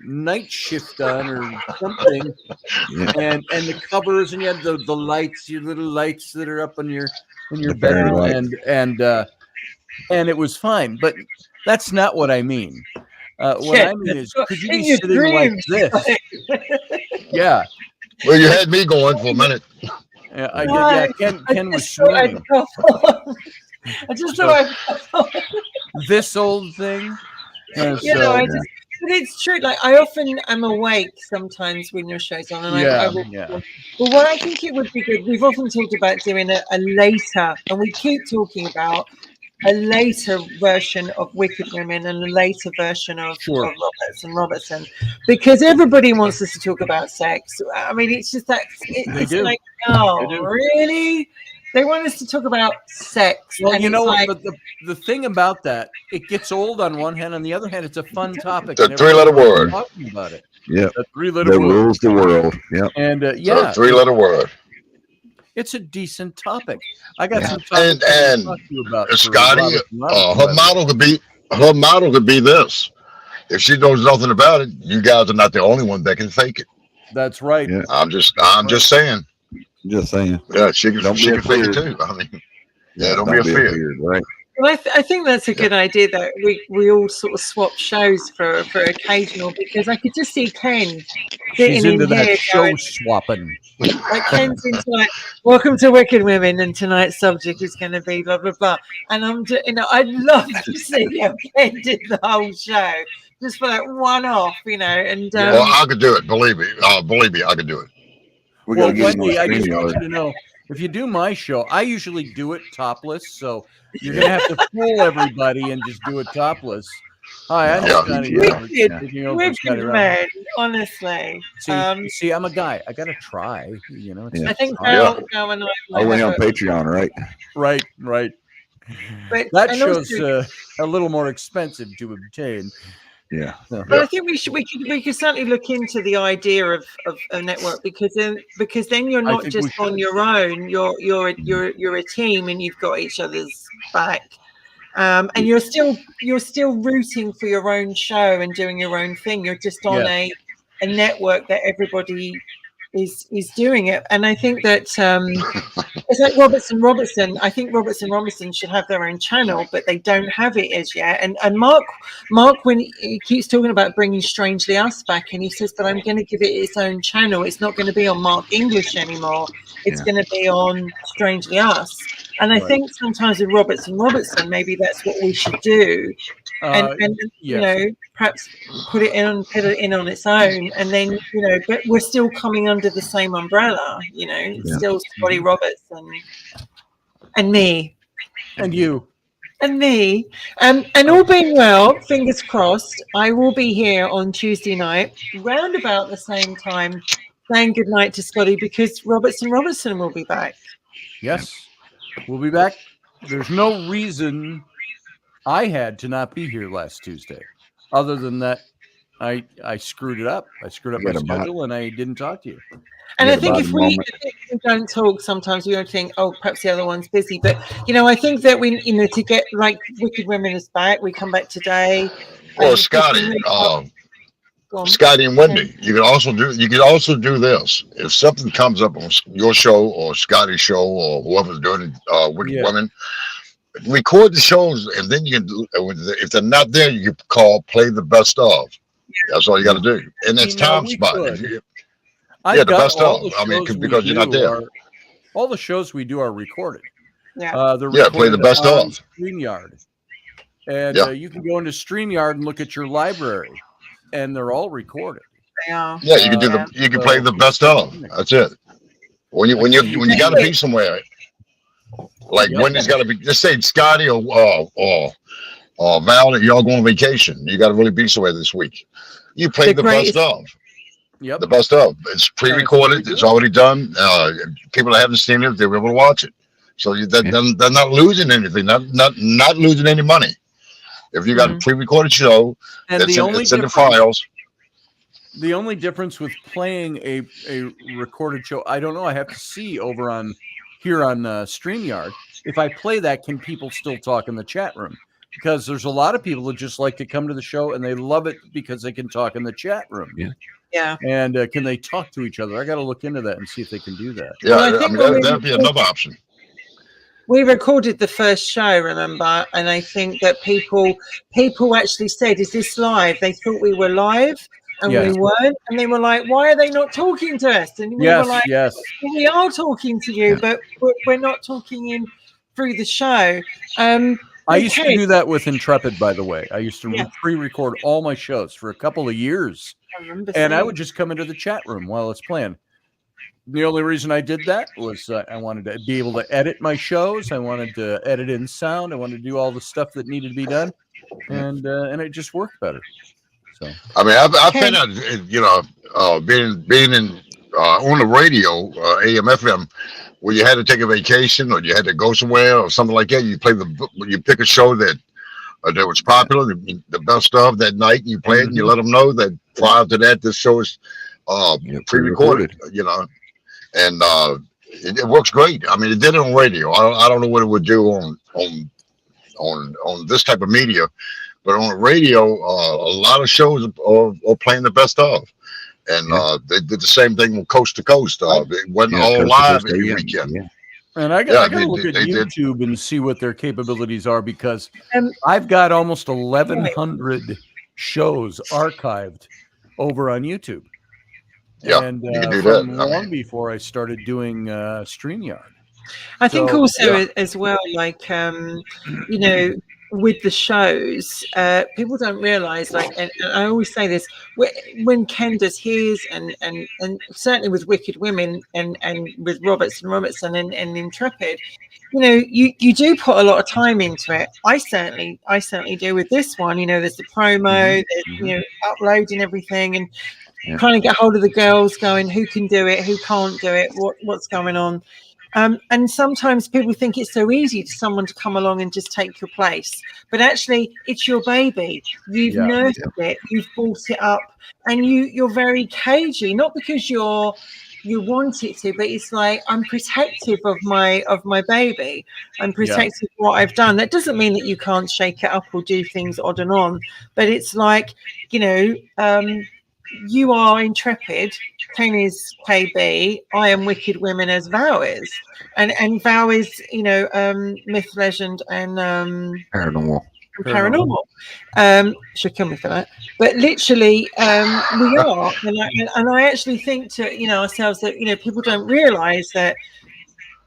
night shift on or something, and the covers, and you had the lights, your little lights that are up in your bedroom, and it was fine. But that's not what I mean. What I mean is, could you be sitting like this? Yeah. Well, you had me going for a minute. Ken was swinging. I just thought this old thing. And you know, so, but it's true. Like I often am awake sometimes when your show's on, and I will. Well, what I think it would be good. We've often talked about doing a later, and we keep talking about a later version of Wicked Women and a later version of Roberts and Robertson, because everybody wants us to talk about sex. I mean, it's just that it's like, oh, really? They want us to talk about sex. Well, and you know what? like, But the thing about that, it gets old on one hand. On the other hand, it's a fun topic. The three-letter word. Talking about it. Yeah. The three-letter that word. rules the world. Yep. And The three-letter word. It's a decent topic. I got some topics to talk to you about. Scotty, her model could be this. If she knows nothing about it, you guys are not the only one that can fake it. That's right. Yeah. I'm just saying. Just saying. Yeah, she can fake it too. I mean, don't be afraid. Right. Well, I think that's a good idea that we all sort of swap shows for occasional, because I could just see Ken She's getting into in that here show going, swapping. like Ken's into like, welcome to Wicked Women, and tonight's subject is going to be blah blah blah. And I'm just, I'd love to see how Ken did the whole show just for that one off, And well, I could do it. Believe me, I could do it. Well, Wendy, I just want you to know, if you do my show, I usually do it topless, so you're going to have to fool everybody and just do it topless. Hi, I'm Scotty. Wicked man, honestly. See, I'm a guy. I got to try, I think Val and I only on Patreon, right? Right. But that show's a little more expensive to obtain. Yeah. But I think we could certainly look into the idea of a network, because then you're not just on your own. You're a team, and you've got each other's back. And you're still rooting for your own show and doing your own thing. You're just on a network that everybody is doing it. And I think that it's like Robertson. I think Robertson should have their own channel, but they don't have it as yet. And Mark, when he keeps talking about bringing Strangely Us back, and he says, but I'm going to give it its own channel. It's not going to be on Mark English anymore. It's going to be on Strangely Us. And I think sometimes with Robertson, maybe that's what we should do. And perhaps put it in on its own, and then but we're still coming under the same umbrella. It's still Scotty Roberts and me and you and me, and all being well, fingers crossed, I will be here on Tuesday night round about the same time, saying goodnight to Scotty, because Robertson will be back. Yes, we'll be back. There's no reason I had to not be here last Tuesday, other than that I screwed it up. I screwed up my schedule, and I didn't talk to you. And I think if we don't talk, sometimes we don't think, oh, perhaps the other one's busy. But I think that we, to get like Wicked Women is back. We come back today. Well, Scotty, Scotty and Wendy, you could also do this. If something comes up on your show or Scotty's show or whoever's doing Wicked Women, record the shows, and then you can do, if they're not there, you can play the best of. That's all you got to do, and it's time spot. The best of. I mean, because you're not there. All the shows we do are recorded. Play the best of StreamYard, and you can go into StreamYard and look at your library, and they're all recorded. Yeah, you can do you can play the best of. That's it. When you got to be somewhere. Like Wendy's got to be. Just say Scotty or Val, y'all going on vacation. You got to really be somewhere this week. You play the best of. Yep. The best of. It's pre-recorded. It's already done. People that haven't seen it, they'll be able to watch it. So they're not losing anything. Not losing any money. If you got a pre-recorded show, and it's in the files. The only difference with playing a recorded show, I don't know. I have to see over on. Here on StreamYard, if I play that, can people still talk in the chat room? Because there's a lot of people that just like to come to the show, and they love it because they can talk in the chat room. Yeah. And can they talk to each other? I got to look into that and see if they can do that. Yeah, I mean, that'd be another option. We recorded the first show, remember? And I think that people actually said, "Is this live?" They thought we were live. And we weren't, and they were like, "Why are they not talking to us?" And we were like, "We are talking to you, but we're not talking in through the show. I used to do that with Intrepid, by the way. I used to pre-record all my shows for a couple of years, and I would just come into the chat room while it's playing. The only reason I did that was I wanted to be able to edit my shows. I wanted to edit in sound. I wanted to do all the stuff that needed to be done, and it just worked better. So I mean, I've been at, you know, being in on the radio, AM FM, where you had to take a vacation or you had to go somewhere or something like that. You pick a show that was popular, the best of that night, and you play it, and you let them know that prior to that, this show is pre-recorded. You know, and it works great. I mean, it did it on radio. I don't know what it would do on this type of media. But on the radio, a lot of shows are playing the best of, and they did the same thing with Coast to Coast. It wasn't all live every weekend. Yeah. And I got to look at YouTube and see what their capabilities are, because I've got almost 1,100 shows archived over on YouTube. Yeah, and you can do from that. long before I started doing StreamYard. I think also as well, like you know, with the shows, people don't realize, like, and I always say this, when Ken does his, and certainly with Wicked Women and with Robertson and Intrepid, you know, you do put a lot of time into it. I certainly do with this one. You know, there's the promo, there's, you know, uploading everything, and trying to get hold of the girls, going who can do it, who can't do it, what's going on. And sometimes people think it's so easy for someone to come along and just take your place. But actually, it's your baby. You've nursed it. You've brought it up. And you're very cagey, not because you want it to, but it's like, I'm protective of my baby. I'm protective of what I've done. That doesn't mean that you can't shake it up or do things odd and on. But it's like, you know, you are Intrepid, Ken is KB, I am Wicked Women as Val is. And Val is, you know, myth, legend, and paranormal. She'll kill me for that. But literally, we are. And I actually think to, you know, ourselves that, you know, people don't realise that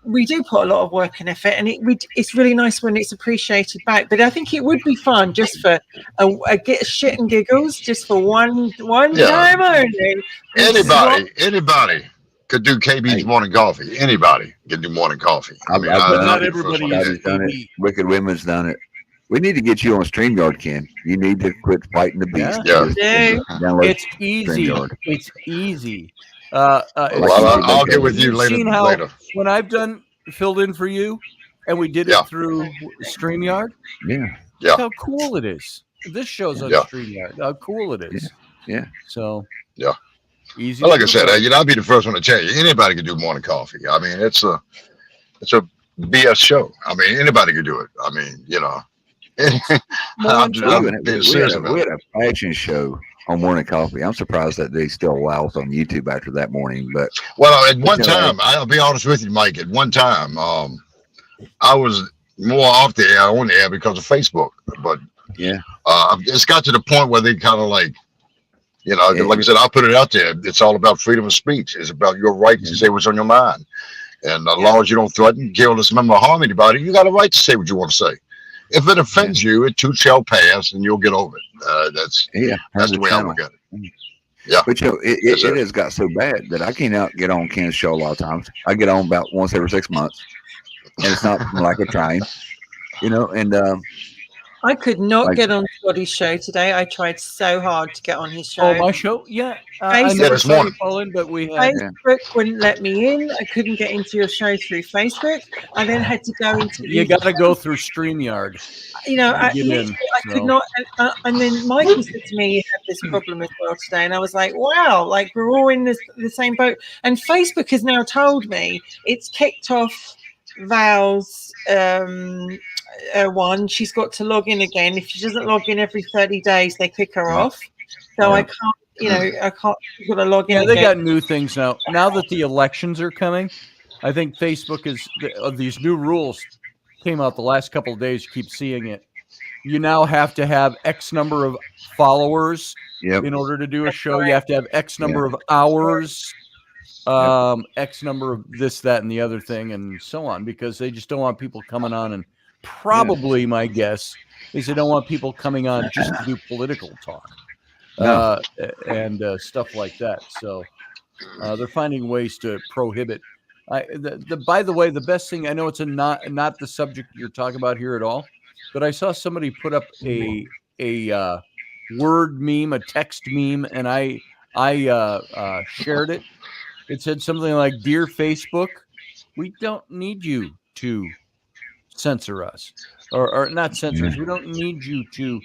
we do put a lot of work and effort, and it's really nice when it's appreciated back. But I think it would be fun just for a get shit and giggles, just for one time only. Anybody could do KB's morning coffee. Anybody can do morning coffee. I mean, not everybody has done it. Wicked Women's done it. We need to get you on StreamYard, Ken. You need to quit fighting the beast. It's easy. StreamYard. It's easy. I'll get with you later. When I've filled in for you, and we did it through StreamYard. Yeah. How cool it is. This show's on StreamYard. How cool it is. Yeah. So easy. Well, like I said, you know, I'll be the first one to tell you, anybody can do morning coffee. I mean, it's a BS show. I mean, anybody can do it. I mean, you know. We had a fashion show on morning coffee. I'm surprised that they still allow us on YouTube after that morning. But at one time, I'll be honest with you, Mike. At one time, I was more off the air, on the air because of Facebook. But it's got to the point where they kind of like, you know, like I said, I'll put it out there. It's all about freedom of speech. It's about your right to say what's on your mind. And as long as you don't threaten, kill, dismember, harm anybody, you got a right to say what you want to say. If it offends you, it too shall pass, and you'll get over it. That's the way I look at it. Yeah, but you know, it has got so bad that I can't get on Ken's show a lot of times. I get on about once every 6 months, and it's not like a trying, you know. And I could not get on Scotty's show today. I tried so hard to get on his show. Oh, my show? Yeah. I never saw you call in, but we had. Facebook wouldn't let me in. I couldn't get into your show through Facebook. I then had to go into. You got to go through StreamYard. You know, I could not. And then Michael said to me, "You have this problem as well today," and I was like, "Wow! Like we're all in the same boat." And Facebook has now told me it's kicked off Val's one. She's got to log in again. If she doesn't log in every 30 days, they kick her off. So I can't. You know, I can't. You've got to log in. Yeah, they got new things now. Now that the elections are coming, I think Facebook these new rules came out the last couple of days. You keep seeing it. You now have to have X number of followers in order to do a show. You have to have X number of hours X number of this, that, and the other thing, and so on, because they just don't want people coming on. And probably my guess is they don't want people coming on just to do political talk and stuff like that. So they're finding ways to prohibit. By the way, the best thing, I know it's not the subject you're talking about here at all, but I saw somebody put up a word meme, a text meme, and I shared it. It said something like, "Dear Facebook, we don't need you to censor us, or not censor us. We don't need you to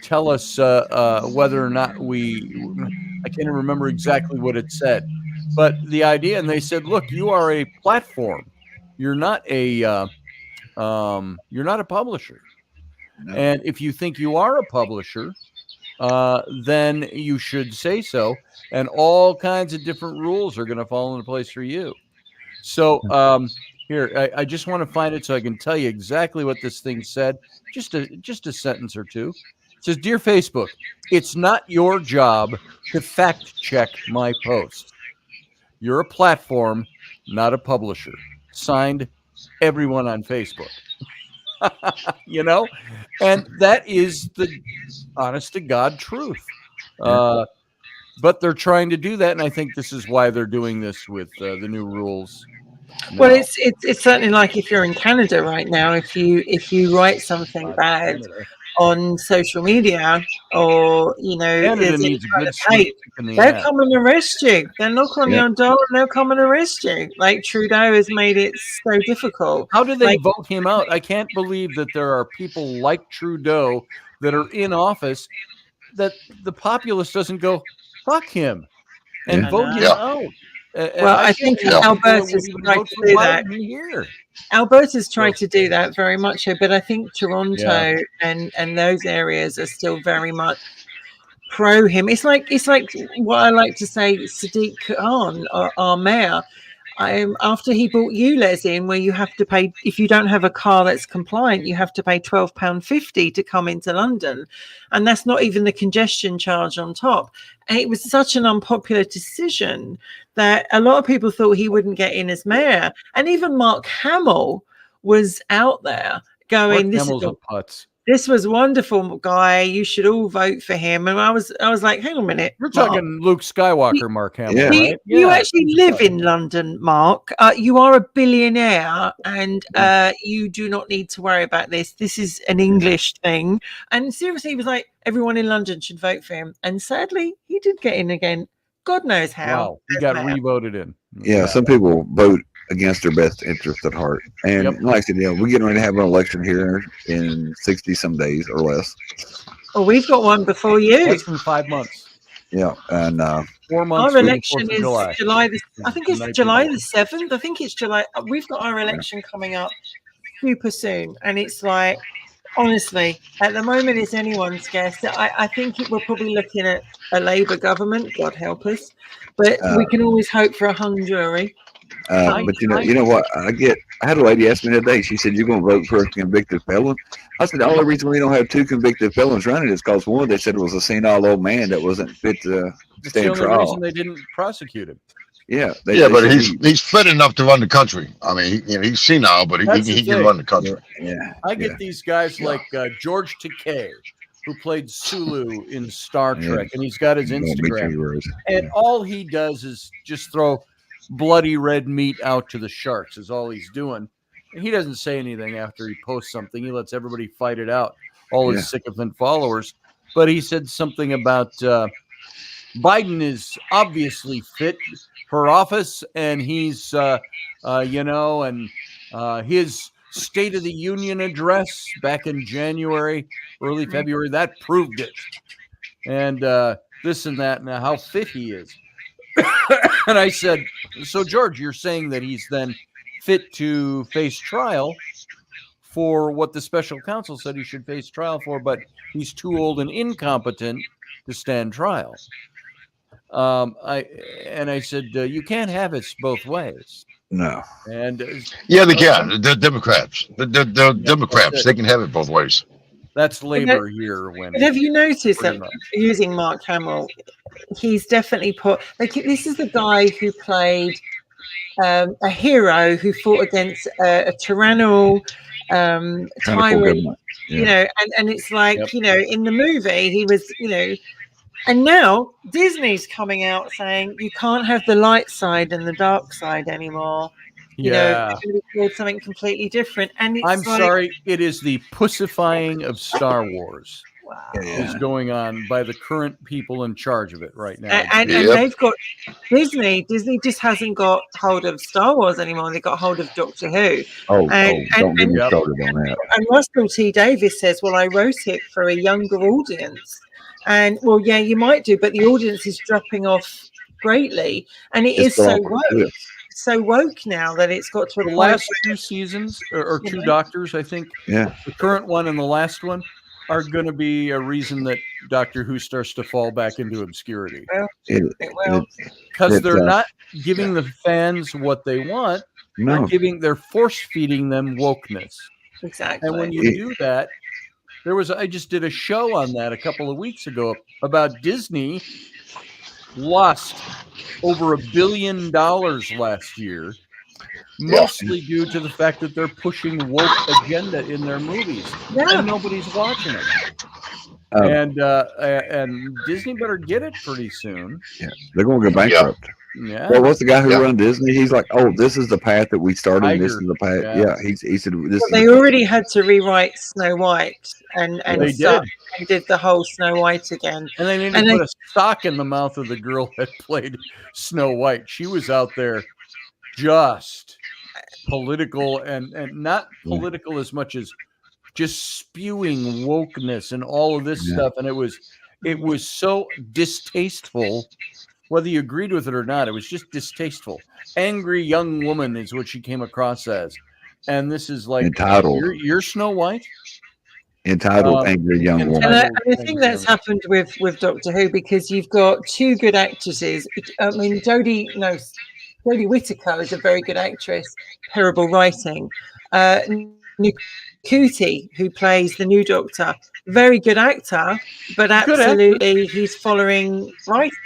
tell us whether or not I can't remember exactly what it said, but the idea." And they said, "Look, you are a platform. You're not a publisher. No. And if you think you are a publisher, then you should say so. And all kinds of different rules are going to fall into place for you." So here, I just want to find it so I can tell you exactly what this thing said. Just a sentence or two. It says, "Dear Facebook, it's not your job to fact check my posts. You're a platform, not a publisher. Signed, everyone on Facebook." You know, and that is the honest to God truth. But they're trying to do that, and I think this is why they're doing this with the new rules. Well, it's certainly like if you're in Canada right now, if you write something bad on social media, or Canada needs a good hate, they'll come and arrest you. They'll knock on your door and they'll come and arrest you. Like Trudeau has made it so difficult. How did they vote him out? I can't believe that there are people like Trudeau that are in office that the populace doesn't go, "Fuck him," and vote him out. Well, I think Alberta's tried to do that. Alberta's tried to do that very much, but I think Toronto and those areas are still very much pro him. It's like what I like to say, Sadiq Khan, our mayor. After he brought ULEZ in, where you have to pay, if you don't have a car that's compliant, you have to pay £12.50 to come into London, and that's not even the congestion charge on top. And it was such an unpopular decision that a lot of people thought he wouldn't get in as mayor, and even Mark Hamill was out there going, "This was wonderful, guy. You should all vote for him." And I was like, "Hang on a minute. You're talking Luke Skywalker, Mark Hamill, right? You actually live in London, Mark. You are a billionaire, and you do not need to worry about this. This is an English thing." And seriously, he was like, everyone in London should vote for him. And sadly, he did get in again. God knows how. Wow, he got re-voted in. Yeah, some people vote against their best interest at heart. And like I said, we're getting ready to have an election here in 60 some days or less. Well, we've got one before you. Less than 5 months. Yeah, and 4 months. Our election is July. I think it's July the 7th. I think it's July. We've got our election coming up super soon, and it's like, honestly, at the moment, it's anyone's guess. I think we're probably looking at a Labour government. God help us, but we can always hope for a hung jury. But you know what? I had a lady ask me the other day. She said, "You're going to vote for a convicted felon?" I said, "The only reason we don't have 2 convicted felons running is because one, they said it was a senile old man that wasn't fit to stand trial." That's the only reason they didn't prosecute him. Yeah, but he's fit enough to run the country. I mean, he's senile, but he can run the country. Yeah, I get these guys like George Takei, who played Sulu in Star Trek, and he's got his Instagram, and all he does is just throw bloody red meat out to the sharks is all he's doing. And he doesn't say anything after he posts something. He lets everybody fight it out, all his sycophant followers. But he said something about Biden is obviously fit for office, and he's and his State of the Union address back in January, early February, that proved it. And this and that, and how fit he is. And I said, "So George, you're saying that he's then fit to face trial for what the special counsel said he should face trial for, but he's too old and incompetent to stand trial." I said, "You can't have it both ways." No. And they can. The Democrats, the Democrats, they can have it both ways. That's labor here. But have you noticed that using Mark Hamill, he's definitely put this is the guy who played a hero who fought against a tyrannical tyrant, and it's like, in the movie he was, and now Disney's coming out saying you can't have the light side and the dark side anymore. It's going to be called something completely different. And it's sorry, it is the pussifying of Star Wars. Wow. Is going on by the current people in charge of it right now. And they've got Disney just hasn't got hold of Star Wars anymore. They got hold of Doctor Who. Don't get me started on that. And Russell T Davies says, well, I wrote it for a younger audience. And well, yeah, you might do, but the audience is dropping off greatly. And it's so woke. So woke now that it's got to the last 2 seasons or 2 Doctors, I think. Yeah. The current one and the last one are going to be a reason that Doctor Who starts to fall back into obscurity. Because they're not giving the fans what they want. No. They're force feeding them wokeness. Exactly. And when you do that, I just did a show on that a couple of weeks ago about Disney lost over $1 billion last year, mostly due to the fact that they're pushing woke agenda in their movies, and nobody's watching it. And Disney better get it pretty soon. Yeah, they're going to go bankrupt. Yeah. Well, what's the guy who runs Disney? He's like, oh, this is the path that we started. This is the path. Yeah. He said this. They already had to rewrite Snow White and did the whole Snow White again. And they needed to put a sock in the mouth of the girl that played Snow White. She was out there just political and not political as much as just spewing wokeness and all of this stuff. And it was so distasteful. Whether you agreed with it or not, it was just distasteful. Angry young woman is what she came across as. And this is like, entitled. You're Snow White? Entitled angry young woman. And I think that's happened with Doctor Who, because you've got 2 good actresses. I mean, Jodie Whittaker is a very good actress, terrible writing. Ncuti, who plays the new Doctor, very good actor, but absolutely he's following writing.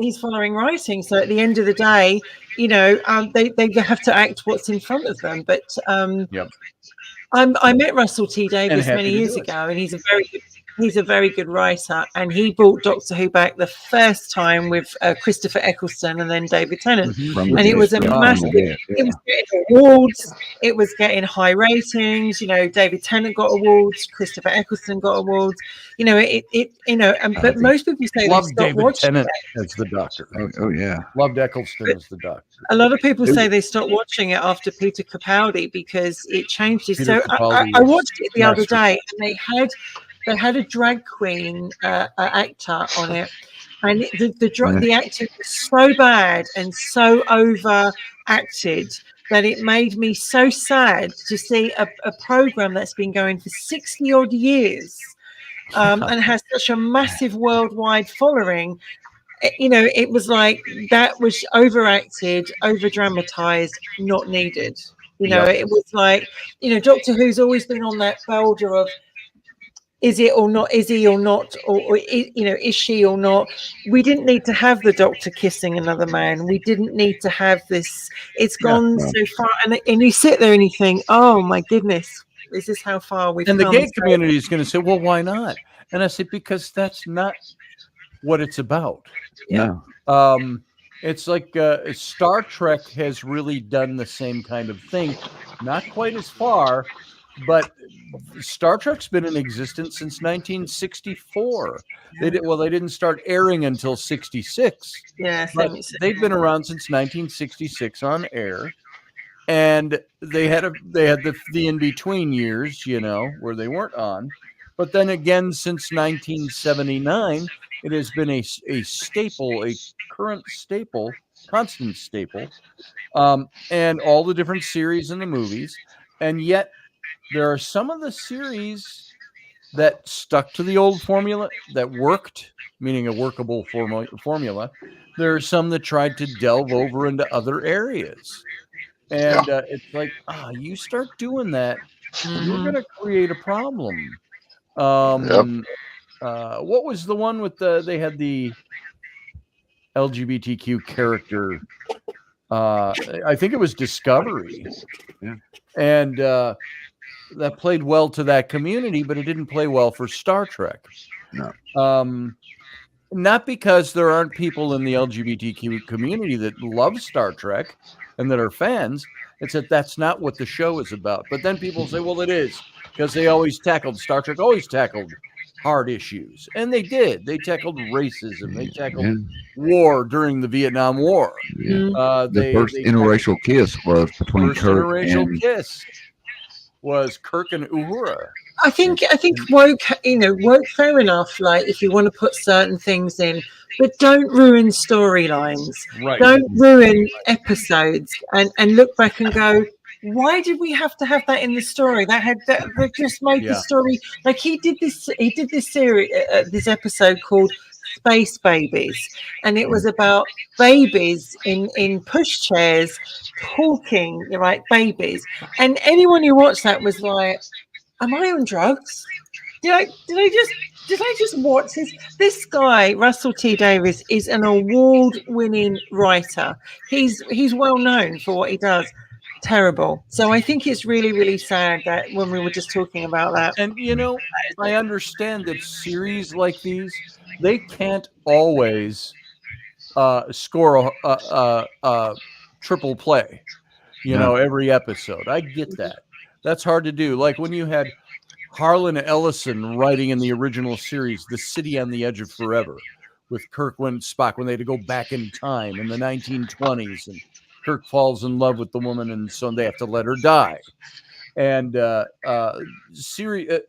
He's following writing. So at the end of the day, they have to act what's in front of them. But I met Russell T Davies many years ago, and he's a very good writer, and he brought Doctor Who back the first time with Christopher Eccleston and then David Tennant, and it was a massive. It was getting awards. It was getting high ratings. David Tennant got awards. Christopher Eccleston got awards. But most people say love they stopped David watching Tennant as the Doctor. Oh yeah, loved Eccleston as the Doctor. A lot of people say they stopped watching it after Peter Capaldi because it changed it. So I watched it the other day, and they had a drag queen actor on it, and the acting was so bad and so overacted that it made me so sad to see a program that's been going for 60 odd years and has such a massive worldwide following. It was like that was overacted, over dramatized, not needed. It was like, Doctor Who's always been on that boulder of, is it or not? Is he or not? Or is she or not? We didn't need to have the Doctor kissing another man. We didn't need to have this. It's gone so far. And you sit there and you think, oh my goodness, is this how far we've come? And the gay community is going to say, well, why not? And I say, because that's not what it's about. Yeah. It's like Star Trek has really done the same kind of thing. Not quite as far, but Star Trek's been in existence since 1964. They didn't start airing until 66. Yeah, but they've been around since 1966 on air, and they had the in between years, where they weren't on. But then again, since 1979, it has been a staple, a current staple, constant staple, and all the different series and the movies, and yet. There are some of the series that stuck to the old formula that worked, meaning a workable formula. There are some that tried to delve over into other areas. And it's like, you start doing that, you're going to create a problem. What was the one with they had the LGBTQ character? I think it was Discovery. Yeah. And that played well to that community, but it didn't play well for Star Trek. No. Not because there aren't people in the LGBTQ community that love Star Trek and that are fans. It's that that's not what the show is about. But then people say, well, it is, because Star Trek always tackled hard issues. And they did. They tackled racism. They tackled war during the Vietnam War. Yeah. The first interracial kiss was between Kirk and kiss was Kirk and Uhura. I think woke fair enough, like if you want to put certain things in, but don't ruin storylines. Right. Don't ruin episodes and look back and go, why did we have to have that in the story? That just made the story, like he did this series, this episode called Space Babies, and it was about babies in pushchairs talking, right? Babies, and anyone who watched that was like, am I on drugs? Did I just watch this guy? Russell T Davies is an award-winning writer. He's well known for what he does. Terrible. So I think it's really, really sad that when we were just talking about that. And I understand that series like these, they can't always score a triple play, every episode. I get that. That's hard to do. Like when you had Harlan Ellison writing in the original series, The City on the Edge of Forever, with Kirk and Spock when they had to go back in time in the 1920s, and Kirk falls in love with the woman, and so they have to let her die. And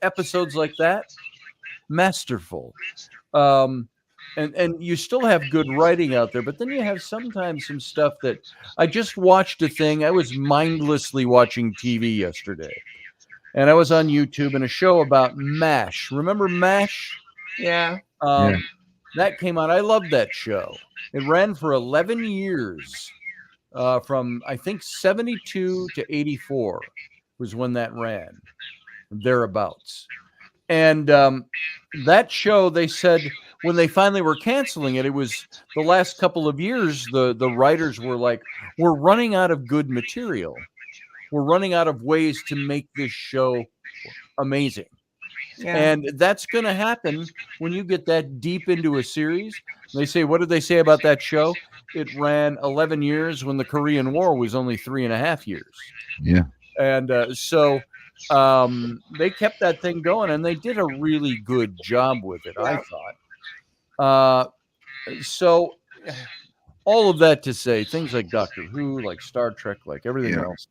episodes like that, masterful. And you still have good writing out there, but then you have sometimes some stuff that I just watched a thing. I was mindlessly watching TV yesterday, and I was on YouTube and a show about MASH. Remember MASH? Yeah. That came out. I loved that show. It ran for 11 years, from I think 72 to 84 was when that ran, thereabouts. And that show, they said, when they finally were canceling it, it was the last couple of years, the writers were like, we're running out of good material. We're running out of ways to make this show amazing. Yeah. And that's going to happen when you get that deep into a series. They say, what did they say about that show? It ran 11 years when the Korean War was only 3.5 years. Yeah. And so they kept that thing going, and they did a really good job with it, I thought. So all of that to say, things like Doctor Who, like Star Trek, like everything else.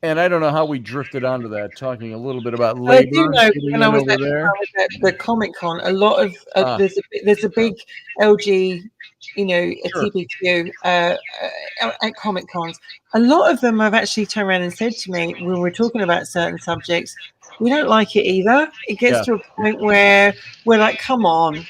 And I don't know how we drifted onto that, talking a little bit about labor. I do know when I was at the Comic-Con, a lot of there's a big LG, TBQ at Comic-Cons. A lot of them have actually turned around and said to me when we're talking about certain subjects, we don't like it either. It gets to a point where we're like, come on,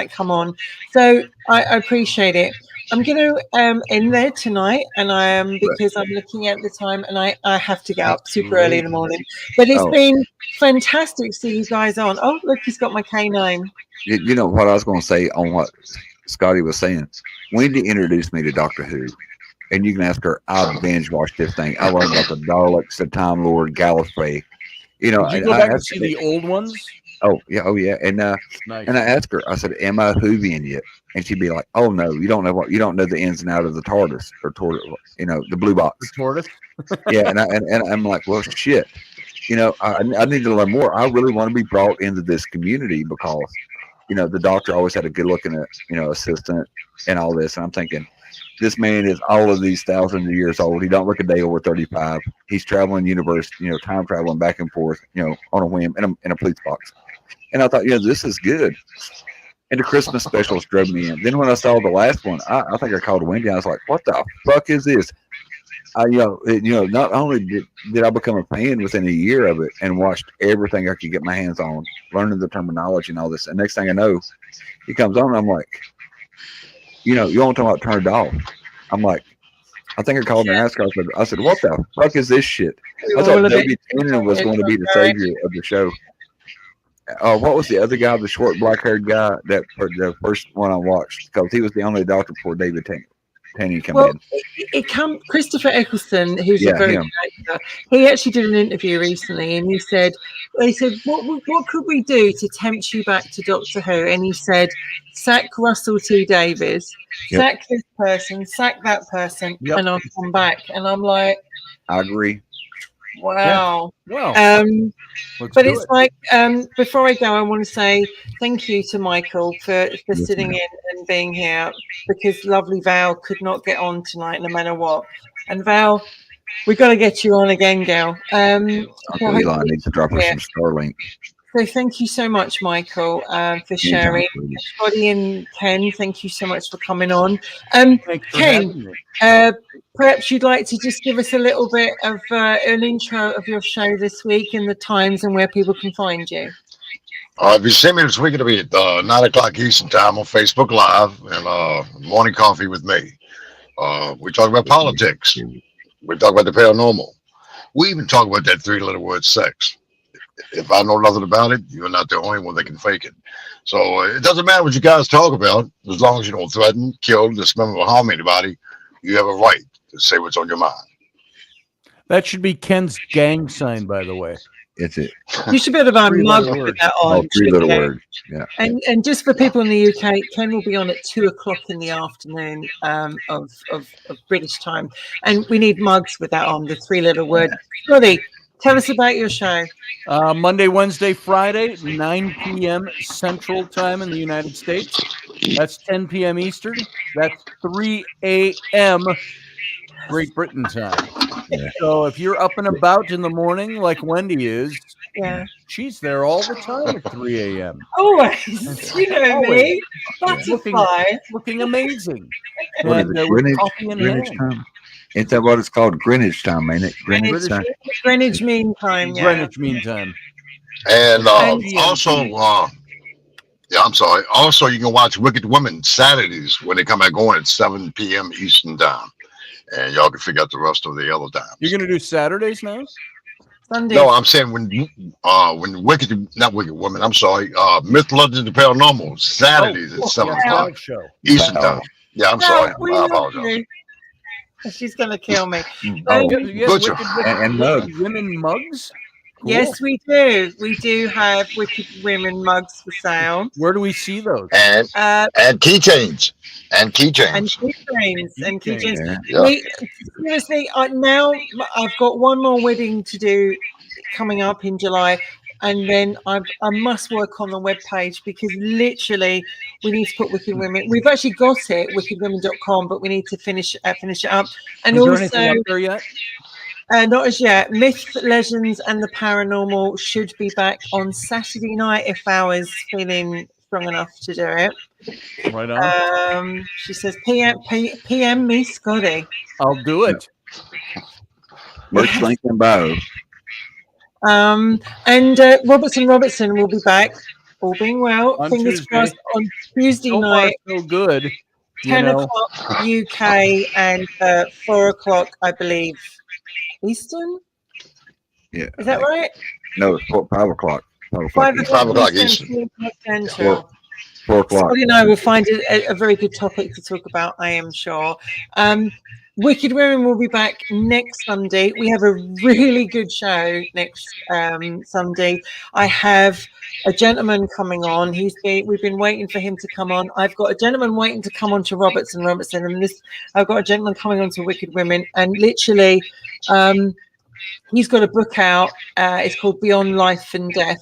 come on. So I appreciate it. I'm going to end there tonight, and I am because I'm looking at the time, and I have to get up super early in the morning. But it's been fantastic to see you guys on. Oh, look, he's got my K9. You know what I was going to say on what Scotty was saying. Wendy introduced me to Doctor Who, and you can ask her. I binge watched this thing. I learned about the Daleks, the Time Lord, Gallifrey. Did you go back and see the old ones? Oh yeah. And nice. And I asked her, I said, "Am I Whovian yet?" And she'd be like, "Oh no, you don't know the ins and outs of the TARDIS or the blue box." The TARDIS. Yeah, and I'm like, well, shit. I need to learn more. I really want to be brought into this community because, the doctor always had a good looking, assistant and all this. And I'm thinking, this man is all of these thousands of years old. He don't look a day over 35. He's traveling universe, time traveling back and forth, on a whim in a police box. And I thought, this is good. And the Christmas specials drove me in. Then when I saw the last one, I think I called Wendy. I was like, what the fuck is this? Not only did I become a fan within a year of it and watched everything I could get my hands on, learning the terminology and all this. And next thing I know, he comes on and I'm like, you want to talk about turned off. I'm like, I think I called and asked her. I said, what the fuck is this shit? I All thought of it. David Tennant was going to be the savior of the show. What was the other guy, the short black-haired guy, the first one I watched? Because he was the only doctor before David Tennant came in. Christopher Eccleston, who's a very him. good actor, he actually did an interview recently, and they said, what could we do to tempt you back to Doctor Who? And he said, sack Russell T Davies, sack this person, sack that person, and I'll come back. And I'm like, I agree. wow. Yeah. Well, but it's like, before I go, I want to say thank you to Michael for sitting in and being here, because lovely Val could not get on tonight no matter what. And Val, we've got to get you on again, gal. Uncle Eli needs to drop her some Starlink. So thank you so much, Michael, for sharing. Scotty and Ken, thank you so much for coming on. Ken, perhaps you'd like to just give us a little bit of an intro of your show this week and the times and where people can find you. If you see me this week, it'll be at 9 o'clock Eastern time on Facebook Live and Morning Coffee with me. We talk about politics. We talk about the paranormal. We even talk about that three-letter word sex. If I know nothing about it, you're not the only one that can fake it. So it doesn't matter what you guys talk about, as long as you don't threaten, kill, dismember, or harm anybody. You have a right to say what's on your mind. That should be Ken's gang sign, by the way. It's it. You should be able to buy a mug with that on. 3 little words. Yeah. And just for people in the UK, Ken will be on at 2 o'clock in the afternoon of British time, and we need mugs with that on, the 3 little word. Scotty, tell us about your show. Monday, Wednesday, Friday, 9 p.m. Central Time in the United States. That's 10 p.m. Eastern. That's 3 a.m. Great Britain time. Yeah. So if you're up and about in the morning like Wendy is, she's there all the time at 3 a.m. Always. You know me. Butterfly. Looking amazing. What is it, Greenwich time? Isn't that what it's called? Greenwich time, ain't it? Greenwich time. Greenwich Mean Time, Greenwich Mean Time. And also, I'm sorry. Also, you can watch Wicked Women Saturdays when they come back on at 7 p.m. Eastern time. And y'all can figure out the rest of the other times. You're going to do Saturdays now? Sunday. No, I'm saying when not Wicked Women, I'm sorry, Myth, Legend, and Paranormal, Saturdays at 7 o'clock Eastern time. Yeah, I'm sorry. I apologize. She's going to kill me. Butcher. And mugs. Women mugs? Cool. Yes, we do. We do have Wicked Women mugs for sale. Where do we see those? And keychains. And keychains. Yeah. Seriously, now I've got one more wedding to do coming up in July, and then I must work on the webpage, because literally we need to put Wicked Women. We've actually got it, wickedwomen.com, but we need to finish it up. And is also, there anything up there yet? Not as yet. Myth, Legends, and the Paranormal should be back on Saturday night if I was feeling strong enough to do it. Right on. She says, PM me, Scotty. I'll do it. Merch link in bio. And Robertson will be back, all being well. On Fingers Tuesday. crossed on Tuesday night. So good. 10 o'clock UK and 4 o'clock, I believe, Eastern? Yeah. Is that right? No, it's 5 o'clock. 5 o'clock Eastern. 4 o'clock. Scotty and I will find a very good topic to talk about, I am sure. Wicked Women will be back next Sunday. We have a really good show next Sunday. I have a gentleman coming on. We've been waiting for him to come on. I've got a gentleman waiting to come on to Robertson, and I've got a gentleman coming on to Wicked Women, and literally, he's got a book out. It's called Beyond Life and Death.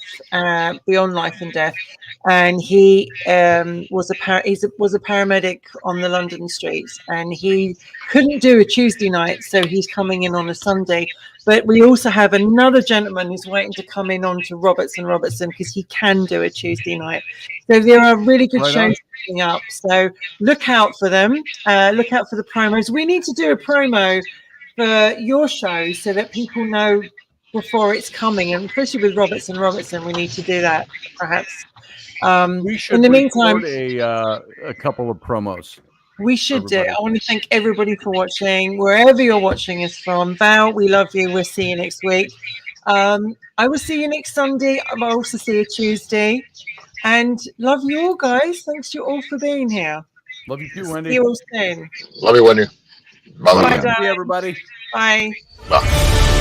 And he was a paramedic on the London streets, and he couldn't do a Tuesday night, so he's coming in on a Sunday. But we also have another gentleman who's waiting to come in on to Robertson because he can do a Tuesday night. So there are really good shows coming up. So look out for them. Look out for the promos. We need to do a promo for your show so that people know before it's coming, and especially with Robertson, we need to do that perhaps. We should in the meantime, a couple of promos. We should do. I want to thank everybody for watching, wherever you're watching us from. Val, we love you. We'll see you next week. I will see you next Sunday. I'll also see you Tuesday. And love you all, guys. Thanks you all for being here. Love you too, Wendy. See you all soon. Love you, Wendy. Bye, Bye, everybody. Bye. Bye.